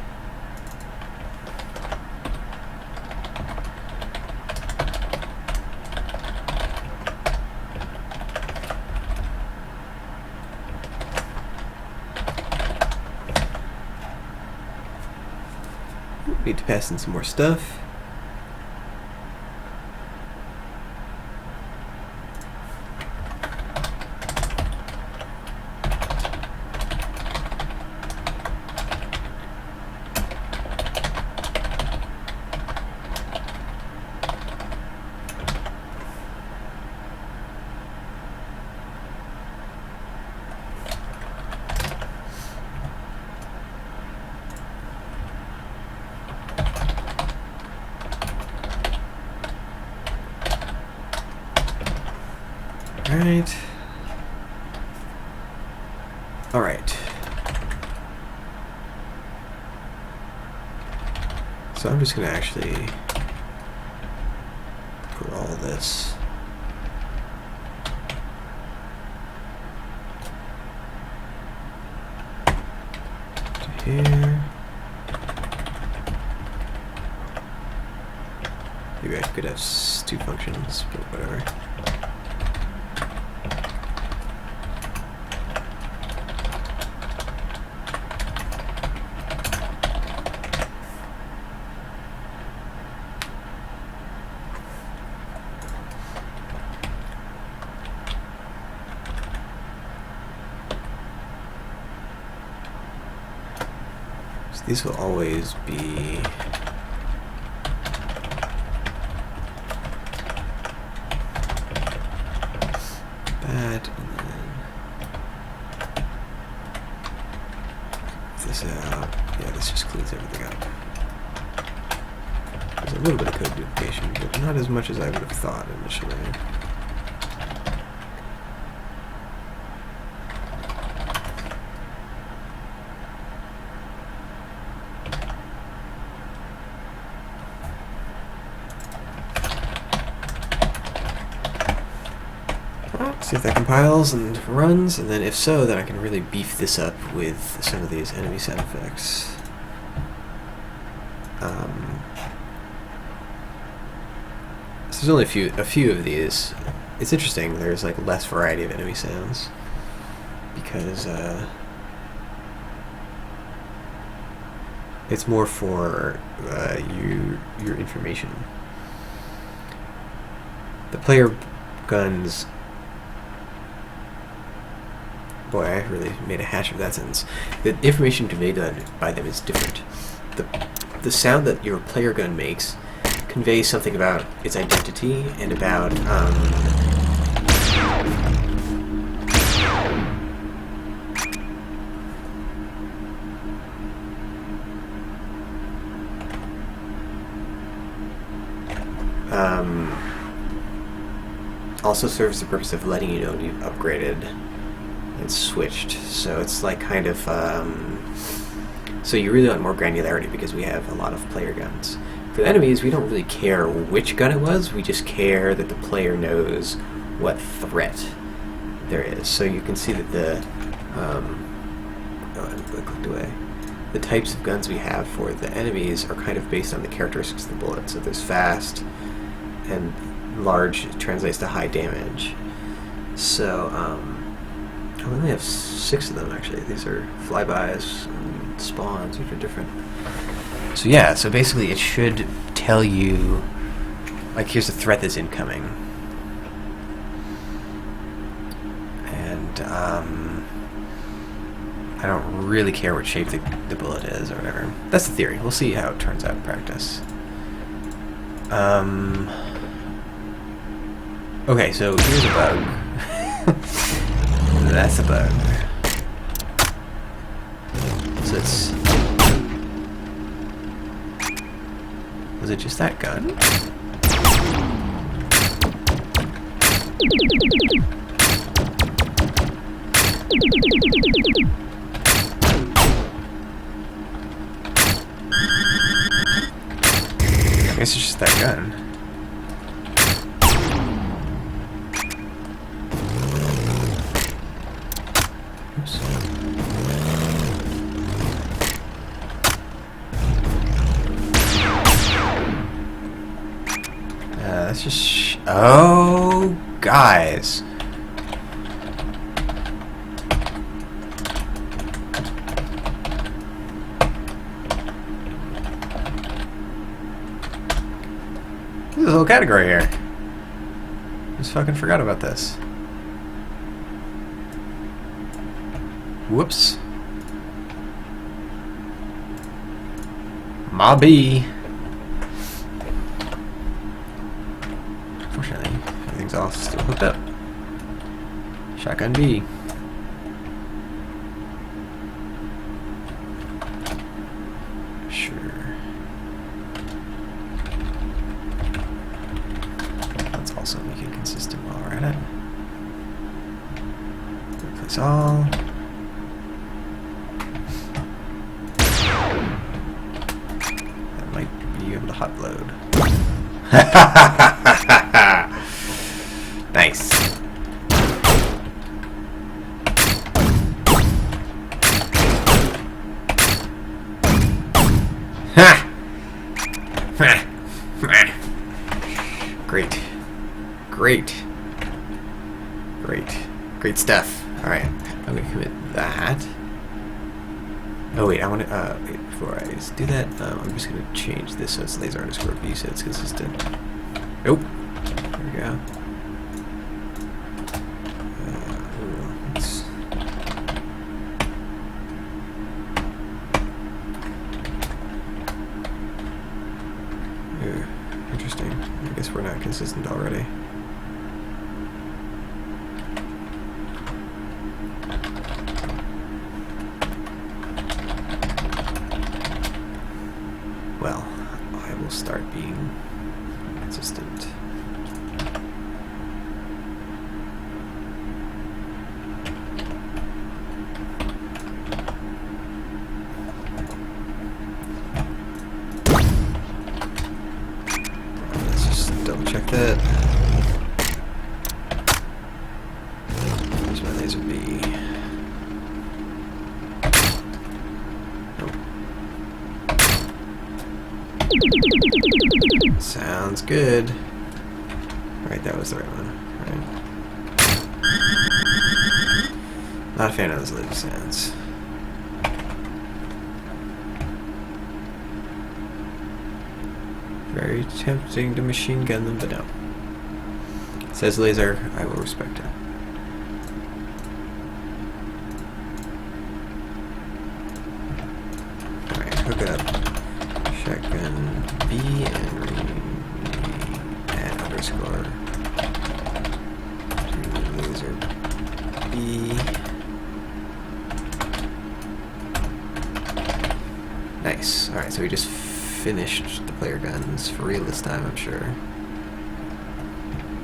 Need to pass in some more stuff. Alright. So I'm just going to actually put all this to here. Maybe I could have two functions, but whatever. These will always be that, and then this out. Yeah, this just cleans everything up. There's a little bit of code duplication, but not as much as I would have thought initially. See if that compiles and runs, and then if so, then I can really beef this up with some of these enemy sound effects. So there's only a few of these. It's interesting. There's like less variety of enemy sounds because it's more for your information. The player guns. Boy, I really made a hash of that sentence. The information conveyed by them is different. The sound that your player gun makes conveys something about its identity and about also serves the purpose of letting you know you've upgraded and switched. So it's like kind of so you really want more granularity because we have a lot of player guns. For the enemies, we don't really care which gun it was, we just care that the player knows what threat there is. So you can see that the I clicked away. The types of guns we have for the enemies are kind of based on the characteristics of the bullet. So there's fast, and large translates to high damage. So I only have 6 of them actually. These are flybys and spawns, which are different. So yeah, so basically it should tell you, like, here's a threat that's incoming. And I don't really care what shape the bullet is or whatever. That's the theory. We'll see how it turns out in practice. Okay, so here's a bug. That's a bug. So it's... Was it just that gun? I guess it's just that gun. Oops. That's just oh, guys. There's a whole category here. Just fucking forgot about this. Whoops. Ma B. Fortunately, everything's all still hooked up. Shotgun B. Sure. Let's also make it consistent while we're at it. Replace all. That might be able to hot load. Nice. Ha! Great. Great. Great. Great stuff. Alright, I'm gonna commit that. Oh wait, I want to, wait, before I do that, I'm just gonna change this so it's laser underscore B so it's consistent. Nope. There we go. Interesting. I guess we're not consistent already. Well, I will start being consistent. Let's just double check that. Where's my laser B? Sounds good. Right, that was the right one. Right. Not a fan of those laser sounds. Very tempting to machine gun them, but no. It says laser, I will respect it. Alright, hook up shotgun B and add underscore to laser B. Nice. Alright, so we just finished the player guns for real this time, I'm sure.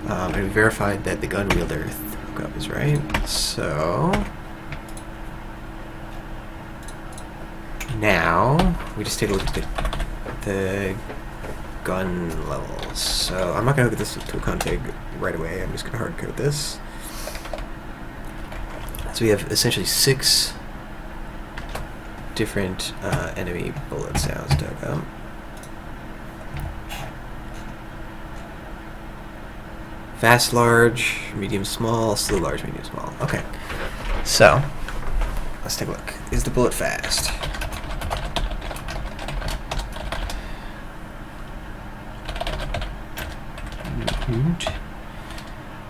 And we verified that the gun wielder hookup is right. So now we just take a look at the gun levels. So I'm not gonna hook this to a config right away. I'm just gonna hard code this. So we have essentially 6 different enemy bullet sounds dug up. Fast, large, medium, small, slow, large, medium, small. Okay. So, let's take a look. Is the bullet fast?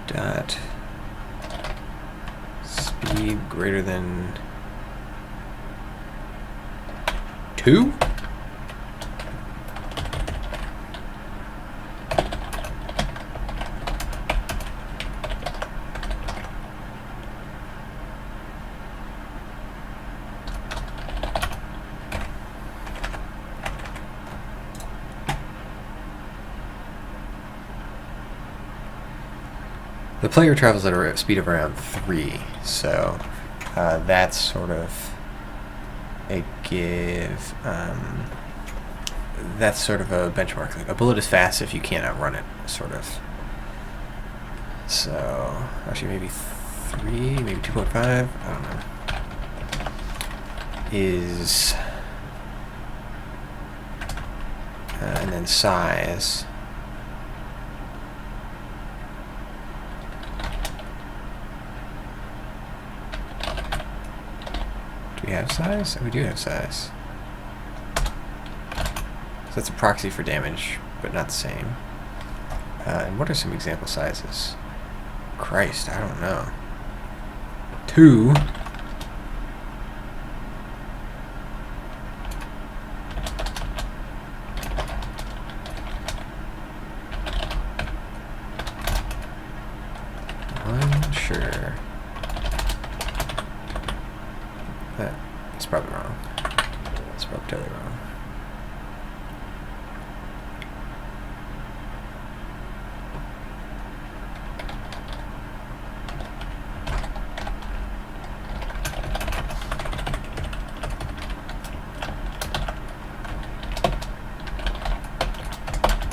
Dot speed greater than 2? The player travels at a speed of around 3, so that's sort of a give. That's sort of a benchmark. Like a bullet is fast if you can't outrun it, sort of. So actually, maybe 3, maybe 2.5. I don't know. Is and then size. Do we have size? Oh, we do have size. So that's a proxy for damage, but not the same. And what are some example sizes? Christ, I don't know. 2. Sure. That's probably wrong. That's probably totally wrong.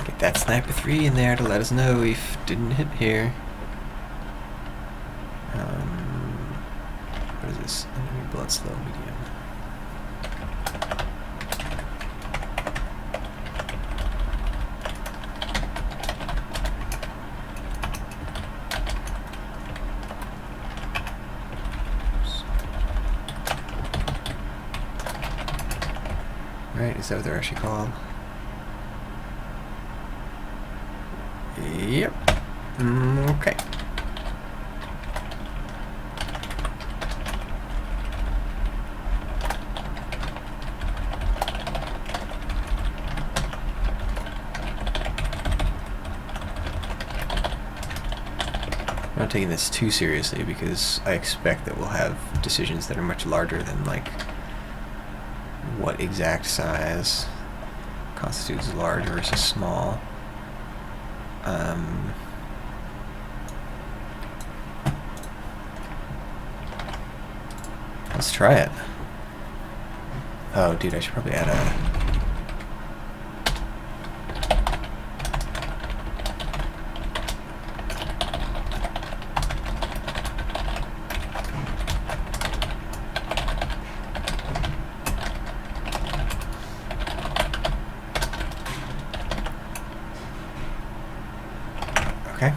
Get that sniper 3 in there to let us know we didn't hit here. What is this? Enemy blood slow medium. Right, is that what they're actually called? Yep. Okay. I'm not taking this too seriously because I expect that we'll have decisions that are much larger than like what exact size constitutes large versus small. Let's try it. Oh, dude, I should probably add a... Okay.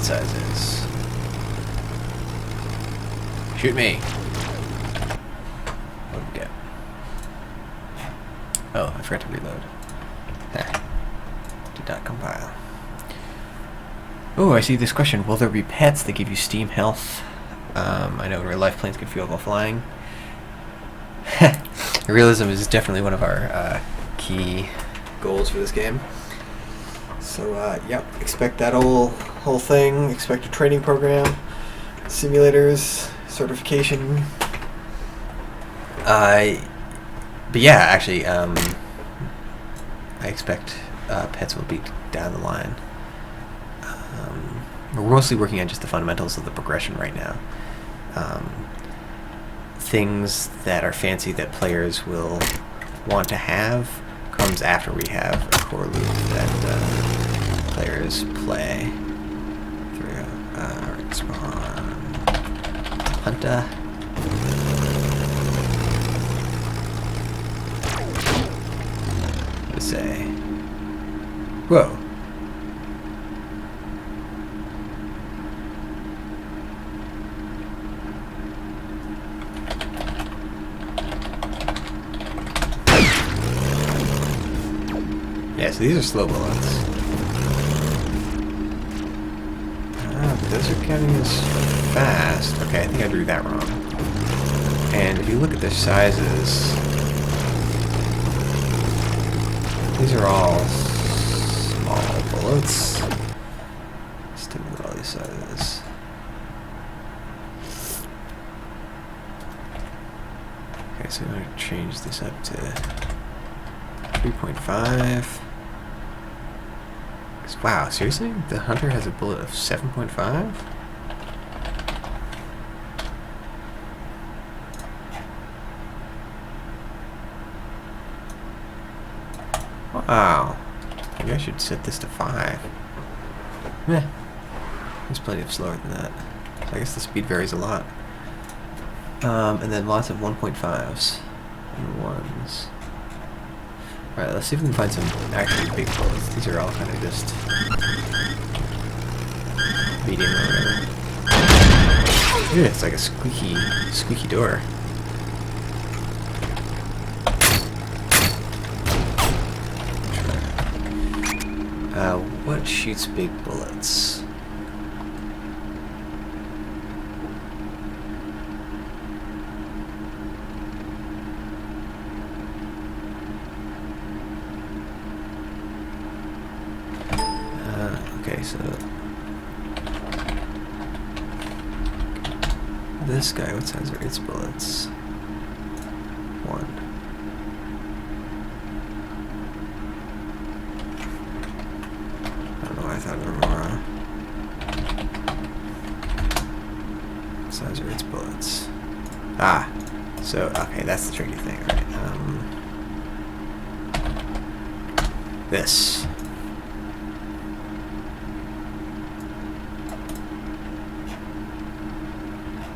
bullet size is. Shoot me. What did we get? Oh, I forgot to reload. Did not compile. Oh, I see this question. Will there be pets that give you steam health? I know in real life planes can fuel while flying. Realism is definitely one of our key goals for this game. So, yep, expect that whole thing. Expect a training program, simulators, certification. But yeah, actually, I expect pets will be down the line. We're mostly working on just the fundamentals of the progression right now. Things that are fancy that players will want to have comes after we have a core loop that players play through. Alright, spawn. Hunter. Let's say. Whoa. Yeah, so these are slow bullets. But those are counting as fast. Okay, I think I drew that wrong. And if you look at their sizes, these are all small bullets. Let's take a look at all these sizes. Okay, so I'm going to change this up to 3.5. Wow, seriously? The Hunter has a bullet of 7.5? Wow. Maybe I should set this to 5. Meh. There's plenty of slower than that. So I guess the speed varies a lot. And then lots of 1.5s and 1s. Alright, let's see if we can find some actually big bullets. These are all kind of just medium or whatever. Yeah, it's like a squeaky door. What shoots big bullets? Okay, so this guy, what size are its bullets? 1. I don't know why I thought of Aurora. What size are its bullets? Ah, so okay, that's the tricky thing, right? This.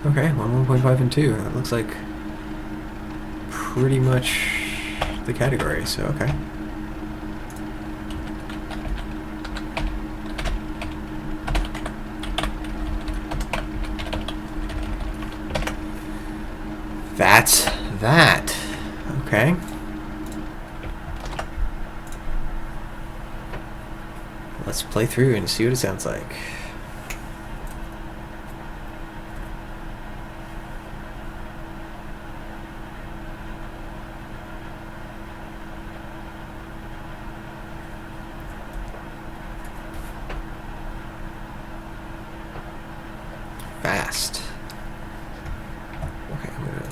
Okay, 1.5 and 2. That looks like pretty much the category, so okay. That's that. Okay. Let's play through and see what it sounds like. Fast. Okay, I'm gonna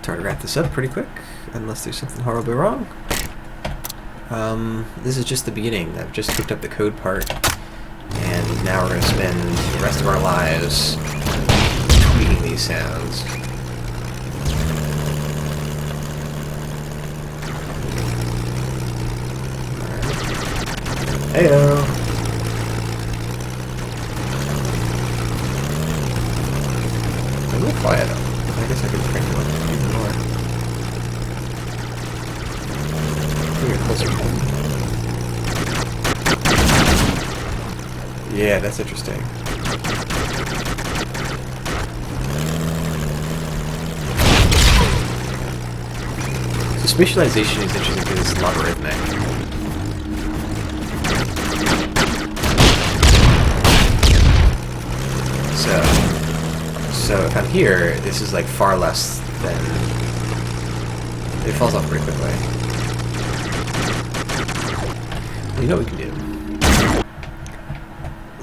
try to wrap this up pretty quick, unless there's something horribly wrong. This is just the beginning. I've just cooked up the code part, and now we're gonna spend the rest of our lives tweaking these sounds. Alright. Heyo! A little quiet though. I guess I could crank it up even more. Bring it closer. Yeah, that's interesting. So spatialization is interesting because it's logarithmic. So if I'm here, this is like far less than... It falls off pretty quickly. Well, you know what we can do?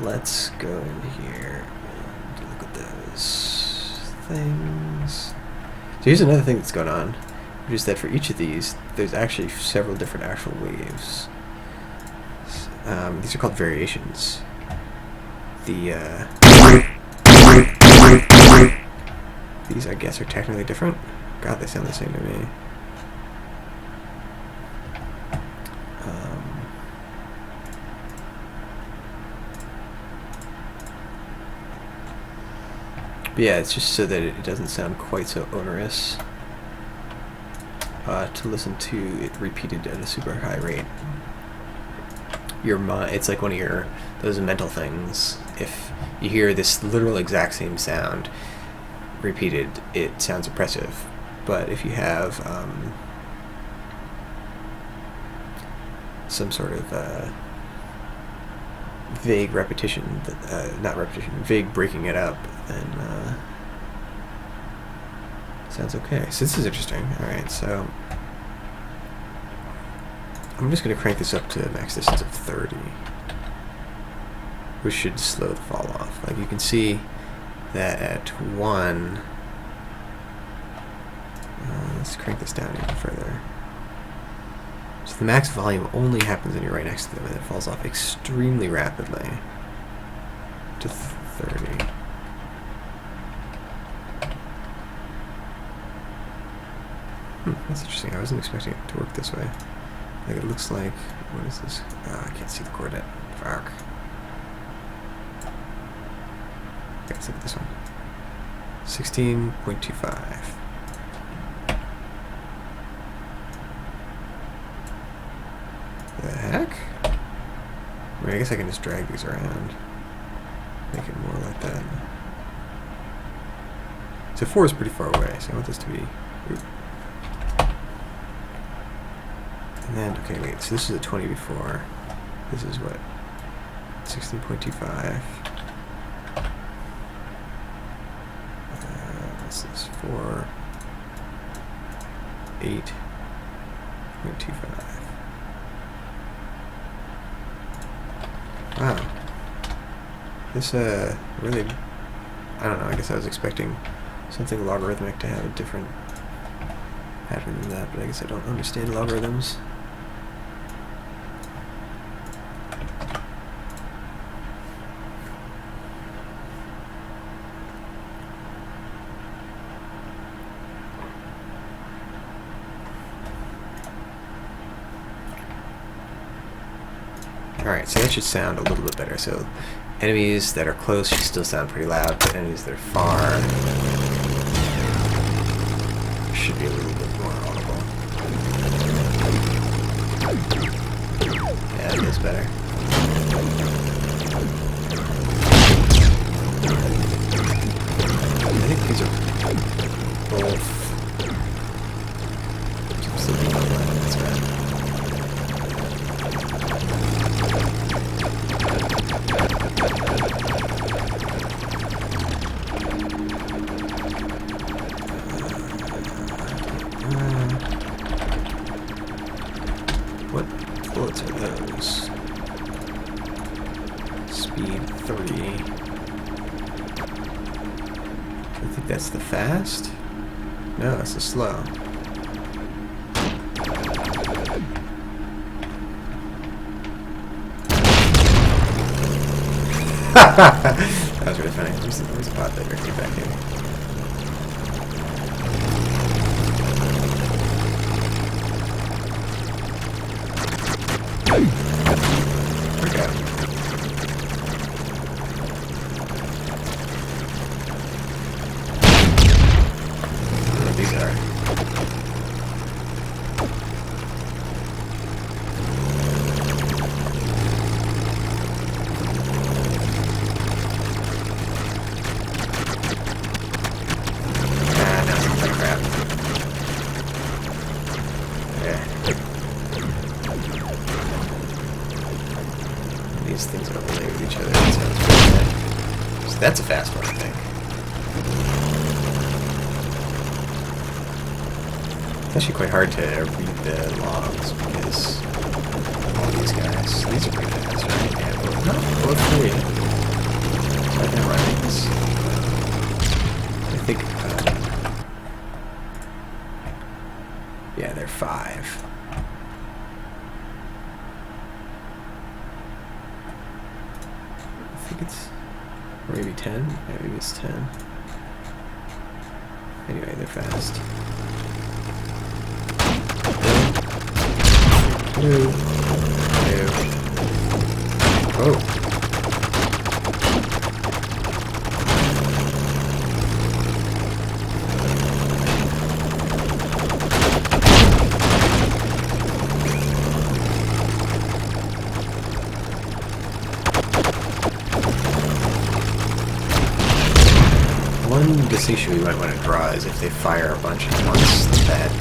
Let's go into here and look at those things. So here's another thing that's going on, which is that for each of these, there's actually several different actual waves. These are called variations. These, I guess, are technically different. God, they sound the same to me. But yeah, it's just so that it doesn't sound quite so onerous to listen to it repeated at a super high rate. It's like one of those mental things. If you hear this literal exact same sound repeated, it sounds oppressive. But if you have some sort of vague repetition, vague breaking it up, then sounds okay. So this is interesting. Alright, so I'm just going to crank this up to a max distance of 30, which should slow the fall off. Like you can see that at 1, let's crank this down even further. So the max volume only happens when you're right next to them, and it falls off extremely rapidly to 30. That's interesting. I wasn't expecting it to work this way. Like it looks like, what is this? I can't see the coordinate. Fuck. Okay, let's look at this one. 16.25. The heck? I mean, I guess I can just drag these around. Make it more like that. So 4 is pretty far away, so I want this to be... Oops. And then, okay, wait, so this is a 20 before. This is what? 16.25. What's this? 4. 8.25. Wow. This, really... I don't know, I guess I was expecting something logarithmic to have a different pattern than that, but I guess I don't understand logarithms. Alright, so that should sound a little bit better. So enemies that are close should still sound pretty loud, but enemies that are far should be a little bit more audible. Yeah, that feels better. I think these are both... That's bad. What bullets are those? Speed 3. I think that's the fast? No, that's the slow. That was really funny. There's a bot that came back here. Okay. I don't know what these are. these things overlay with each other. That sounds pretty good. So that's a fast one, I think. It's actually quite hard to read the logs because of all these guys. So these are pretty fast, right? Yeah, but not both three. So I can run these. I think, yeah, they're 5. I think it's, or maybe 10? Yeah, maybe it's 10. Anyway, they're fast. Blue. Blue. Oh. One distinction we might want to draw is if they fire a bunch at once, that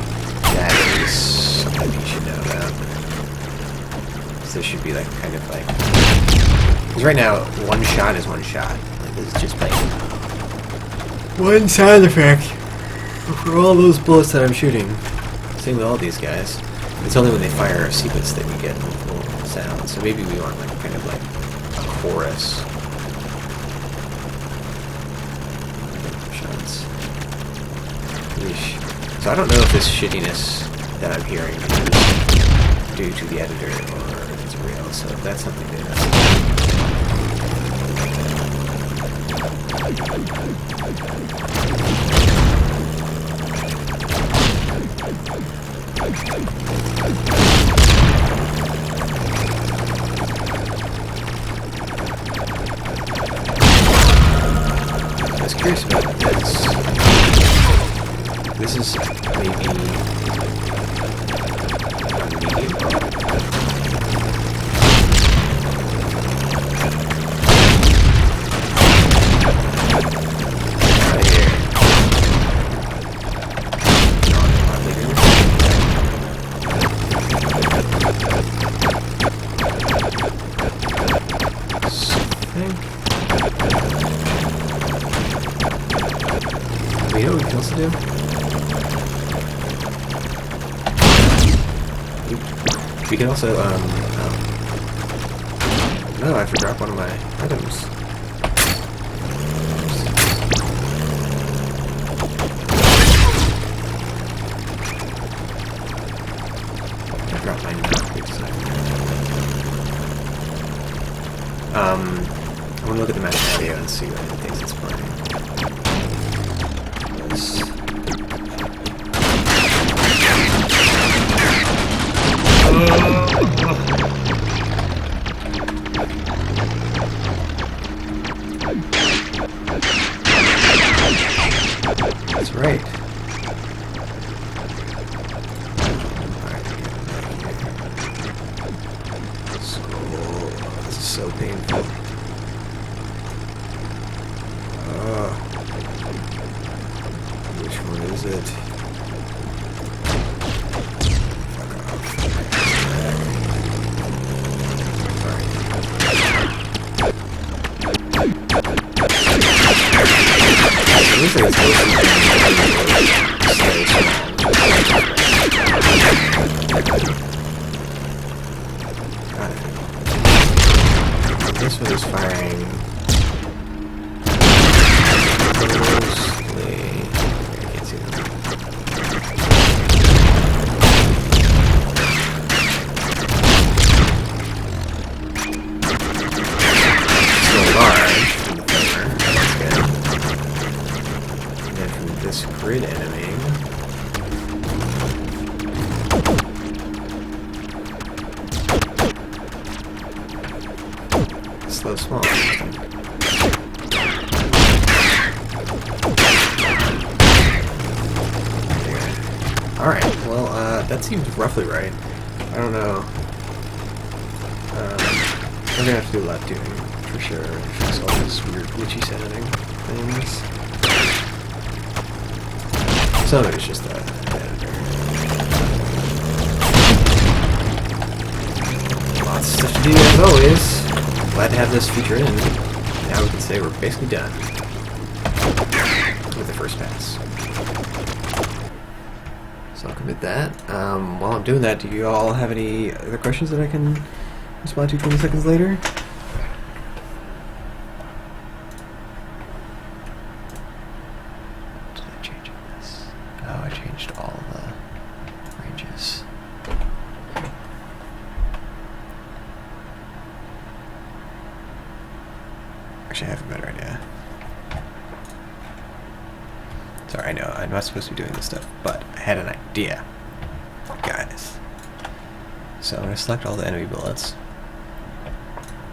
is something you should know about. So there should be like kind of like, because right now one shot is one shot. Like, this is just like one sound effect for all those bullets that I'm shooting. Same with all these guys. It's only when they fire a sequence that we get multiple sounds. So maybe we want like kind of like a chorus. So I don't know if this shittiness that I'm hearing is due to the editor or if it's real, so that's something to I was curious about this. This is maybe medium. Right here. We know what we can also do. We can also, no, I forgot one of my items. I dropped my notes. I want to look at the match video and see what it thinks it's playing. That's right. This is so painful. Which one is it? This one is firing closely. I can't see them. So large from the fire. That's good. And then from this grid enemy. Slow small. Alright, well, that seems roughly right. I don't know. We're gonna have to do a lot of tuning, for sure. Fix all these weird glitchy sounding things. Some of it is just the editor. Lots of stuff to do as always. glad to have this feature in. Now we can say we're basically done with the first pass. So I'll commit that. While I'm doing that, do you all have any other questions that I can respond to 20 seconds later? Did I change this? Oh, I changed all the ranges. Actually, I have a better idea. Sorry, I know I'm not supposed to be doing this stuff, but I had an idea, guys. So I'm going to select all the enemy bullets,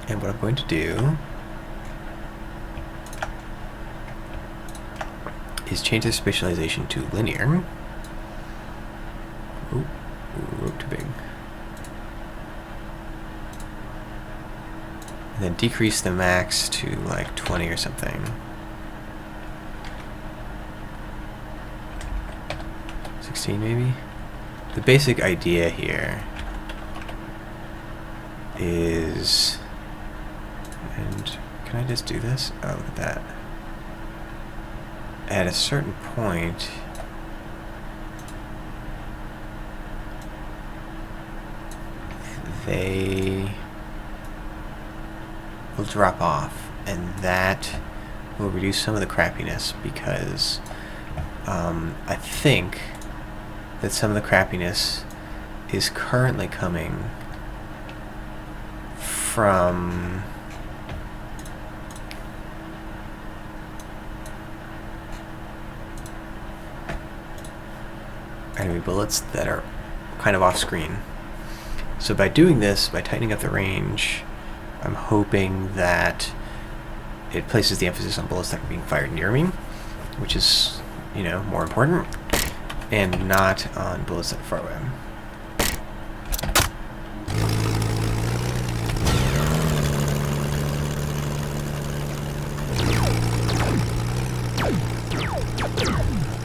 and what I'm going to do is change the spatialization to linear. Ooh, too big. And then decrease the max to like 20 or something. 16 maybe? The basic idea here is, and can I just do this? Oh, look at that. At a certain point, they will drop off, and that will reduce some of the crappiness, because I think that some of the crappiness is currently coming from enemy bullets that are kind of off screen. So by doing this, by tightening up the range, I'm hoping that it places the emphasis on bullets that are being fired near me, which is, you know, more important, and not on bullets that are far away.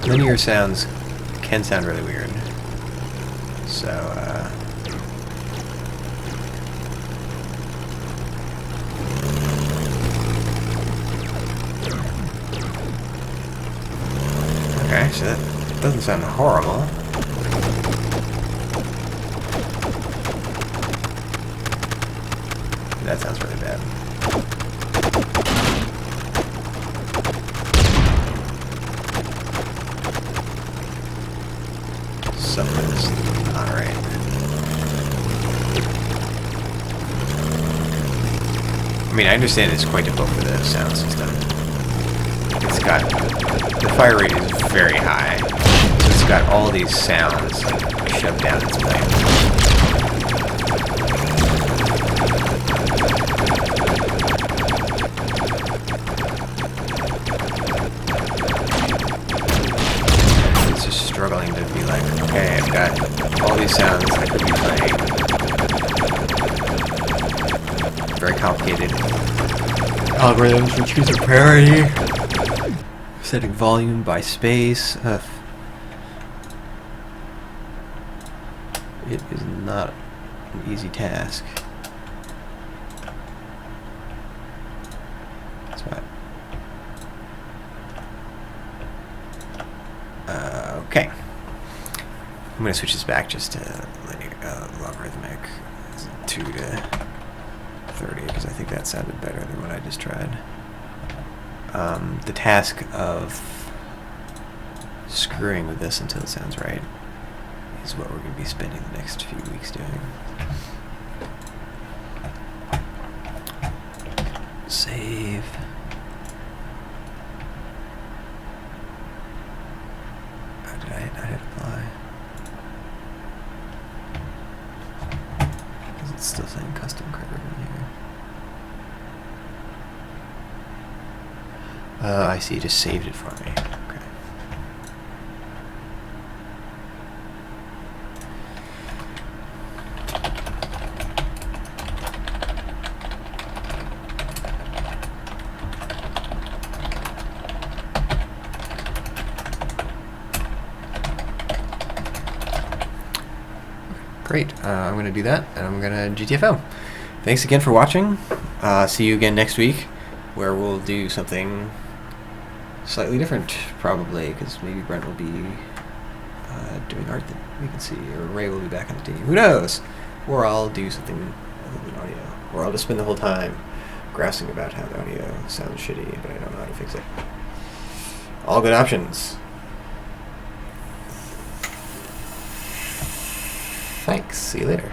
Linear sounds can sound really weird. So, okay, so that doesn't sound horrible. That sounds really bad. Something's not right. I mean, I understand it's quite difficult for the sound system. It's got, the fire rate is very high, so it's got all these sounds shoved down its pipe. Struggling to be like, okay, I've got all these sounds I could be playing. Very complicated algorithms which use a priority. Setting volume by space. It is not an easy task. That's right. Okay. I'm going to switch this back just to linear, logarithmic. 2 to 30, because I think that sounded better than what I just tried. The task of screwing with this until it sounds right is what we're going to be spending the next few weeks doing. Save. Did I not hit apply? Is it still saying custom curve in here? I see, it just saved it for me. Okay. Great. I'm going to do that, and I'm going to GTFO. Thanks again for watching. See you again next week, where we'll do something slightly different, probably, because maybe Brent will be doing art that we can see, or Ray will be back on the team. Who knows? Or I'll do something other than audio. Or I'll just spend the whole time grousing about how the audio sounds shitty, but I don't know how to fix it. All good options. Thanks. See you later.